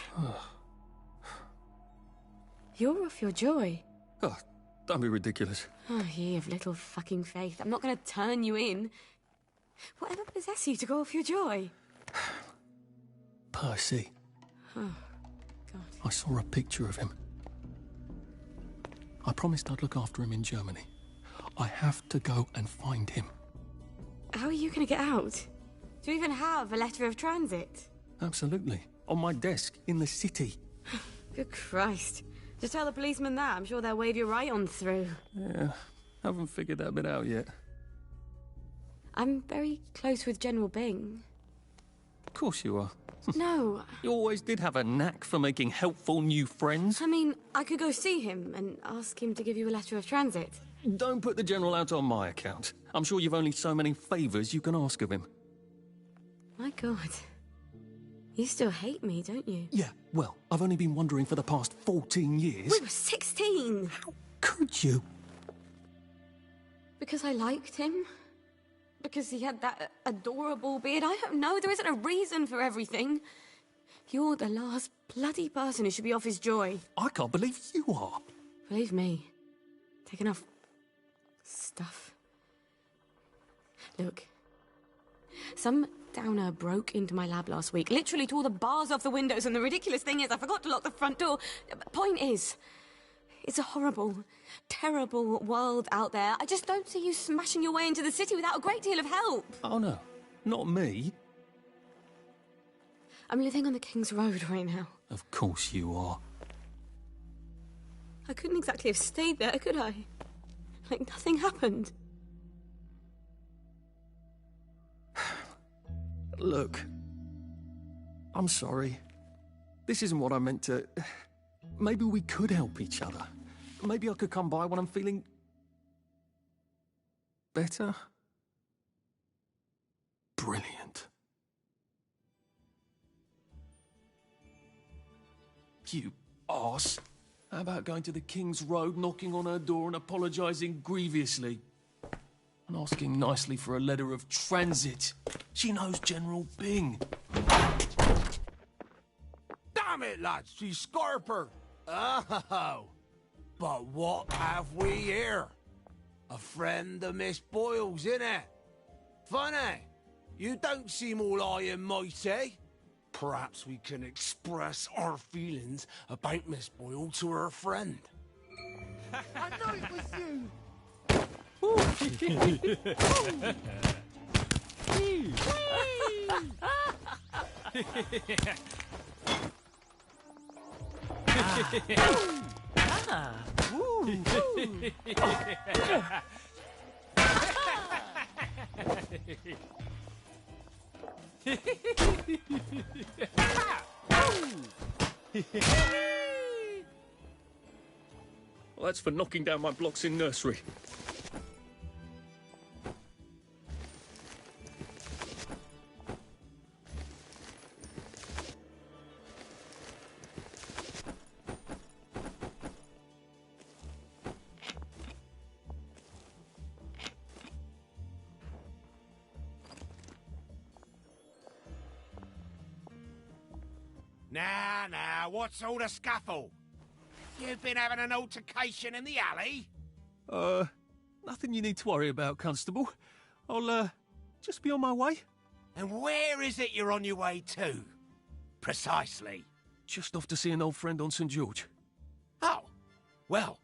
You're off your joy. Oh, don't be ridiculous. Oh, you have little fucking faith. I'm not going to turn you in. Whatever possesses you to go off your joy? Percy. Oh, God. I saw a picture of him. I promised I'd look after him in Germany. I have to go and find him. How are you going to get out? Do you even have a letter of transit? Absolutely. On my desk, in the city. Good Christ. Just tell the policeman that. I'm sure they'll wave you right on through. Yeah, haven't figured that bit out yet. I'm very close with General Bing. Of course you are. No. You always did have a knack for making helpful new friends. I mean, I could go see him and ask him to give you a letter of transit. Don't put the General out on my account. I'm sure you've only so many favours you can ask of him. My God. You still hate me, don't you? Yeah, well, I've only been wondering for the past 14 years. We were 16! How could you? Because I liked him? Because he had that adorable beard? I don't know. There isn't a reason for everything. You're the last bloody person who should be off his joy. I can't believe you are. Believe me. Take enough stuff. Look. Some downer broke into my lab last week, literally tore the bars off the windows, and the ridiculous thing is I forgot to lock the front door. Point is, it's a horrible, terrible world out there. I just don't see you smashing your way into the city without a great deal of help. Oh no, not me. I'm living on the King's Road right now. Of course you are. I couldn't exactly have stayed there, could I? Like nothing happened. Look, I'm sorry. This isn't what I meant to... Maybe we could help each other. Maybe I could come by when I'm feeling... better? Brilliant. You arse. How about going to the King's Road, knocking on her door and apologising grievously? And asking nicely for a letter of transit. She knows General Bing. Damn it, lads, she's Scarper. Oh, but what have we here? A friend of Miss Boyle's, innit? Funny, you don't seem all high and mighty. Perhaps we can express our feelings about Miss Boyle to her friend. I know it was you! Well, that's for knocking down my blocks in nursery. Now, what's all the scuffle? You've been having an altercation in the alley? Nothing you need to worry about, Constable. I'll, just be on my way. And where is it you're on your way to? Precisely. Just off to see an old friend on St. George. Oh, well,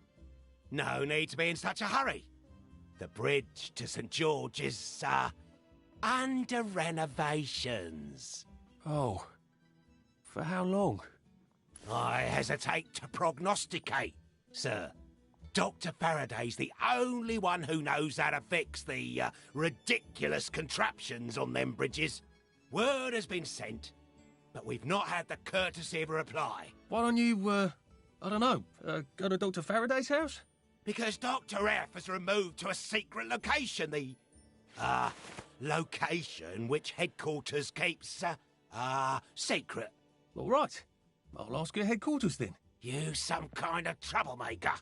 no need to be in such a hurry. The bridge to St. George is, under renovations. Oh. For how long? I hesitate to prognosticate, sir. Dr. Faraday's the only one who knows how to fix the ridiculous contraptions on them bridges. Word has been sent, but we've not had the courtesy of a reply. Why don't you, I don't know, go to Dr. Faraday's house? Because Dr. F has removed to a secret location, the, location which headquarters keeps, secret. All right. I'll ask your headquarters then. You some kind of troublemaker.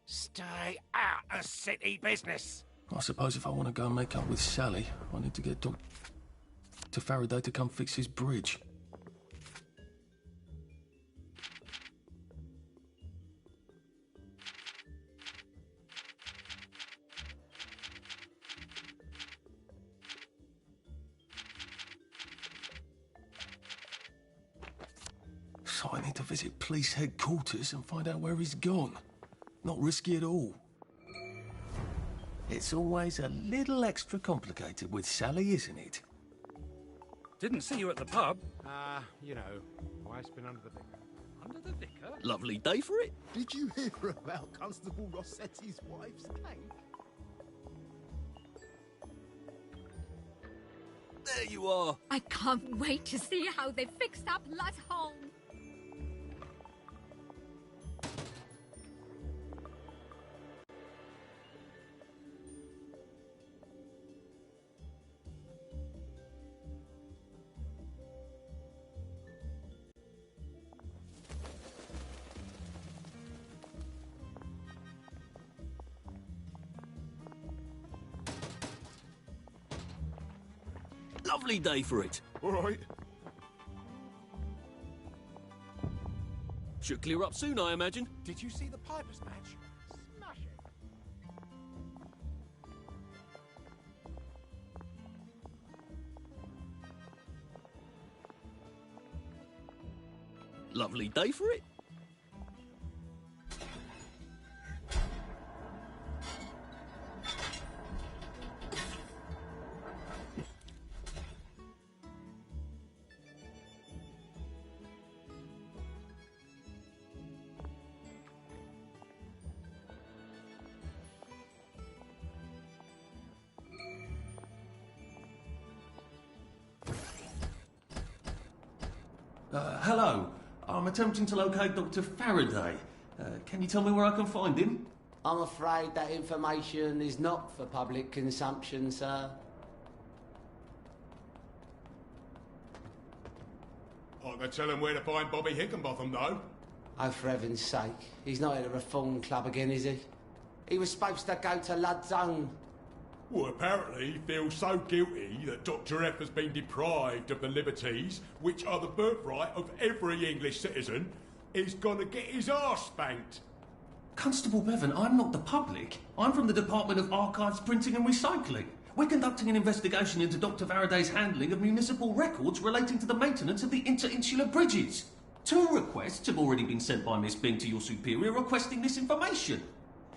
Stay out of city business. I suppose if I want to go and make up with Sally, I need to get Dr. Faraday to come fix his bridge. So I need to visit police headquarters and find out where he's gone. Not risky at all. It's always a little extra complicated with Sally, isn't it? Didn't see you at the pub. You know, wife's been under the big. Under the vicar? Lovely day for it. Did you hear about Constable Rossetti's wife's tank? There you are. I can't wait to see how they fix that blood hole. Lovely day for it. All right. Should clear up soon, I imagine. Did you see the Pipers match? Smashing. Lovely day for it. Hello. I'm attempting to locate Dr. Faraday. Can you tell me where I can find him? I'm afraid that information is not for public consumption, sir. I can tell him where to find Bobby Hickenbotham, though. Oh, for heaven's sake. He's not at the Reform Club again, is he? He was supposed to go to Lud's Own. Well, apparently he feels so guilty that Dr. F has been deprived of the liberties which are the birthright of every English citizen, he's gonna get his arse spanked. Constable Bevan, I'm not the public. I'm from the Department of Archives, Printing and Recycling. We're conducting an investigation into Dr. Faraday's handling of municipal records relating to the maintenance of the interinsular bridges. 2 requests have already been sent by Miss Bing to your superior requesting this information.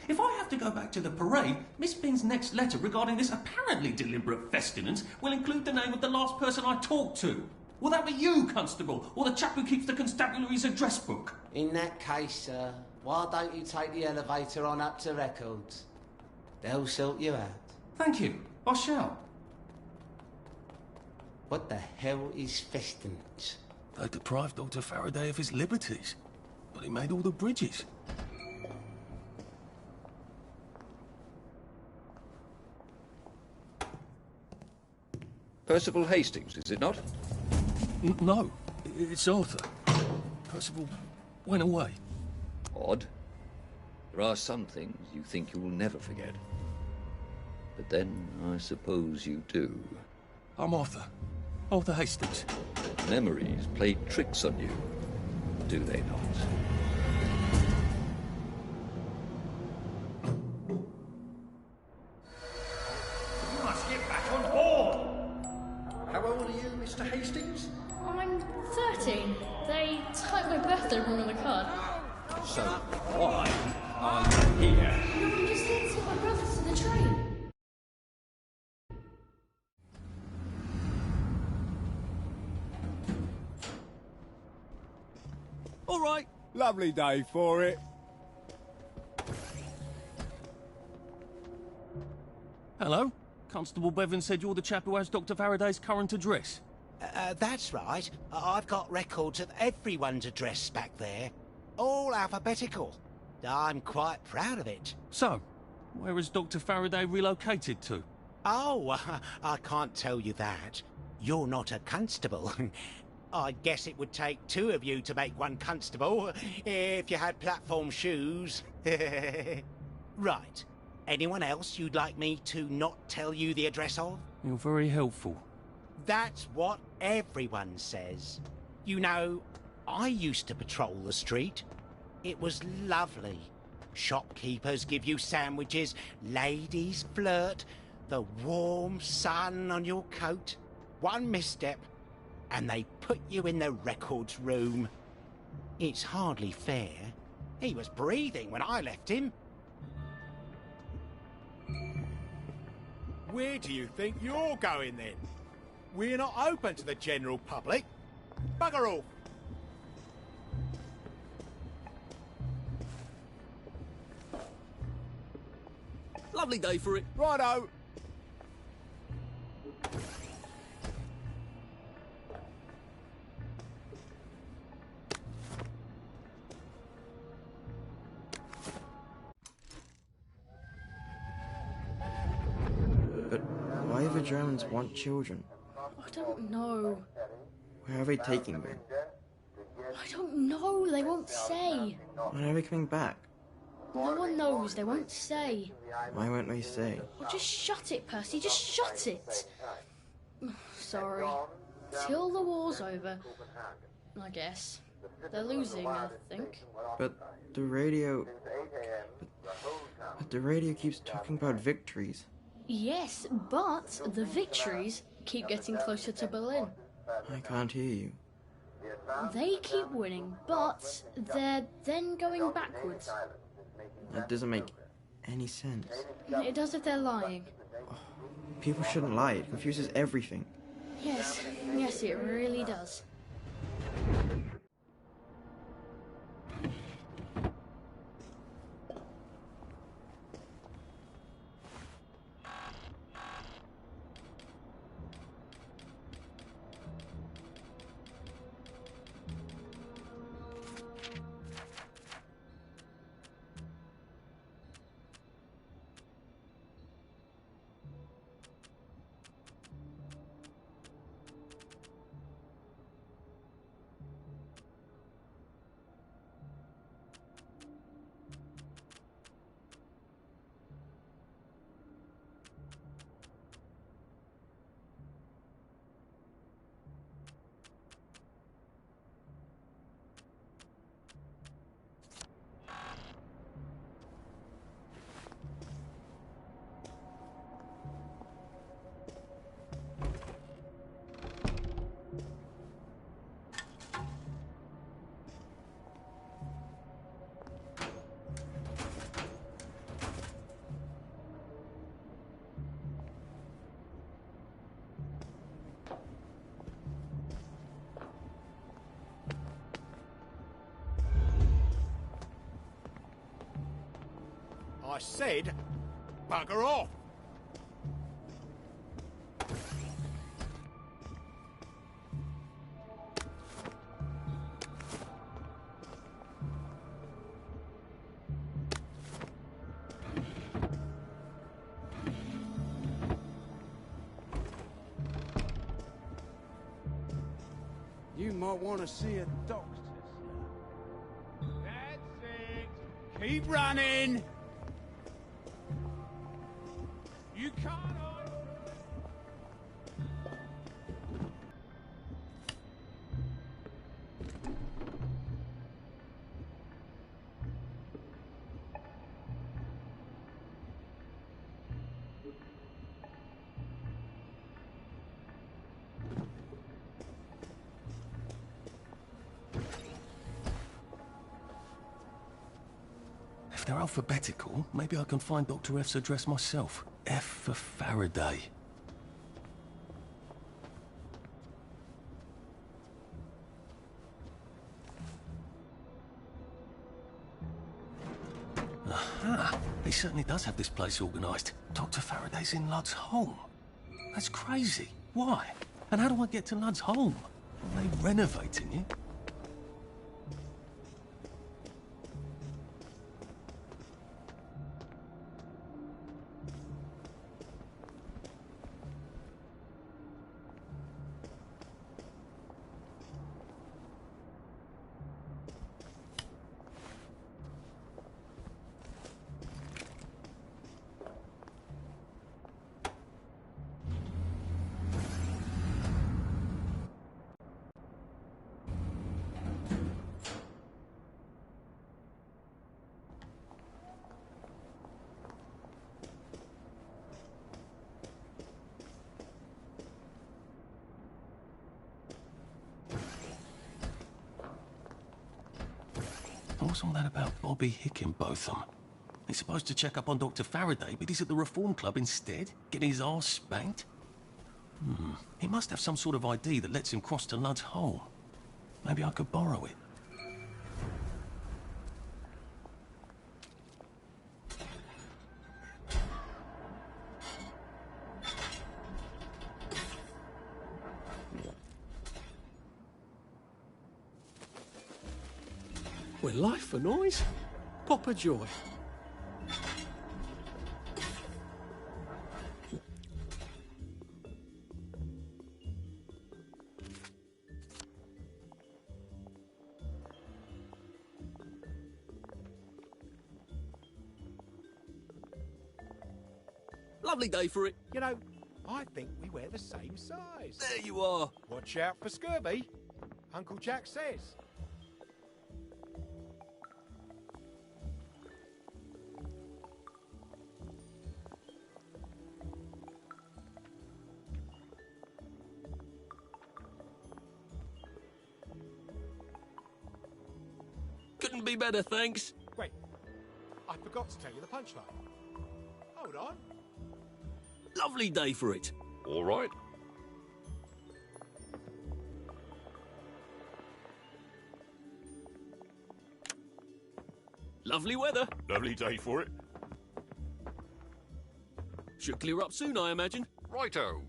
If I have to go back to the parade, Miss Bing's next letter regarding this apparently deliberate festinance will include the name of the last person I talked to. Will that be you, Constable, or the chap who keeps the constabulary's address book? In that case, sir, why don't you take the elevator on up to Records? They'll sort you out. Thank you. I shall. What the hell is festinance? They deprived Dr. Faraday of his liberties, but he made all the bridges. Percival Hastings, is it not? No, it's Arthur. Percival went away. Odd. There are some things you think you will never forget. But then, I suppose you do. I'm Arthur. Arthur Hastings. Memories play tricks on you, do they not? You must get back on board! How old are you, Mr. Hastings? I'm 13. They typed my birthday wrong on the card. So, why are you here? I'm just here to take my brother to the train. All right. Lovely day for it. Hello? Constable Bevan said you're the chap who has Dr. Faraday's current address. That's right. I've got records of everyone's address back there. All alphabetical. I'm quite proud of it. So, where has Dr. Faraday relocated to? Oh, I can't tell you that. You're not a constable. I guess it would take 2 of you to make one constable, if you had platform shoes. Right. Anyone else you'd like me to not tell you the address of? You're very helpful. That's what everyone says. You know, I used to patrol the street. It was lovely. Shopkeepers give you sandwiches, ladies flirt, the warm sun on your coat. One misstep, and they put you in the records room. It's hardly fair. He was breathing when I left him. Where do you think you're going then? We're not open to the general public. Bugger off. Lovely day for it. Righto. But why do the Germans want children? I don't know. Where are they taking them? I don't know. They won't say. When are they coming back? No one knows. They won't say. Why won't they say? Well, just shut it, Percy. Just shut it. Sorry. Till the war's over, I guess. They're losing, I think. But the radio... But the radio keeps talking about victories. Yes, but the victories keep getting closer to Berlin. I can't hear you. They keep winning, but they're then going backwards. That doesn't make any sense. It does if they're lying. People shouldn't lie. It confuses everything. Yes, it really does. I said, bugger off. You might want to see a doctor. That's it. Keep running. You can't. If they're alphabetical, maybe I can find Dr. F's address myself. F for Faraday. Aha! He certainly does have this place organised. Dr. Faraday's in Lud's home. That's crazy. Why? And how do I get to Lud's home? Are they renovating it? What's all that about Bobby Hickenbotham? He's supposed to check up on Dr. Faraday, but he's at the Reform Club instead, getting his arse spanked? He must have some sort of ID that lets him cross to Lud's home. Maybe I could borrow it. With life for noise. Pop a joy. Lovely day for it. You know, I think we wear the same size. There you are. Watch out for scurvy, Uncle Jack says. Couldn't be better, thanks. Wait, I forgot to tell you the punchline. Hold on. Lovely day for it. All right. Lovely weather. Lovely day for it. Should clear up soon, I imagine. Righto.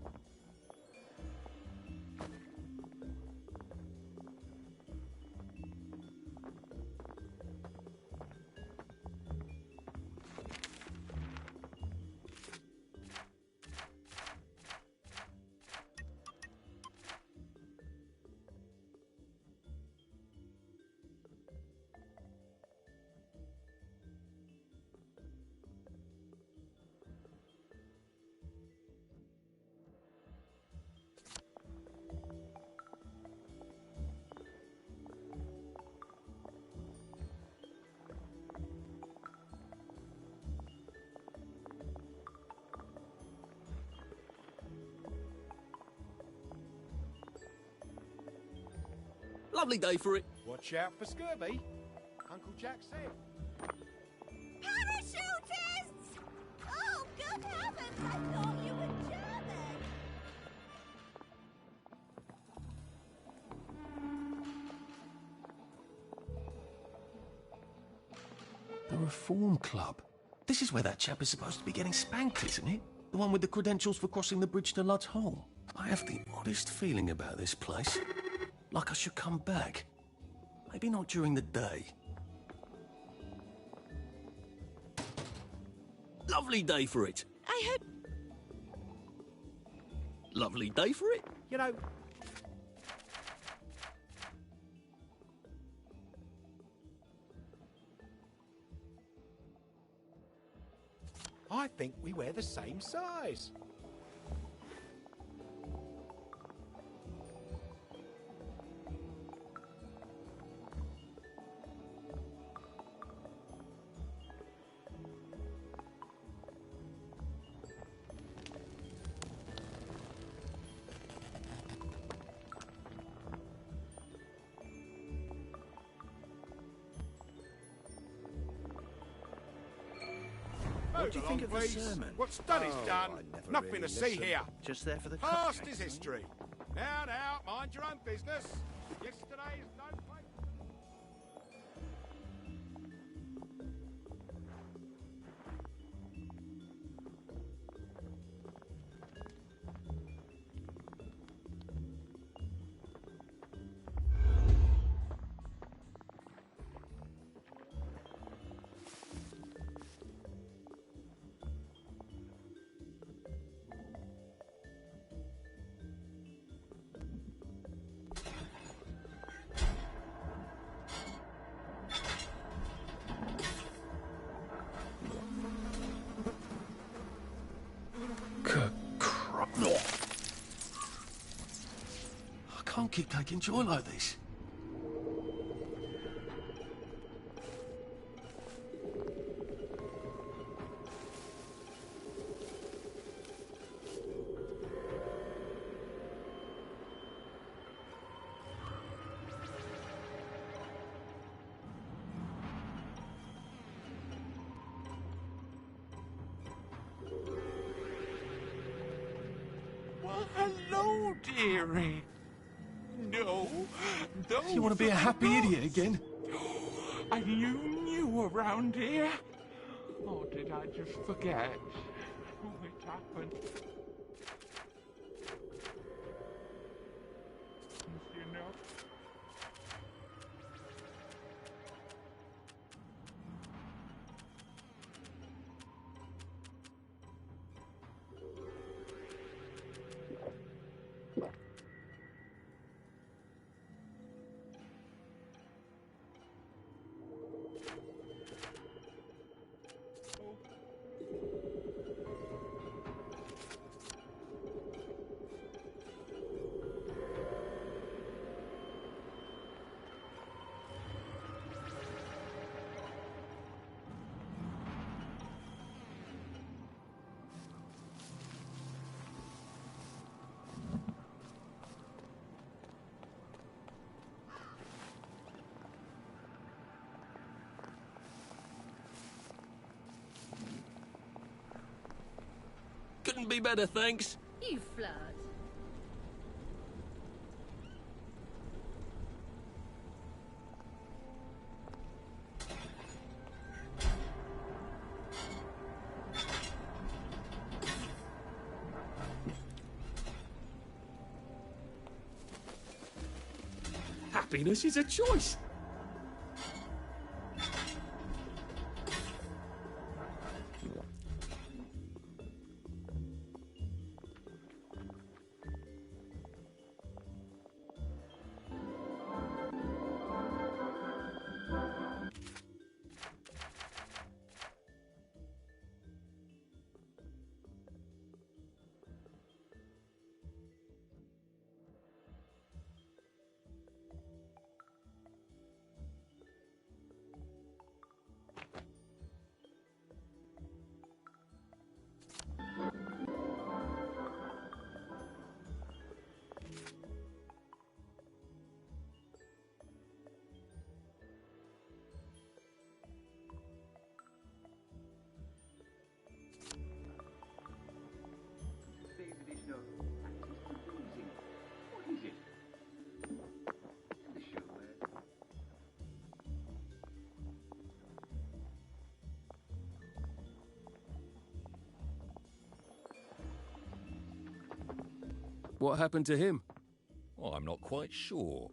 Lovely day for it. Watch out for scurvy, Uncle Jack said. Parachutists! Oh, good heavens! I thought you were German! The Reform Club. This is where that chap is supposed to be getting spanked, isn't it? The one with the credentials for crossing the bridge to Lud's Hole. I have the oddest feeling about this place. Like I should come back. Maybe not during the day. Lovely day for it. I hope... Lovely day for it. You know... I think we wear the same size. What do you think of the please. sermon? What's done is Oh, done. I never Nothing really to see listened. here. Just there for the Past cupcakes. is history. Now, mind your own business. Yesterday is no place. I can't keep taking joy like this. Well, hello, dearie. No, those You want to be a happy idiot again? Are you new around here? Or did I just forget? It happened. You know. be better, thanks. You flirt. Happiness is a choice. What happened to him? Well, I'm not quite sure.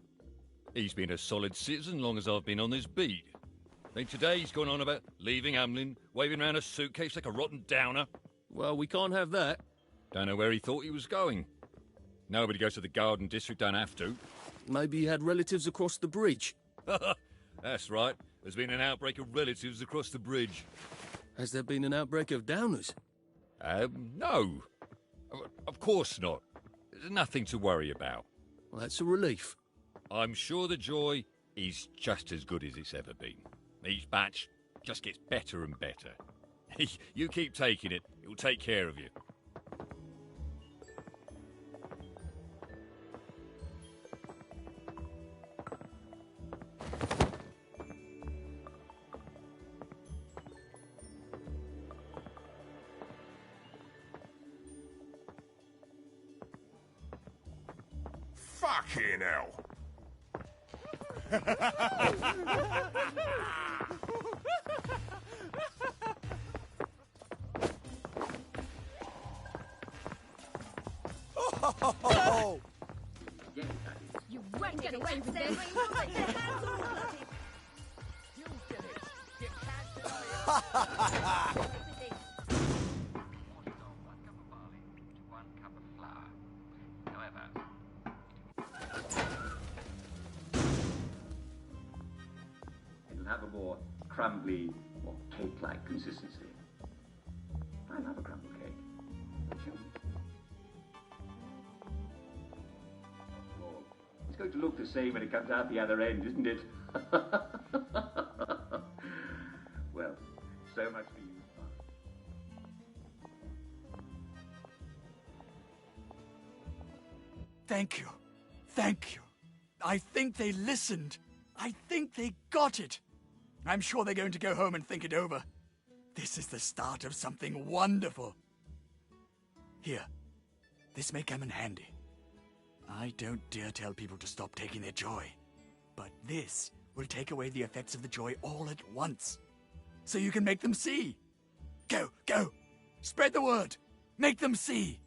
He's been a solid citizen long as I've been on this beat. Then today he's gone on about leaving Hamlin, waving around a suitcase like a rotten downer. Well, we can't have that. Don't know where he thought he was going. Nobody goes to the Garden District, don't have to. Maybe he had relatives across the bridge. That's right. There's been an outbreak of relatives across the bridge. Has there been an outbreak of downers? No. Of course not. There's nothing to worry about. Well, that's a relief. I'm sure the joy is just as good as it's ever been. Each batch just gets better and better. You keep taking it, it'll take care of you. Fucking hell. Oh! You won't get away with this. It'll have a more crumbly or cake-like consistency. I love a crumble cake. Don't you? It's going to look the same when it comes out the other end, isn't it? Well, so much for you. Thank you. Thank you. I think they listened. I think they got it. I'm sure they're going to go home and think it over. This is the start of something wonderful. Here, this may come in handy. I don't dare tell people to stop taking their joy, but this will take away the effects of the joy all at once, so you can make them see. Go, go! Spread the word! Make them see!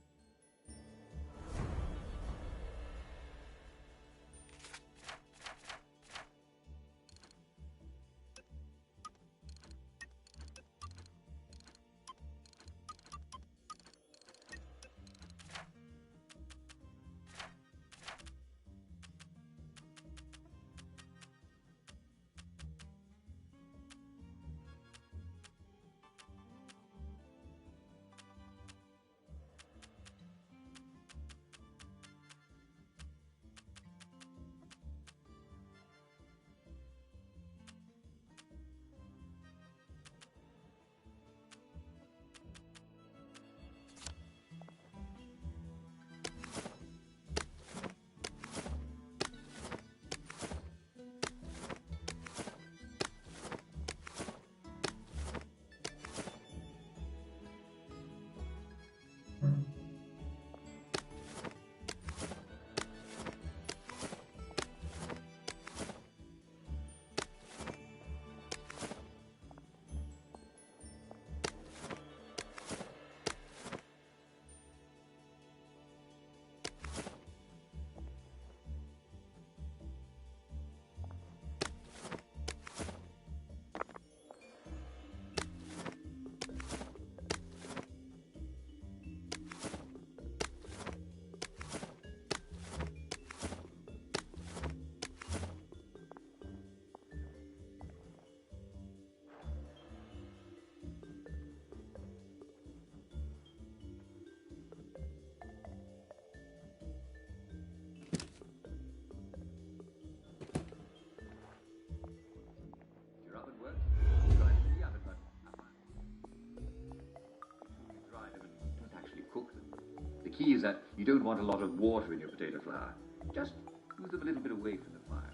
key is that you don't want a lot of water in your potato flour. Just move them a little bit away from the fire.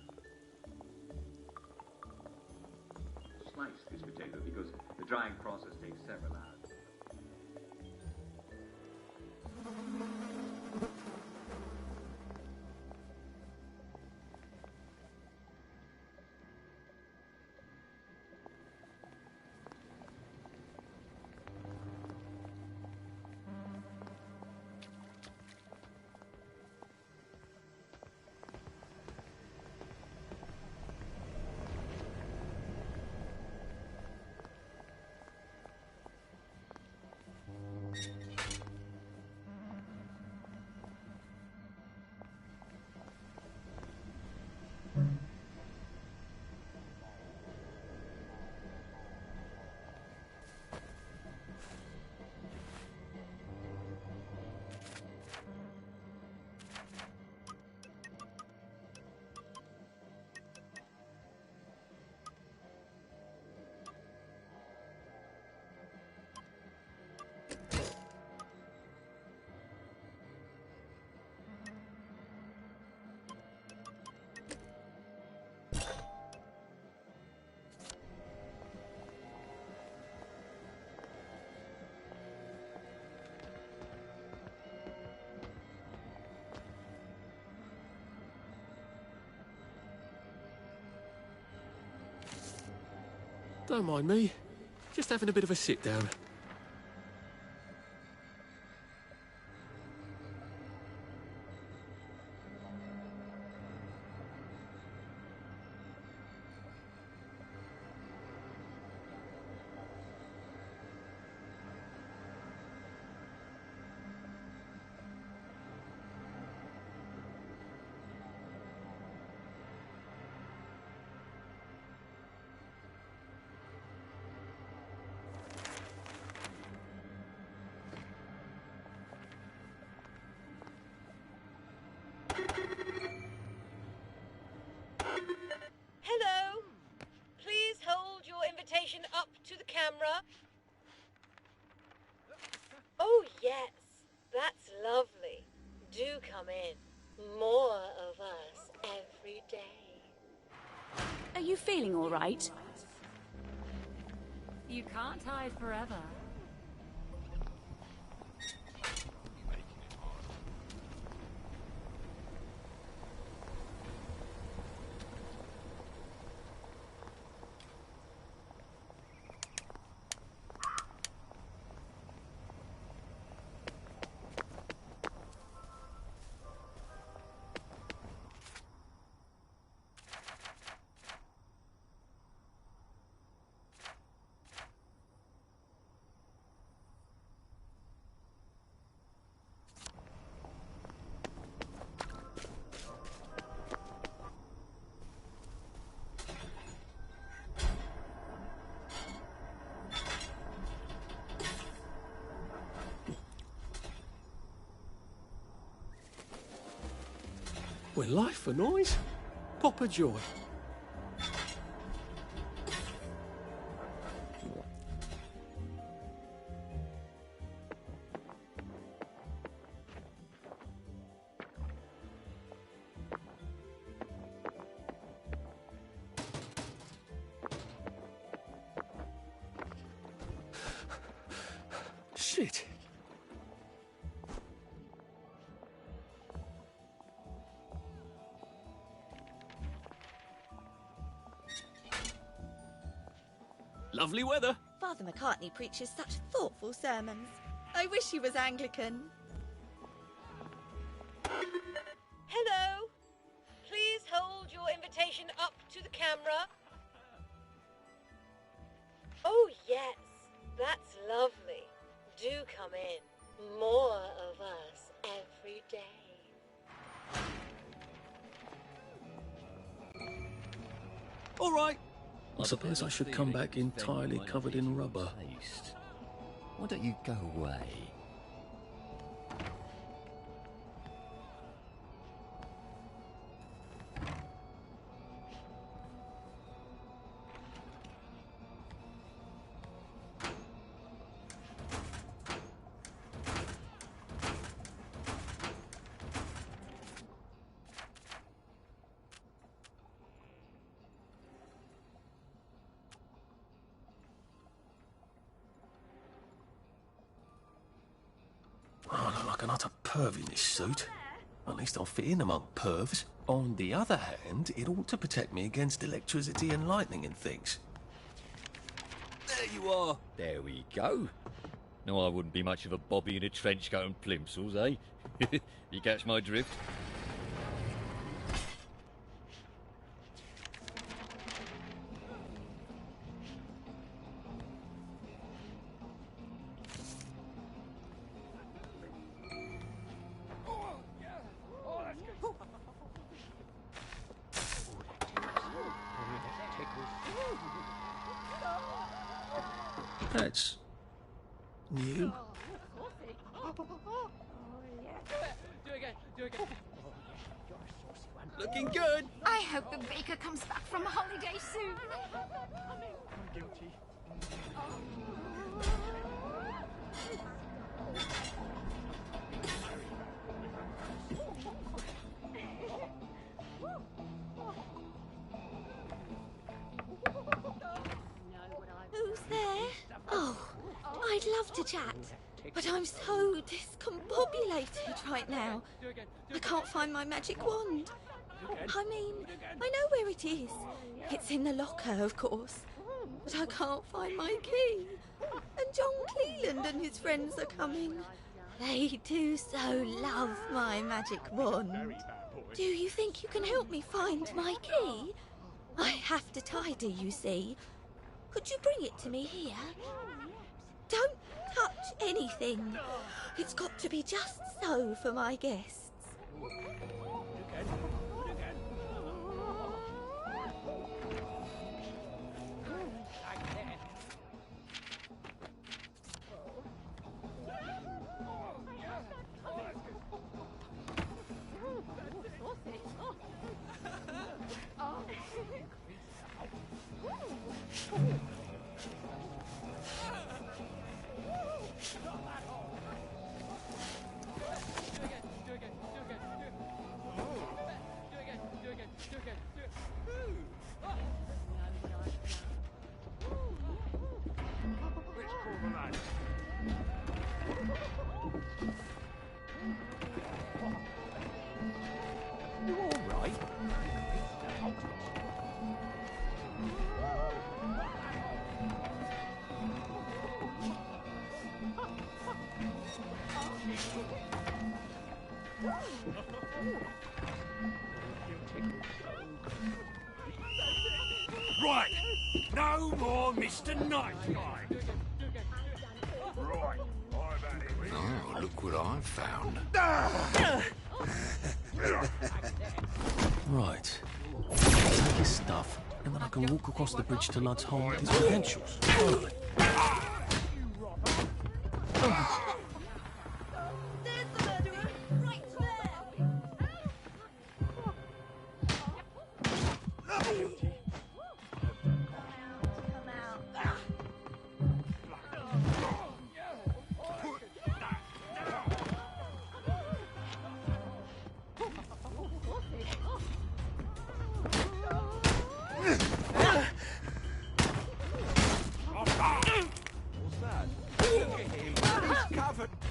Slice this potato because the drying process takes several hours. Don't mind me. Just having a bit of a sit down. Hello. Please hold your invitation up to the camera. Oh, yes. That's lovely. Do come in. More of us every day. Are you feeling all right? You can't hide forever. When life for noise, pop a joy. Shit. Lovely weather. Father McCartney preaches such thoughtful sermons. I wish he was Anglican. Hello. Please hold your invitation up to the camera. Oh, yes. That's lovely. Do come in. More of us every day. All right. I suppose I should come back entirely covered in rubber. Why don't you go away? like an utter perv in this suit. At least I'll fit in among pervs. On the other hand, it ought to protect me against electricity and lightning and things. There you are. There we go. No, I wouldn't be much of a bobby in a trench coat and plimsolls, eh? You catch my drift? That's new. Looking good. I hope the baker comes back from holiday soon. I'm guilty. Who's there? Oh, I'd love to chat, but I'm so discombobulated right now. I can't find my magic wand. I mean, I know where it is. It's in the locker, of course. But I can't find my key. And John Cleland and his friends are coming. They do so love my magic wand. Do you think you can help me find my key? I have to tidy, you see. Could you bring it to me here? Don't touch anything. It's got to be just so for my guests. Right, no more Mr. Night Guy. Right, I've had it with you. Oh, look what I've found. Right. Take his stuff, and then I can walk across the bridge to Lud's home with his credentials.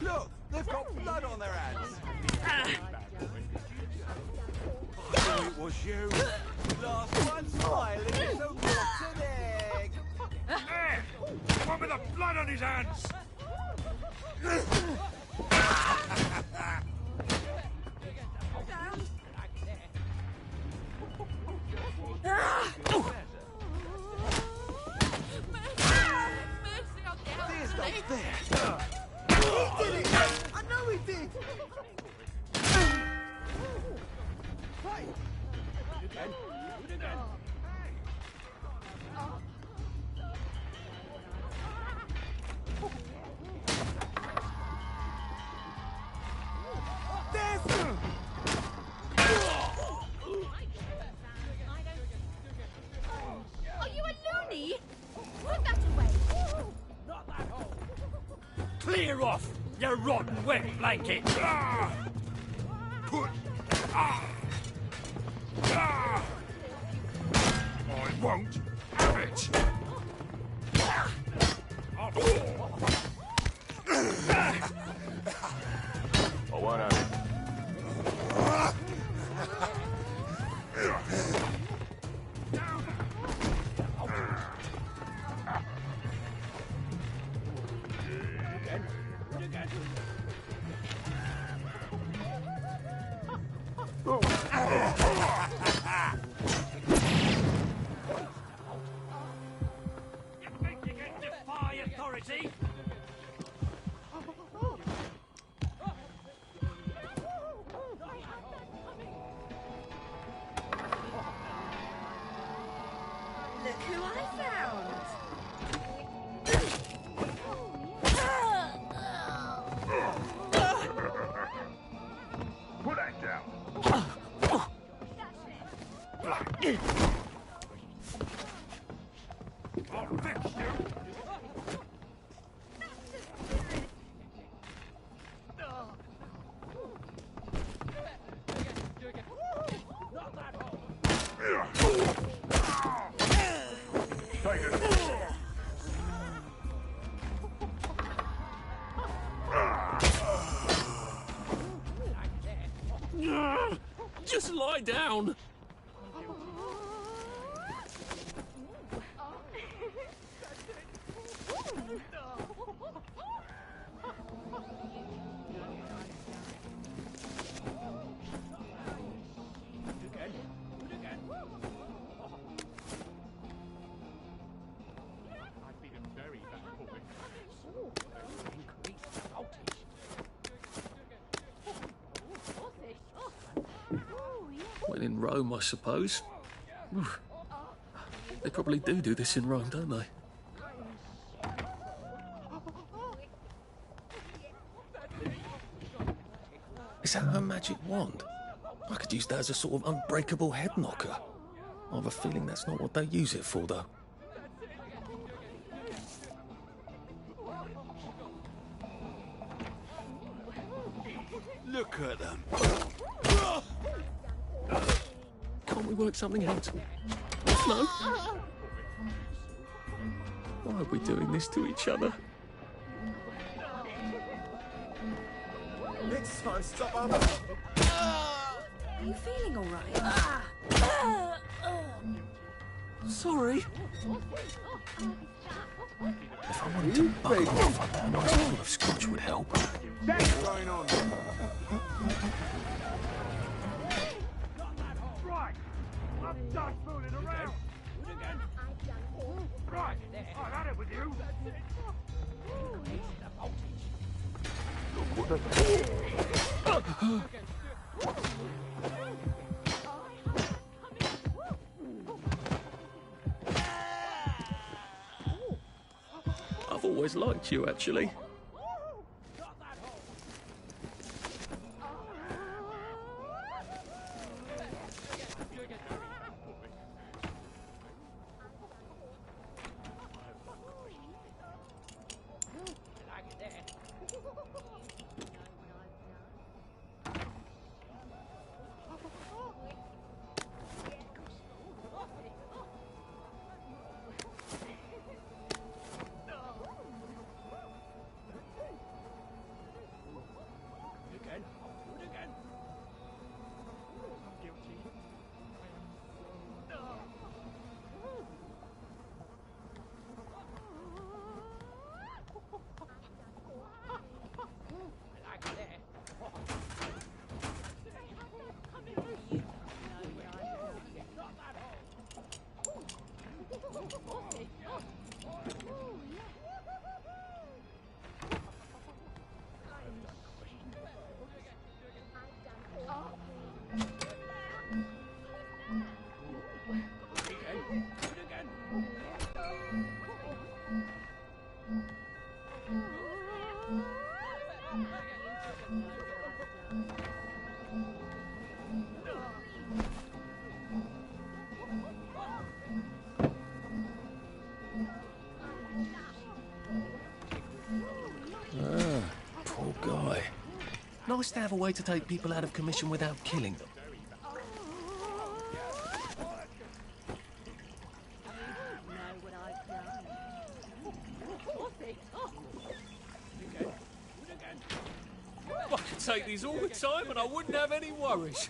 Look, they've got blood on their hands. Oh, it was you. Last one smiling, so rotten egg. There! The one with the blood on his hands! There's no there. He did it! I know he did! Hey! Again. Again. Are you a loony? Put that away. Not that hole. Clear off, you rotten wet blanket! Ah! Put! Ah! Ah! I won't have it! I'll fix you. Take it. Just lie down. When in Rome, I suppose. They probably do this in Rome, don't they? Is that her magic wand? I could use that as a sort of unbreakable head knocker. I have a feeling that's not what they use it for, though. Look at them. Can't we work something out? No? Why are we doing this to each other? Next time, stop up. Are you feeling all right? Sorry. If I wanted to bugger off, I bet a nice bottle of scotch would help. What's going on? Right. I'm done fooling around. Right. I've had it with you. Look what I've always liked you, actually. Poor guy. Nice to have a way to take people out of commission without killing them. I could take these all the time and I wouldn't have any worries.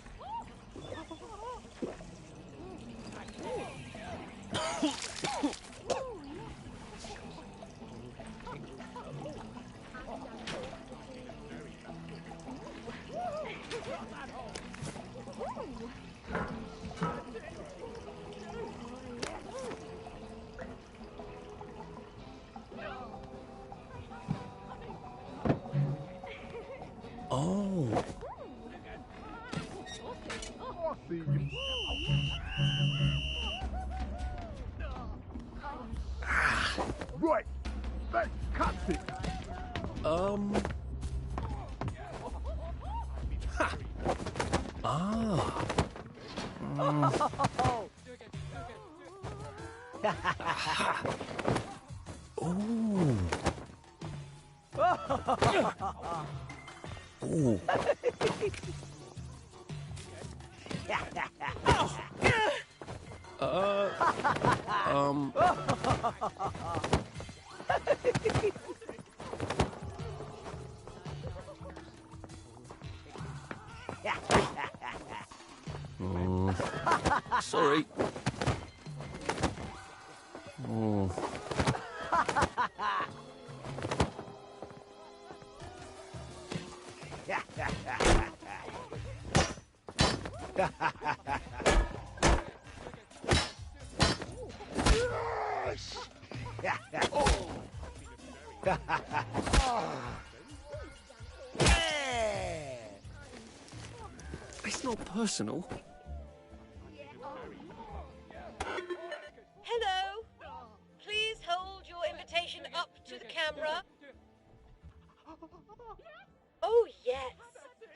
Oh. Right. That cuts it. Ha. Ah. Ooh. Ooh. Sorry. Oh. It's not personal. Hello. Please hold your invitation up to the camera. Oh, yes.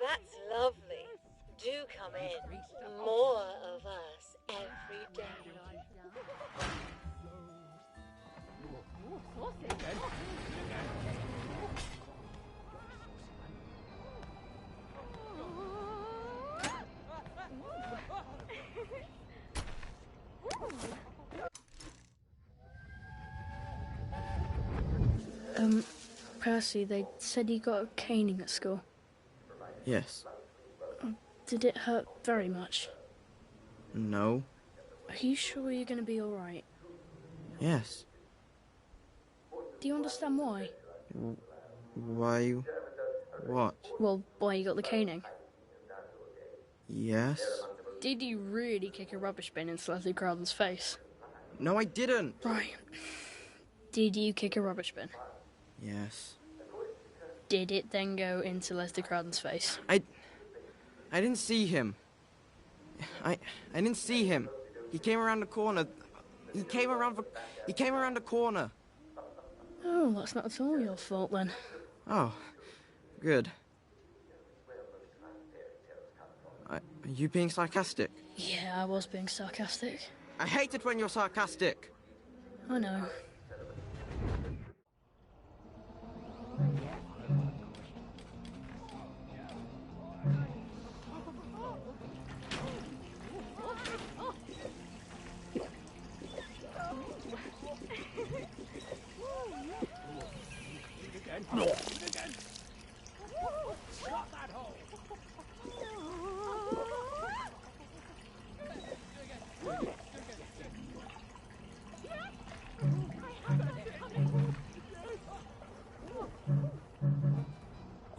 That's lovely. Do come in. More of us every day. Percy, they said you got a caning at school. Yes. Did it hurt very much? No. Are you sure you're going to be alright? Yes. Do you understand why? Why? What? Well, why you got the caning. Yes. Did you really kick a rubbish bin into Leslie Crowden's face? No, I didn't. Right. Did you kick a rubbish bin? Yes. Did it then go into Leslie Crowden's face? I didn't see him. I didn't see him. He came around the corner. He came around the corner. Oh, that's not at all your fault then. Oh, good. Are you being sarcastic? Yeah, I was being sarcastic. I hate it when you're sarcastic. I know.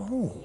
Oh.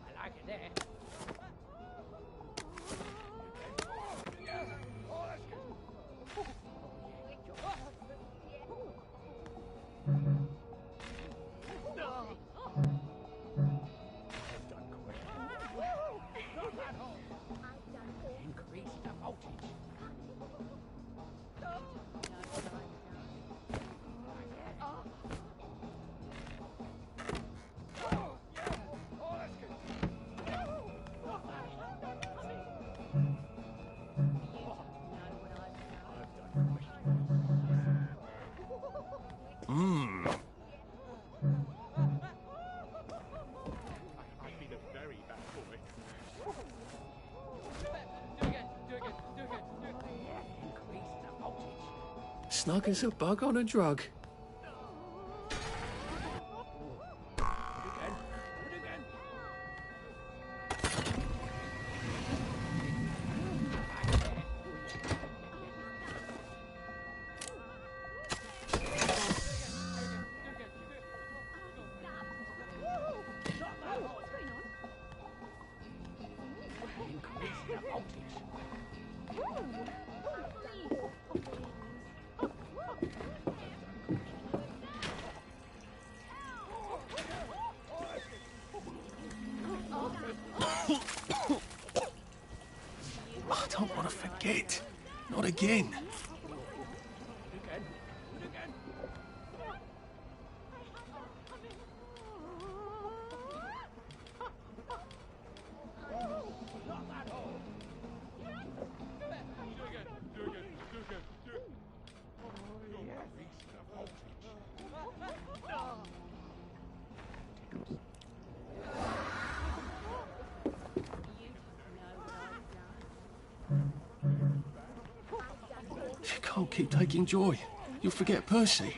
I like it there. Increase the voltage. Snug as a bug on a drug. again. You can't keep taking joy. You'll forget Percy.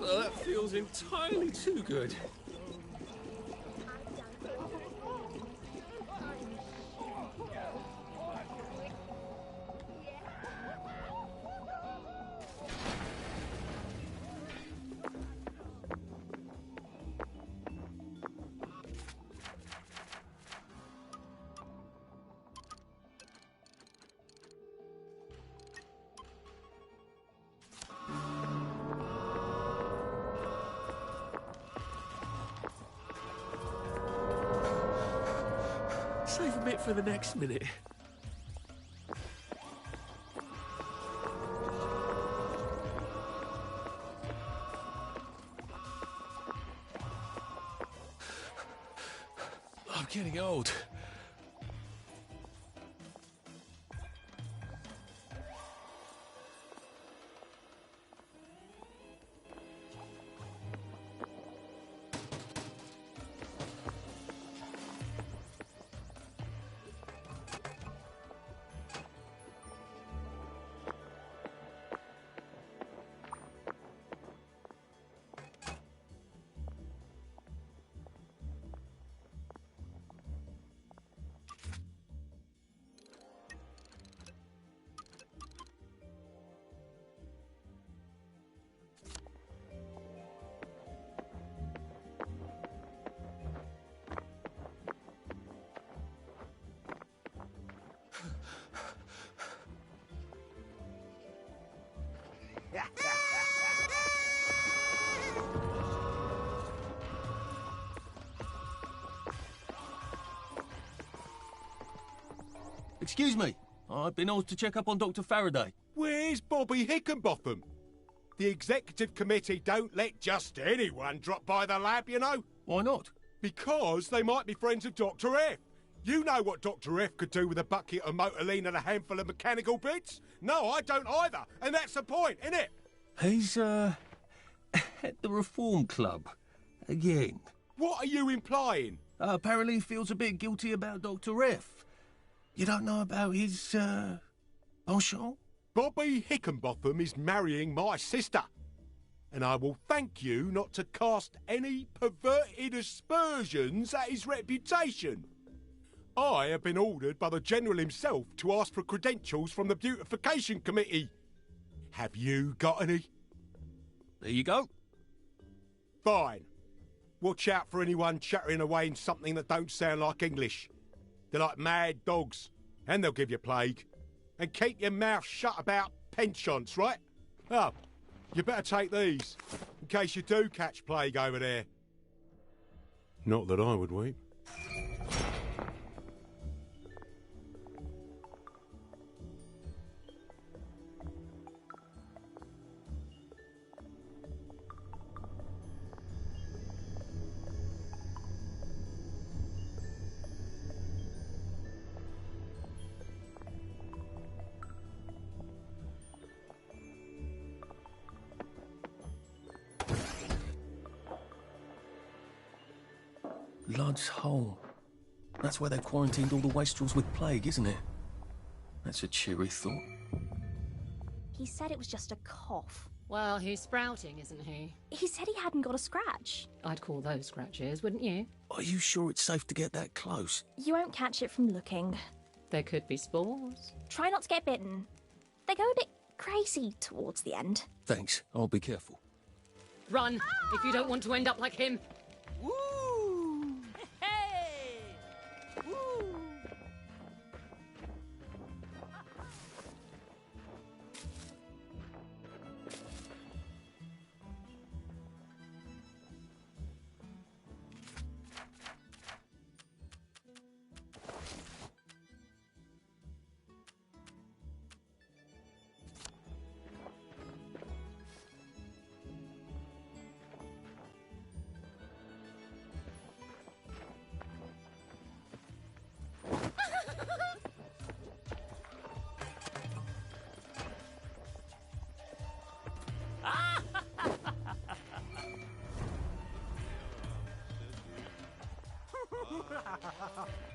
Well, that feels entirely too good. Save a bit for the next minute. I'm getting old. Excuse me. I've been asked to check up on Dr. Faraday. Where's Bobby Hickenbotham? The executive committee don't let just anyone drop by the lab, you know. Why not? Because they might be friends of Dr. F. You know what Dr. F could do with a bucket of motorline and a handful of mechanical bits? No, I don't either. And that's the point, isn't it? He's, at the Reform Club. Again. What are you implying? Apparently he feels a bit guilty about Dr. F. You don't know about his, penchant? Bobby Hickenbotham is marrying my sister. And I will thank you not to cast any perverted aspersions at his reputation. I have been ordered by the General himself to ask for credentials from the Beautification Committee. Have you got any? There you go. Fine. Watch out for anyone chattering away in something that don't sound like English. They're like mad dogs, and they'll give you plague. And keep your mouth shut about penchants, right? Oh, you better take these, in case you do catch plague over there. Not that I would weep. Lud's Hole. That's where they quarantined all the wastrels with plague, isn't it? That's a cheery thought. He said it was just a cough. Well, he's sprouting, isn't he? He said he hadn't got a scratch. I'd call those scratches, wouldn't you? Are you sure it's safe to get that close? You won't catch it from looking. There could be spores. Try not to get bitten. They go a bit crazy towards the end. Thanks. I'll be careful. Run, if you don't want to end up like him. Woo! Hey! Woo!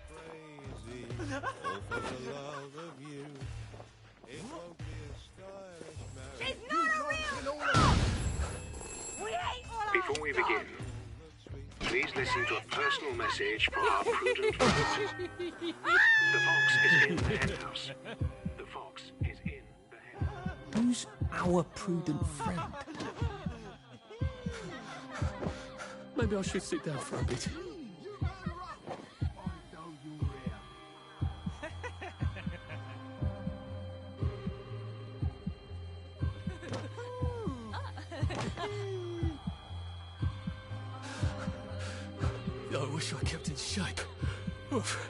Crazy, all for the love of you. It won't be a stylish marriage. She's not a real... We ain't all Before we begin, please listen to a personal message for our prudent friends. The fox is in the henhouse. The fox is in the henhouse. Who's our prudent friend? Maybe I should sit down for a bit. I wish I kept in shape. Oof.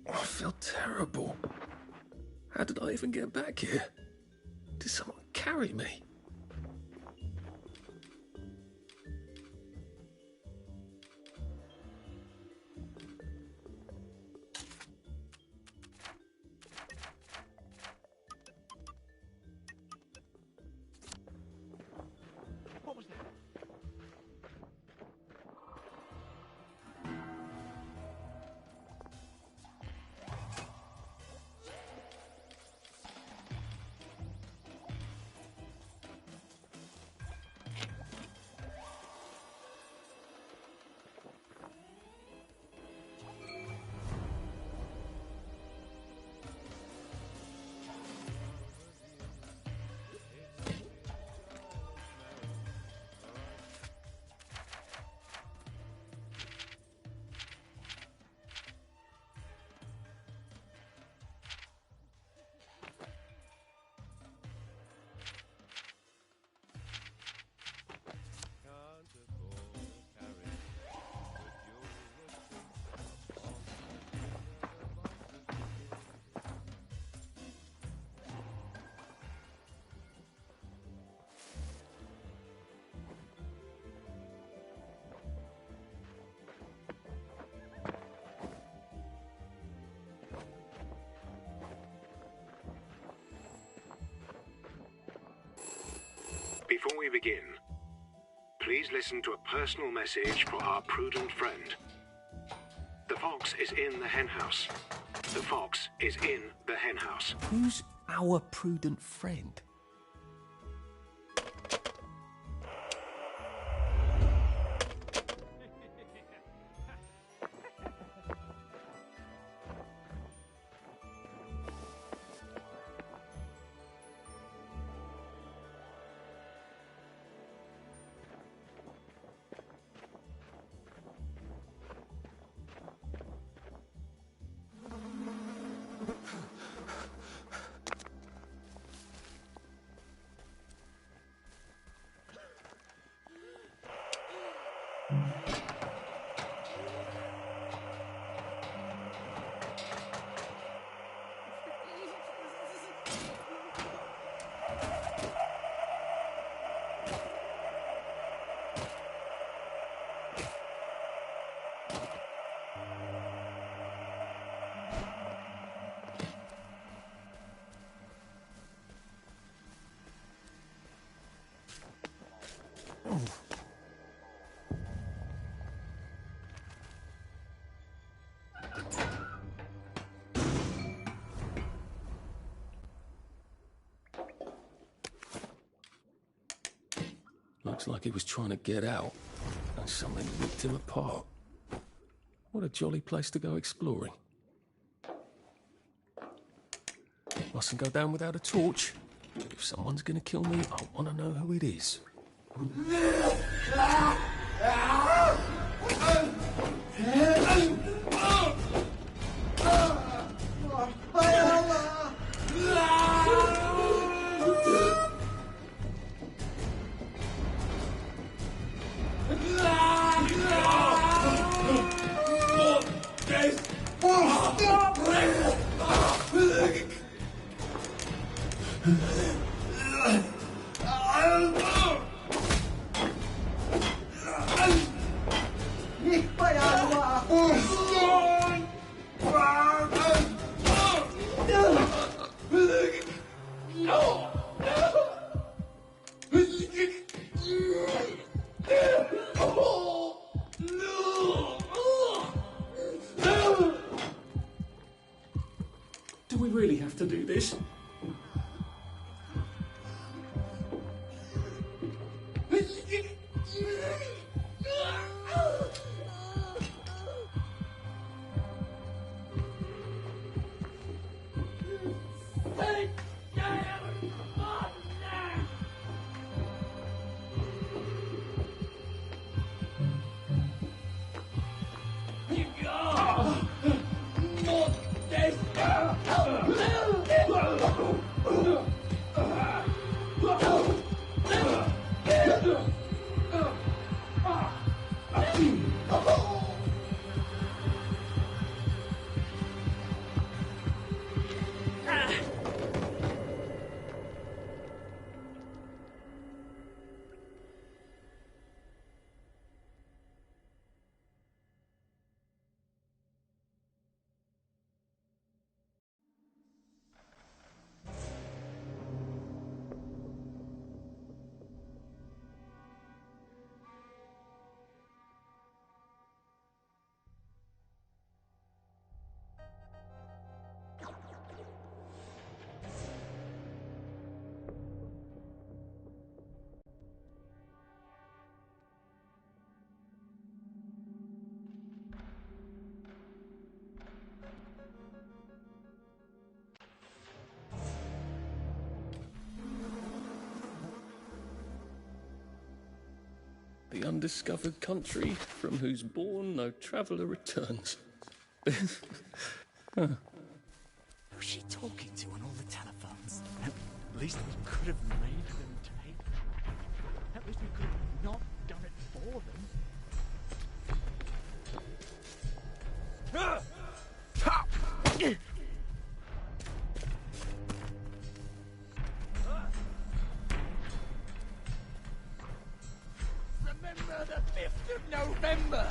I feel terrible. How did I even get back here? Did someone carry me? What was that? Before we begin, please listen to a personal message for our prudent friend. The fox is in the henhouse. The fox is in the henhouse. Who's our prudent friend? Looks like he was trying to get out, and something ripped him apart. What a jolly place to go exploring. Mustn't go down without a torch. If someone's gonna kill me, I want to know who it is. Do we really have to do this? The undiscovered country from whose bourne no traveller returns. Who's she talking to on all the telephones? At least we could have made them take. At least we could have not done it for them. Remember the 5th of November!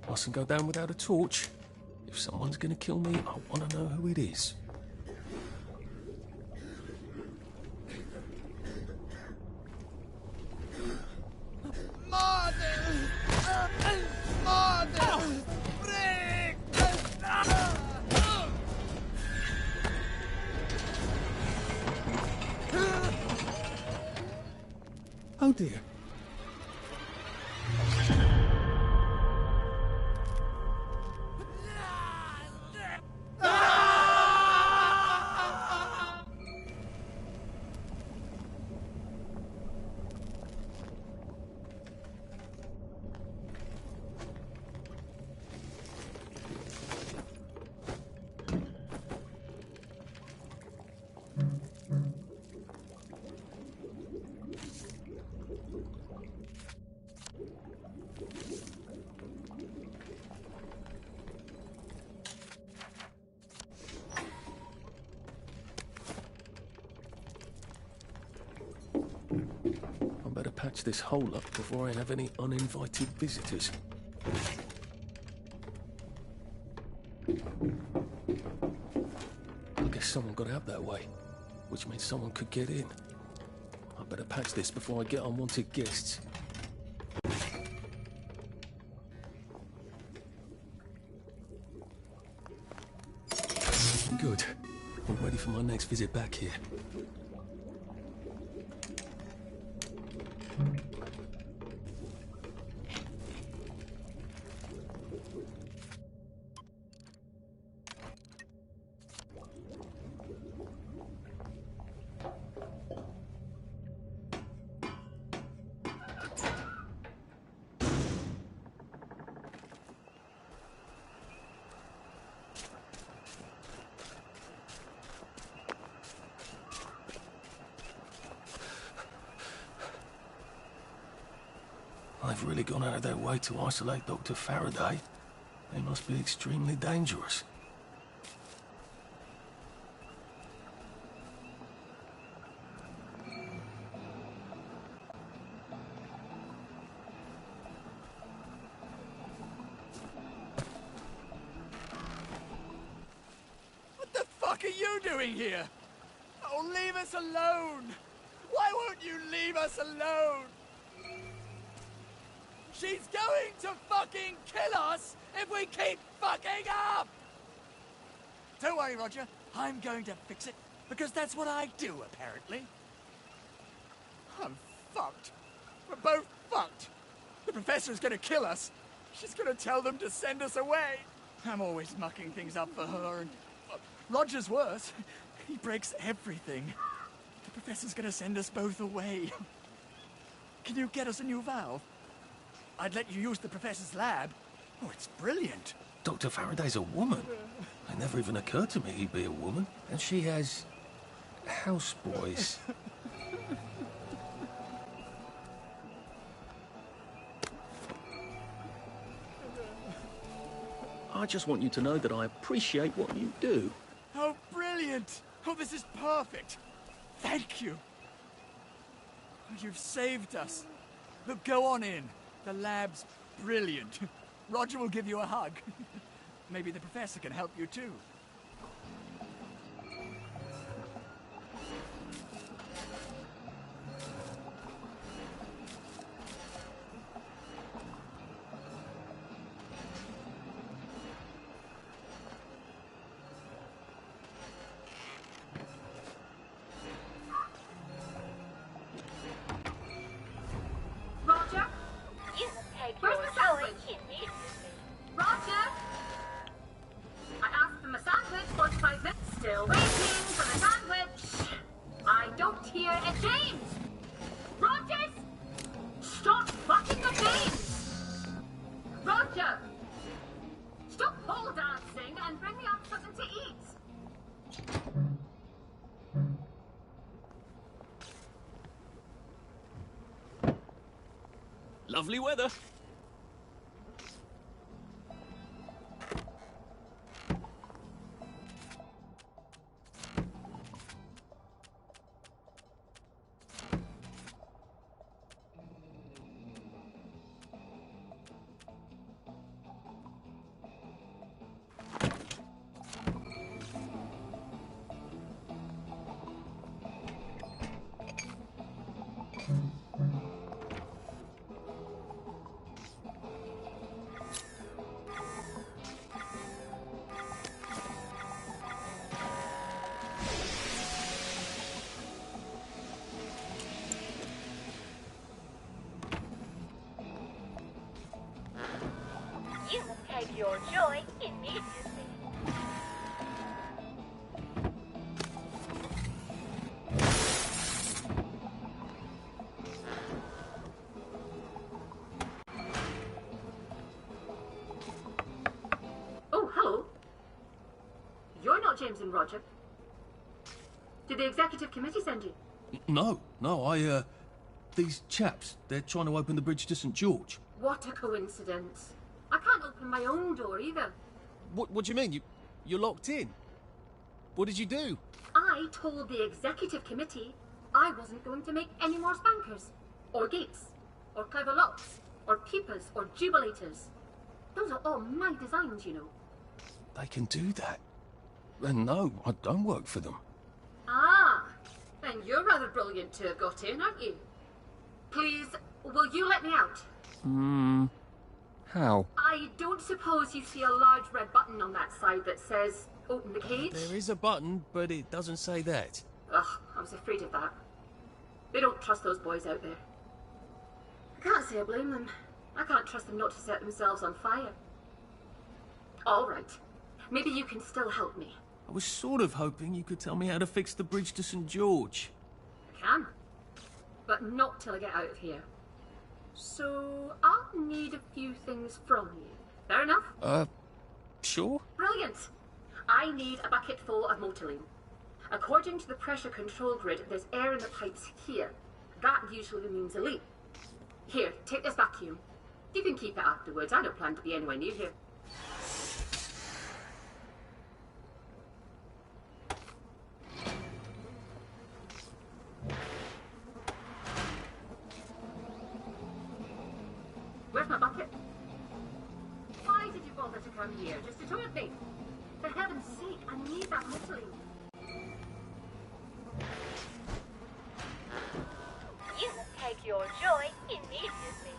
Mustn't go down without a torch. If someone's gonna kill me, I want to know who it is. Oh dear. Patch this hole up before I have any uninvited visitors. I guess someone got out that way, which means someone could get in. I better patch this before I get unwanted guests. Good. I'm ready for my next visit back here. They've really gone out of their way to isolate Dr. Faraday. They must be extremely dangerous. What the fuck are you doing here? Oh, leave us alone! Why won't you leave us alone? She's going to fucking kill us if we keep fucking up! Don't worry, Roger. I'm going to fix it, because that's what I do, apparently. I'm fucked. We're both fucked. The professor's gonna kill us. She's gonna tell them to send us away. I'm always mucking things up for her, and Roger's worse. He breaks everything. The professor's gonna send us both away. Can you get us a new valve? I'd let you use the professor's lab. Oh, it's brilliant. Dr. Faraday's a woman. It never even occurred to me he'd be a woman. And she has houseboys. I just want you to know that I appreciate what you do. Oh, brilliant. Oh, this is perfect. Thank you. You've saved us. Look, go on in. The lab's brilliant. Roger will give you a hug. Maybe the professor can help you too. Roger? Where's the sandwich? Roger? I asked for my sandwich 45 minutes. Still waiting for the sandwich. I don't hear a James. Rogers? Stop fucking the James. Roger! Stop pole dancing and bring me up something to eat. Lovely weather. take your joy immediately. Oh, hello. You're not James and Roger. Did the executive committee send you? No, these chaps, they're trying to open the bridge to St. George. What a coincidence. I can't open my own door either. What do you mean? You're locked in? What did you do? I told the executive committee I wasn't going to make any more spankers, or gates, or clever locks, or peepers, or jubilators. Those are all my designs, you know. They can do that. And no, I don't work for them. Ah, then you're rather brilliant to have got in, aren't you? Please, will you let me out? How? I don't suppose you see a large red button on that side that says, open the cage? There is a button, but it doesn't say that. Ugh, I was afraid of that. They don't trust those boys out there. I can't say I blame them. I can't trust them not to set themselves on fire. All right. Maybe you can still help me. I was sort of hoping you could tell me how to fix the bridge to St. George. I can. But not till I get out of here. So, I'll need a few things from you. Fair enough? Sure. Brilliant. I need a bucket full of Motoline. According to the pressure control grid, there's air in the pipes here. That usually means a leak. Here, take this vacuum. You can keep it afterwards. I don't plan to be anywhere near here. Where's my bucket? Why did you bother to come here? Just to taunt me? For heaven's sake, I need that Motoline. You take your joy immediately.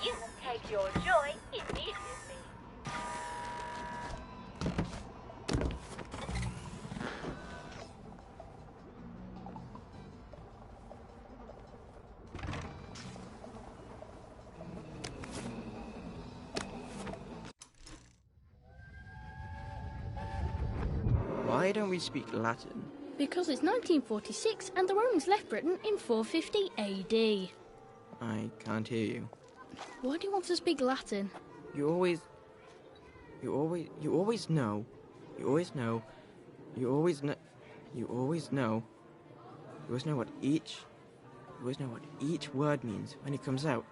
You take your joy immediately. Why don't we speak Latin? Because it's 1946 and the Romans left Britain in 450 AD. I can't hear you. Why do you want to speak Latin? You always know what each word means when it comes out.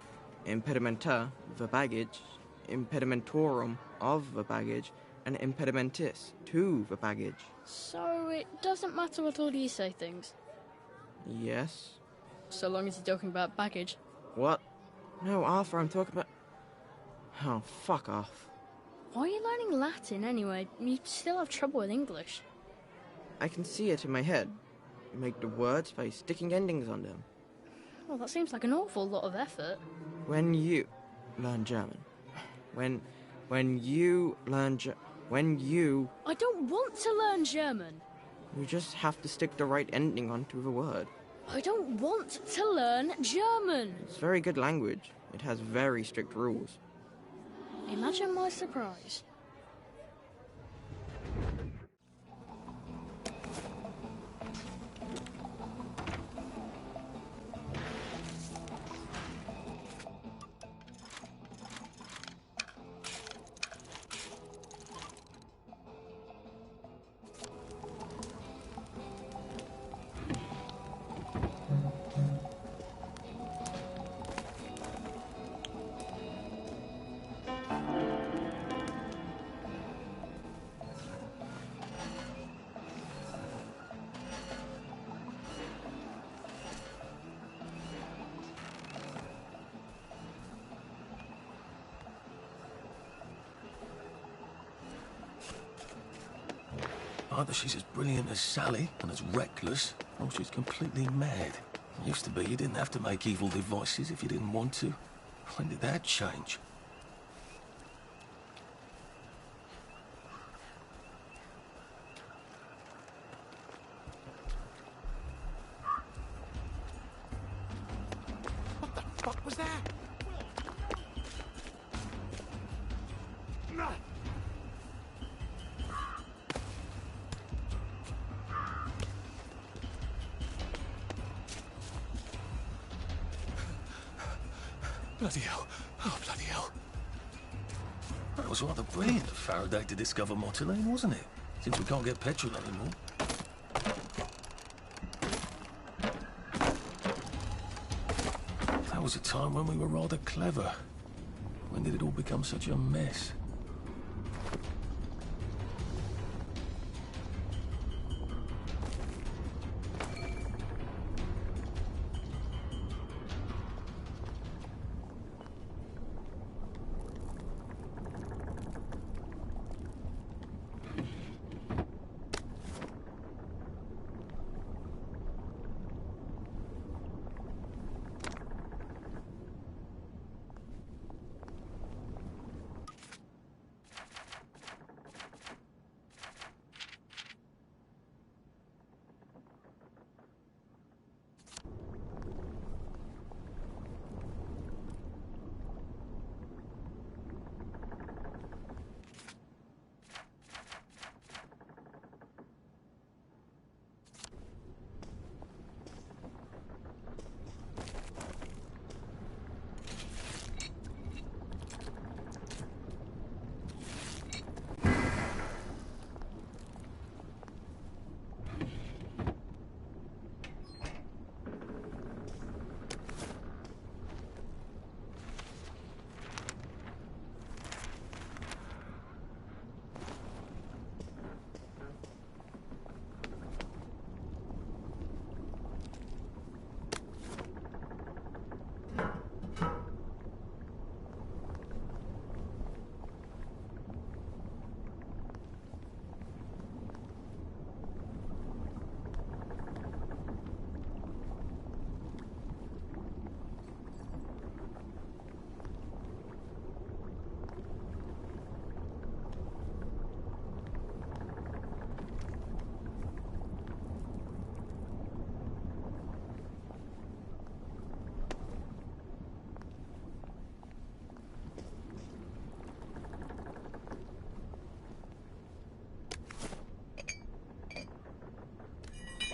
Impedimenta, the baggage, impedimentorum, of the baggage, and impedimentis, to the baggage. So it doesn't matter what order you say things? Yes. So long as you're talking about baggage. What? No, Arthur, I'm talking about... Oh, fuck off. Why are you learning Latin anyway? You still have trouble with English. I can see it in my head. Make the words by sticking endings on them. Well, that seems like an awful lot of effort. When you learn German. When you learn I don't want to learn German. You just have to stick the right ending onto the word. I don't want to learn German. It's very good language. It has very strict rules. Imagine my surprise. Either she's as brilliant as Sally and as reckless, or she's completely mad. It used to be you didn't have to make evil devices if you didn't want to. When did that change? What the fuck was that? Bloody hell. Oh, bloody hell. That was rather brilliant of Faraday to discover Motilane, wasn't it? Since we can't get petrol anymore. That was a time when we were rather clever. When did it all become such a mess?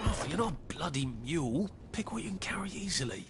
Oh, you're not a bloody mule. Pick what you can carry easily.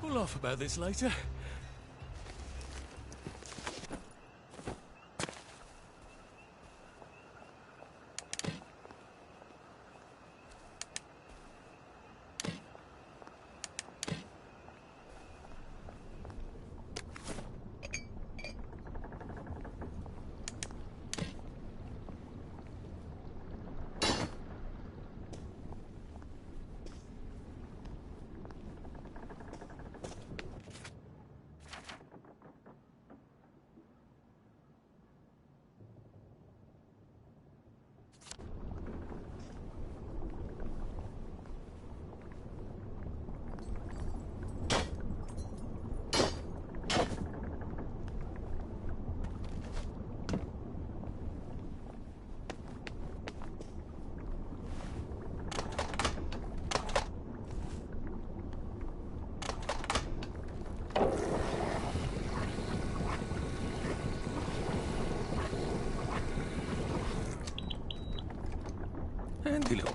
We'll laugh about this later.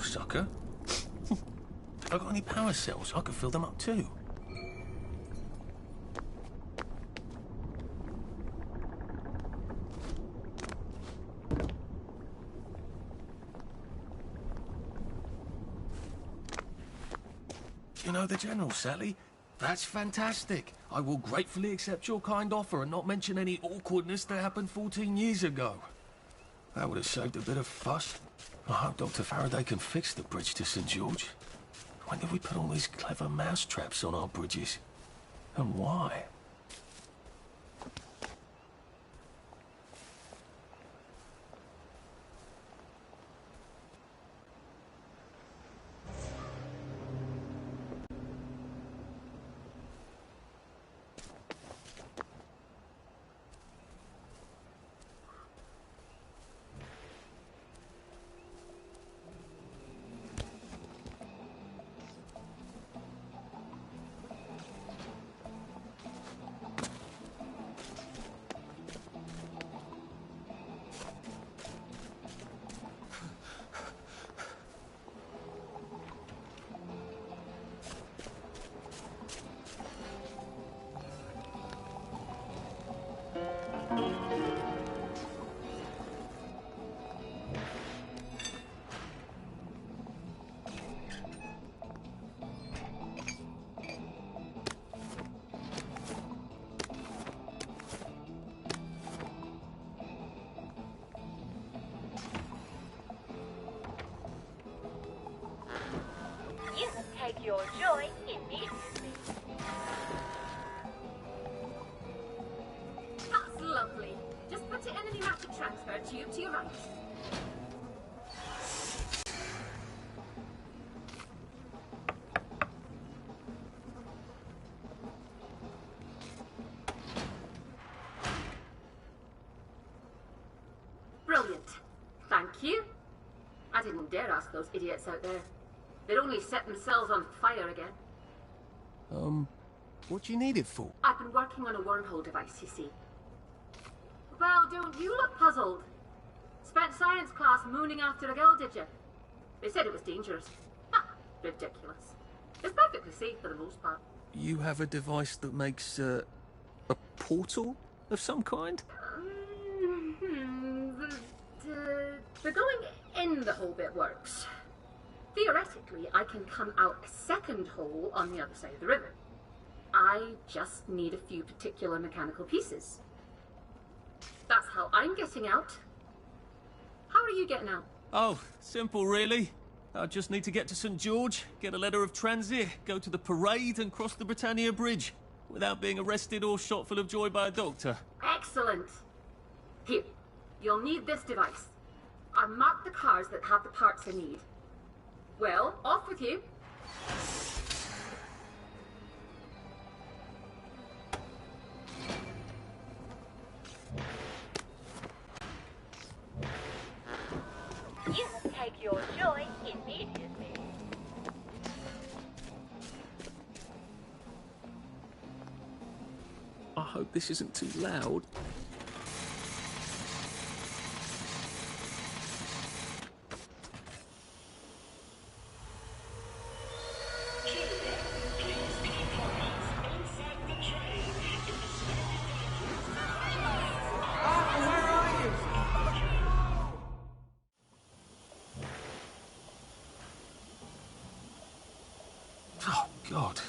sucker. Have I got any power cells? I could fill them up too. You know the General, Sally? That's fantastic. I will gratefully accept your kind offer and not mention any awkwardness that happened 14 years ago. That would have saved a bit of fuss. I hope Dr. Faraday can fix the bridge to St. George. When did we put all these clever mousetraps on our bridges? And why? You can take your joy immediately. That's lovely. Just put it in the pneumatic transfer tube to your right. Brilliant. Thank you. I didn't dare ask those idiots out there. They'd only set themselves on fire again. What do you need it for? I've been working on a wormhole device, you see. Well, don't you look puzzled? Spent science class mooning after a girl, did you? They said it was dangerous. Ha! Ridiculous. It's perfectly safe for the most part. You have a device that makes, a portal of some kind? The going in the hole bit works. Theoretically, I can come out a second hole on the other side of the river. I just need a few particular mechanical pieces. That's how I'm getting out. How are you getting out? Oh, simple really. I just need to get to St. George, get a letter of transit, go to the parade and cross the Britannia Bridge without being arrested or shot full of joy by a doctor. Excellent. Here, you'll need this device. I've marked the cars that have the parts I need. Well, off with you. You can take your joy immediately. I hope this isn't too loud. God,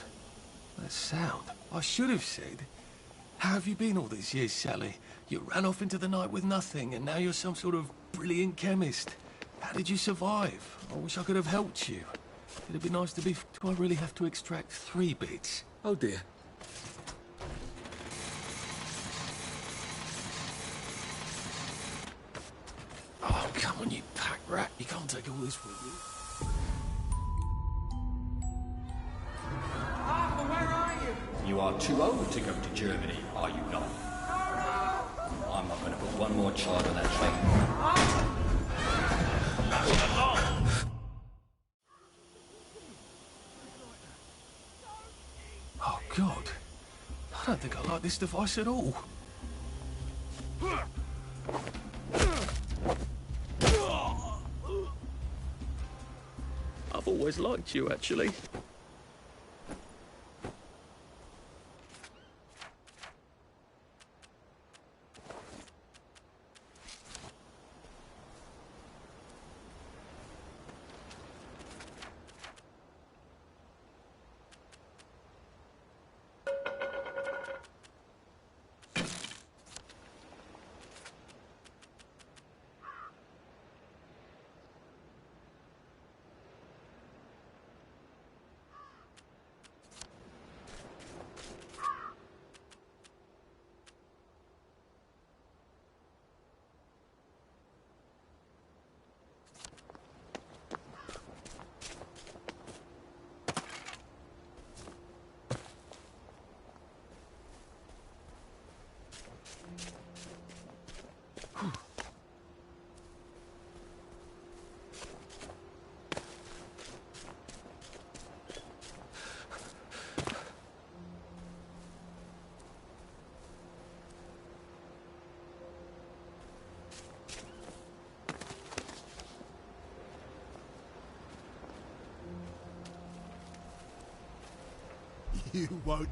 that sound. I should have said. How have you been all these years, Sally? You ran off into the night with nothing, and now you're some sort of brilliant chemist. How did you survive? I wish I could have helped you. It'd be nice to be... Do I really have to extract 3 bits? Oh dear. Oh, come on, you pack rat. You can't take all this with you. You are too old to go to Germany, are you not? I'm not going to put one more child on that train. Oh, God. I don't think I like this device at all. always liked you, actually. You won't.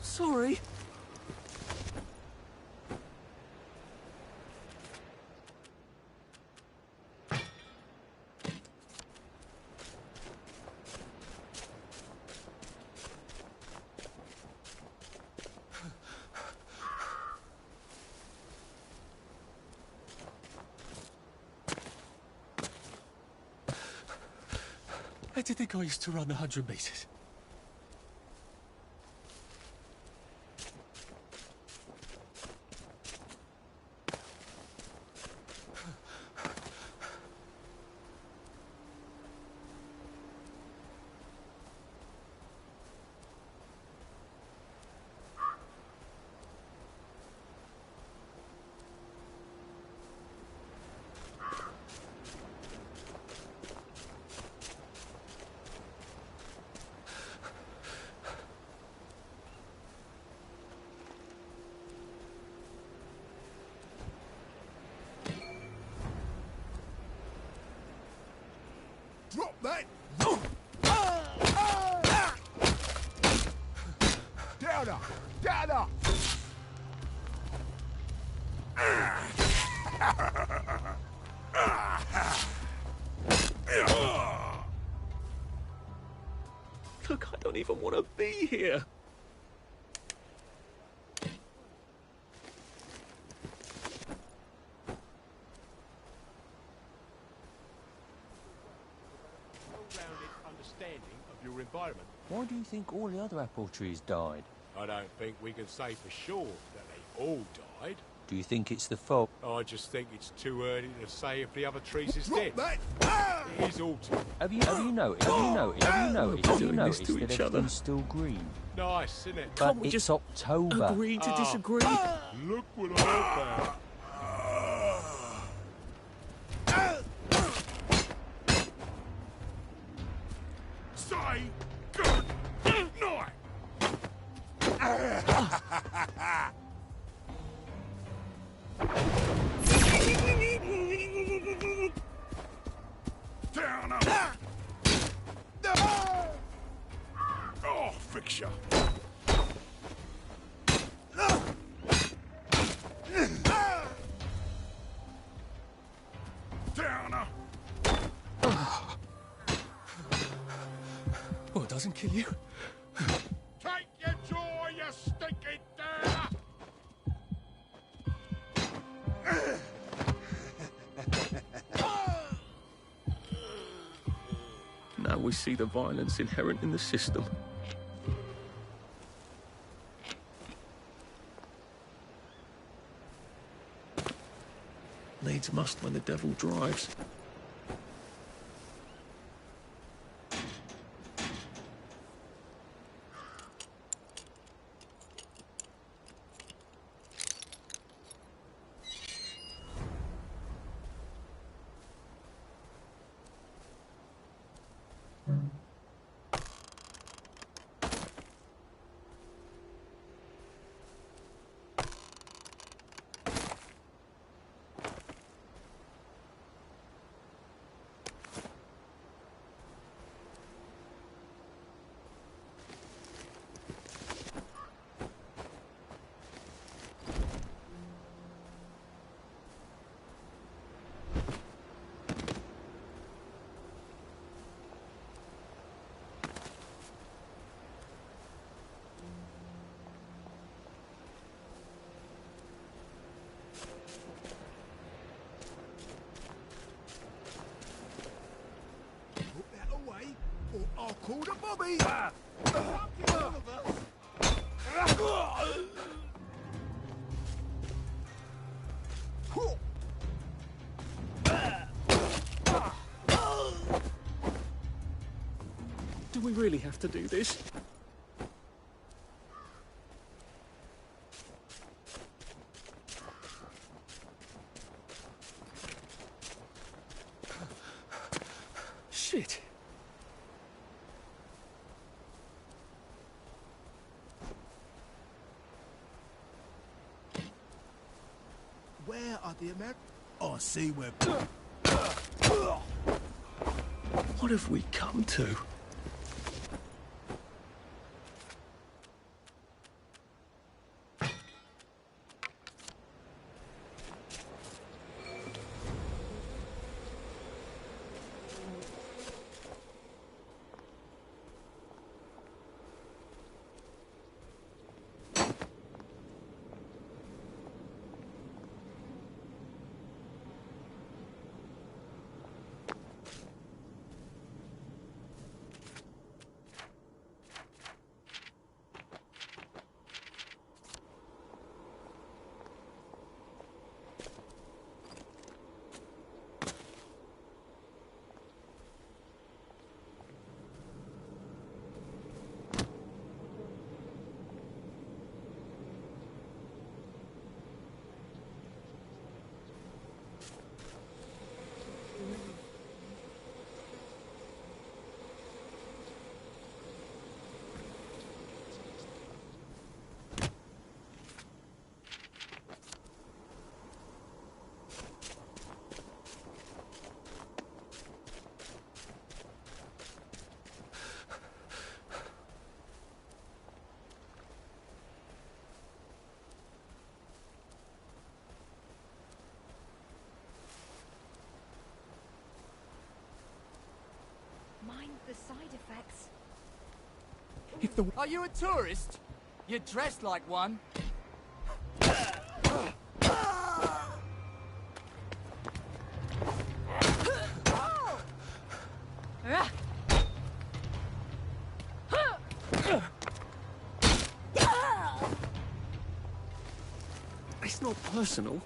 Sorry. Where did you think I used to run 100 metres? Drop that! Downer! Downer! Look, I don't even want to be here. Environment. Why do you think all the other apple trees died? I don't think we can say for sure that they all died. Do you think it's the fog? I just think it's too early to say if the other trees is dead. That. It is autumn. Have you noticed that everything's still green? Nice, isn't it? But it's October. Agree to disagree. Look what I found. Say good night. Down up. Oh, fixture. Downer. Well, it doesn't kill you. Take your jaw, you stinking downer. Now we see the violence inherent in the system. Needs must when the devil drives. I'll call the Bobby. Do we really have to do this? Shit. Where are the Americans? I see where. What have we come to? Mind the side effects. Are you a tourist? You're dressed like one. It's not personal.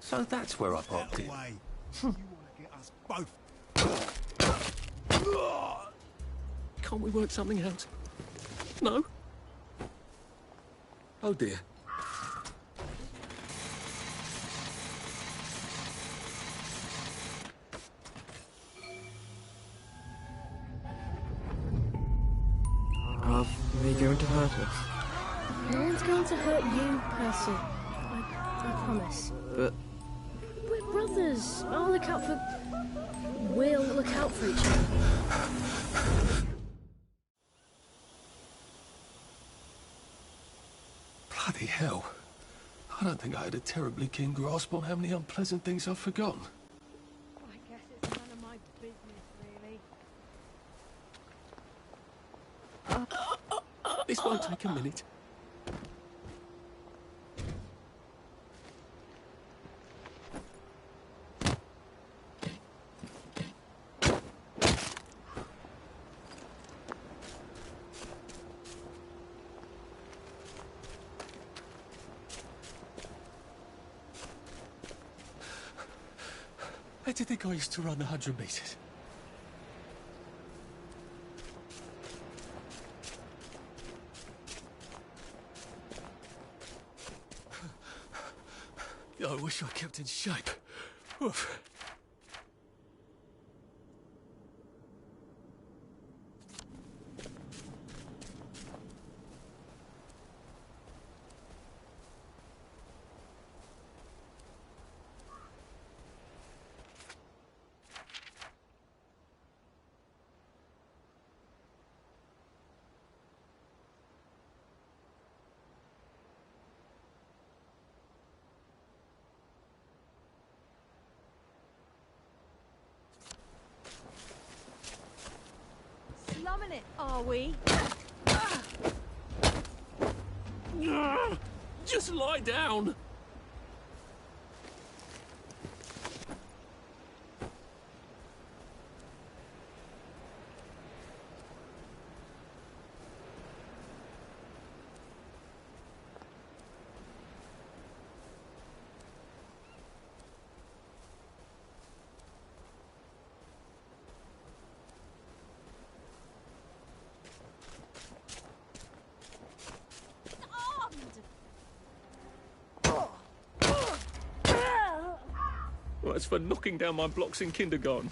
So that's where I parked it. You want to get us both. Can't we work something out? No? Oh dear. Are they going to hurt us? No one's going to hurt you, Percy. I promise. But we're brothers. I'll look out for... We'll look out for each other. Bloody hell. I don't think I had a terribly keen grasp on how many unpleasant things I've forgotten. I guess it's none of my business, really. This won't take a minute. Where do you think I used to run 100 metres? I wish I kept in shape. Oof. Slumming it, are we? Just lie down. Well, that's for knocking down my blocks in kindergarten.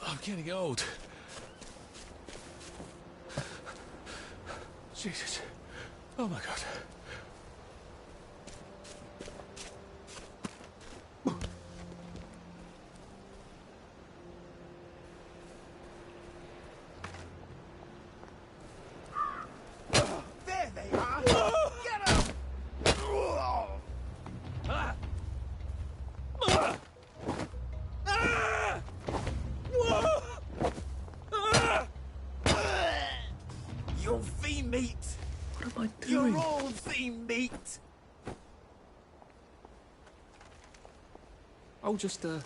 I'm getting old. Jesus. Oh my God. There they are! Get 'em! You're theme meat! What am I doing? You're all theme meat! I'll just, Look,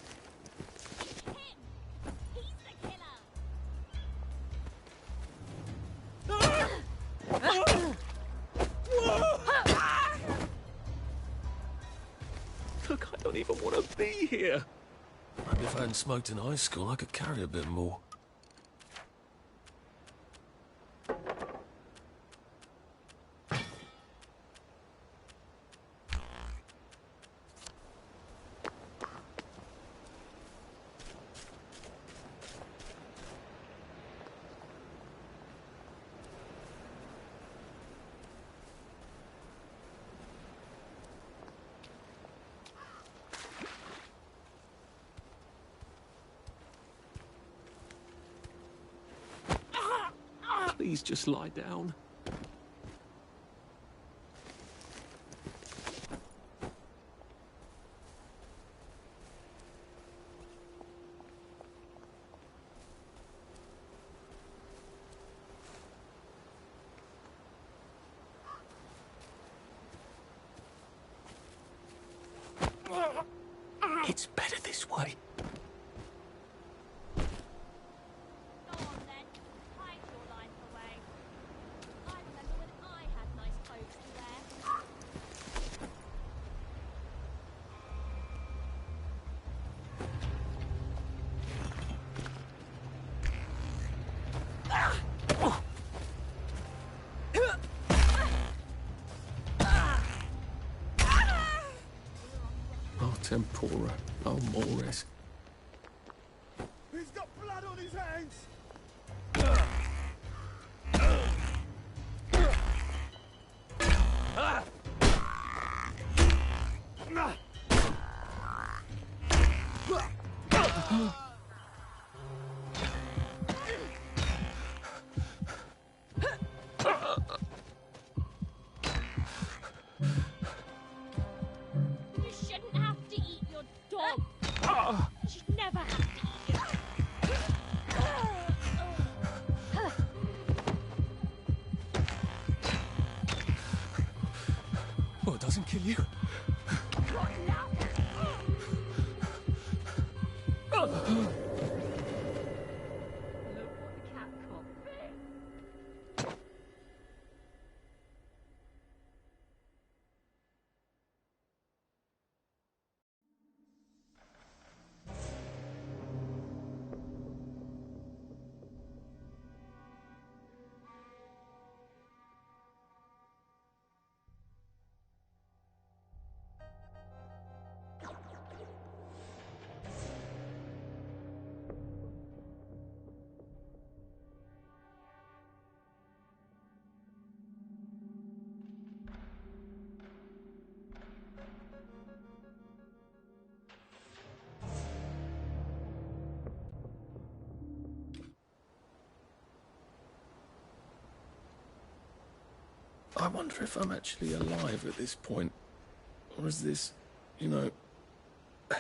I don't even want to be here. Maybe if I hadn't smoked in high school, I could carry a bit more. Please just lie down. It's better this way. Tempora, no mores. He's got blood on his hands! Well, it doesn't kill you. I wonder if I'm actually alive at this point. Or is this, you know,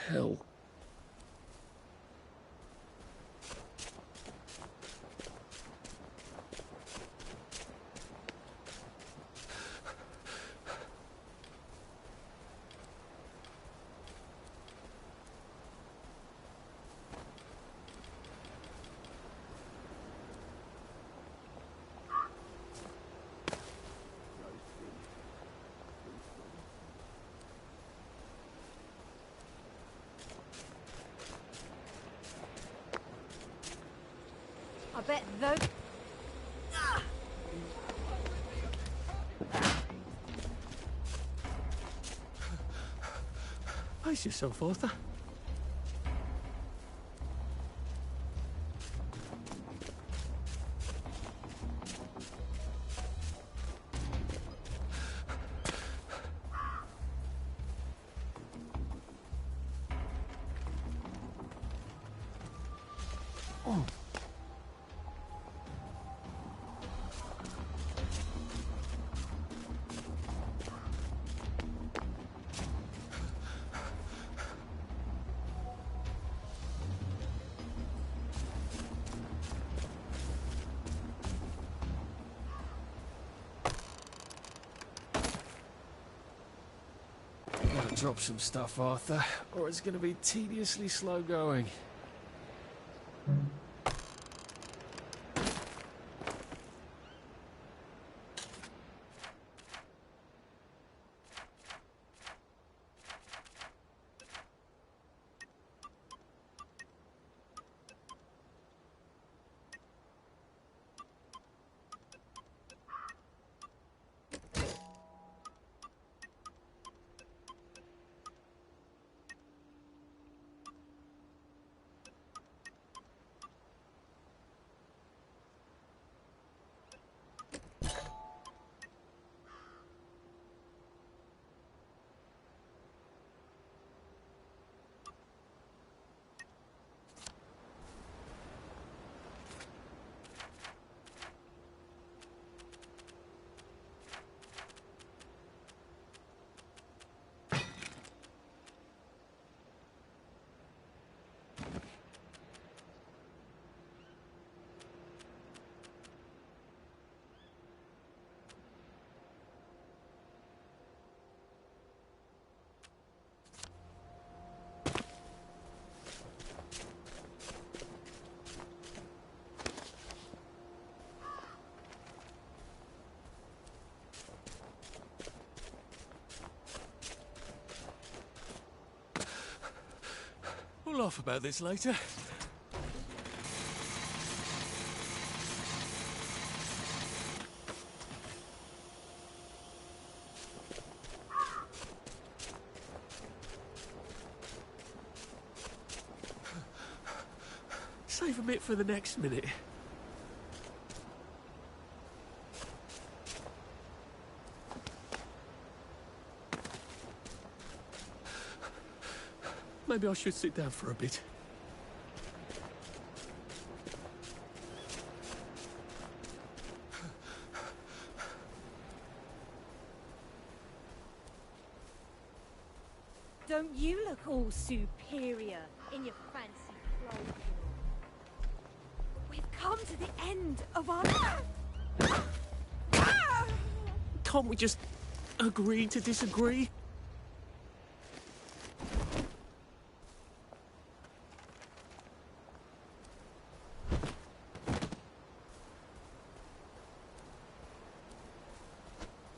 hell? I bet those... Pace yourself, Arthur. Oh. Gotta drop some stuff, Arthur, or it's gonna be tediously slow going. We'll laugh about this later. Save a bit for the next minute. Maybe I should sit down for a bit. Don't you look all superior in your fancy clothes? We've come to the end of our... Can't we just agree to disagree?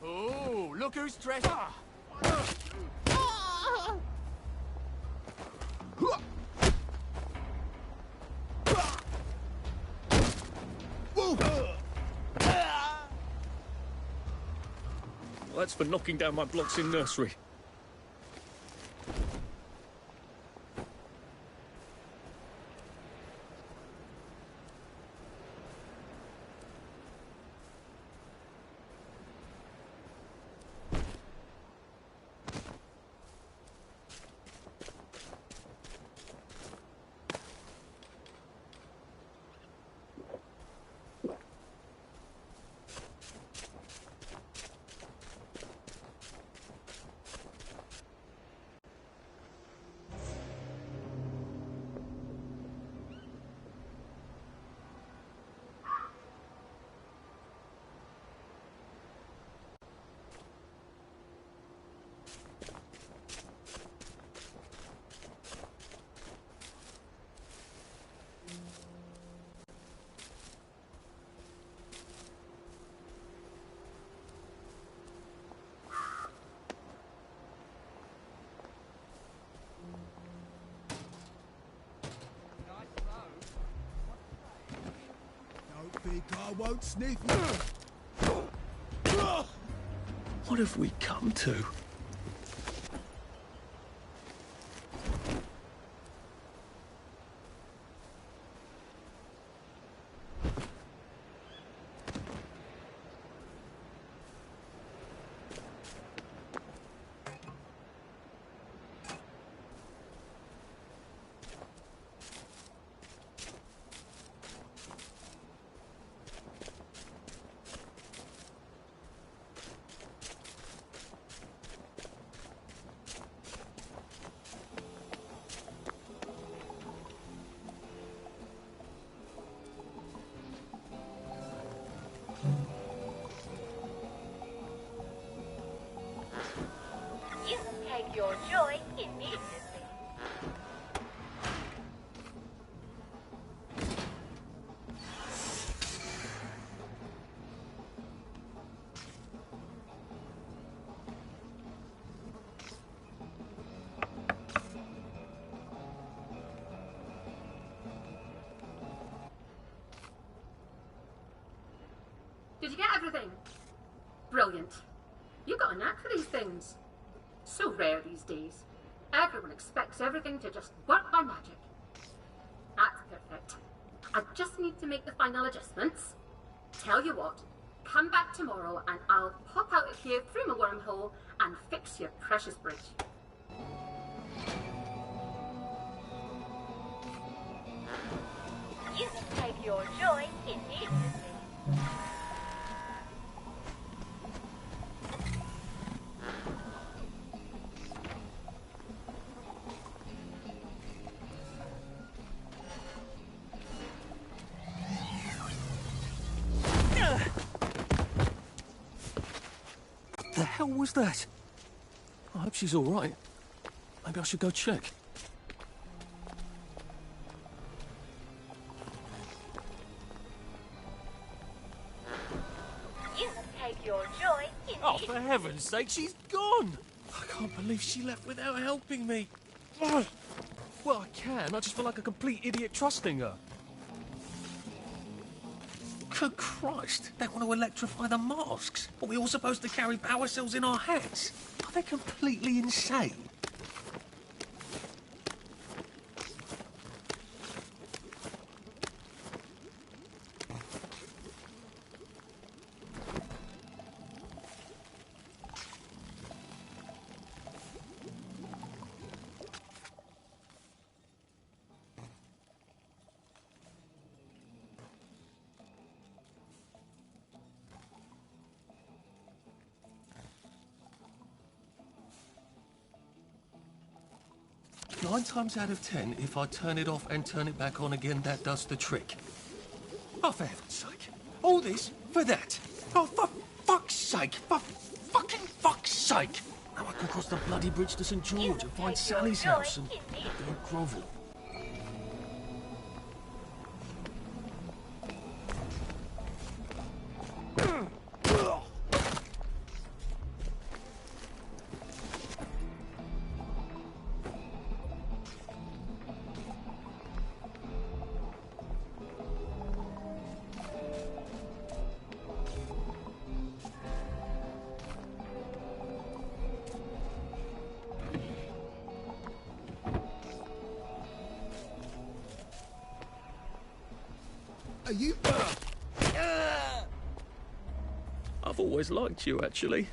Oh, look who's dressed. Well, that's for knocking down my blocks in nursery. won't sniff you. What have we come to? You can take your joy immediately. Did you get everything? Brilliant. You got a knack for these things. So rare these days. Everyone expects everything to just work by magic. That's perfect. I just need to make the final adjustments. Tell you what, come back tomorrow and I'll pop out of here through my wormhole and fix your precious bridge. You can take your joy immediately. What the hell was that? I hope she's all right. Maybe I should go check. You can take your joy immediately. Oh, for heaven's sake, she's gone! I can't believe she left without helping me. Ugh. Well, I can. I just feel like a complete idiot trusting her. Good Christ, they want to electrify the masks. Are we all supposed to carry power cells in our heads? Are they completely insane? Nine times out of 10, if I turn it off and turn it back on again, that does the trick. Oh, for heaven's sake. All this for that. Oh, for fuck's sake. For fucking fuck's sake. Now I can cross the bloody bridge to St. George and find Sally's house and go and grovel. Are you... I've always liked you, actually.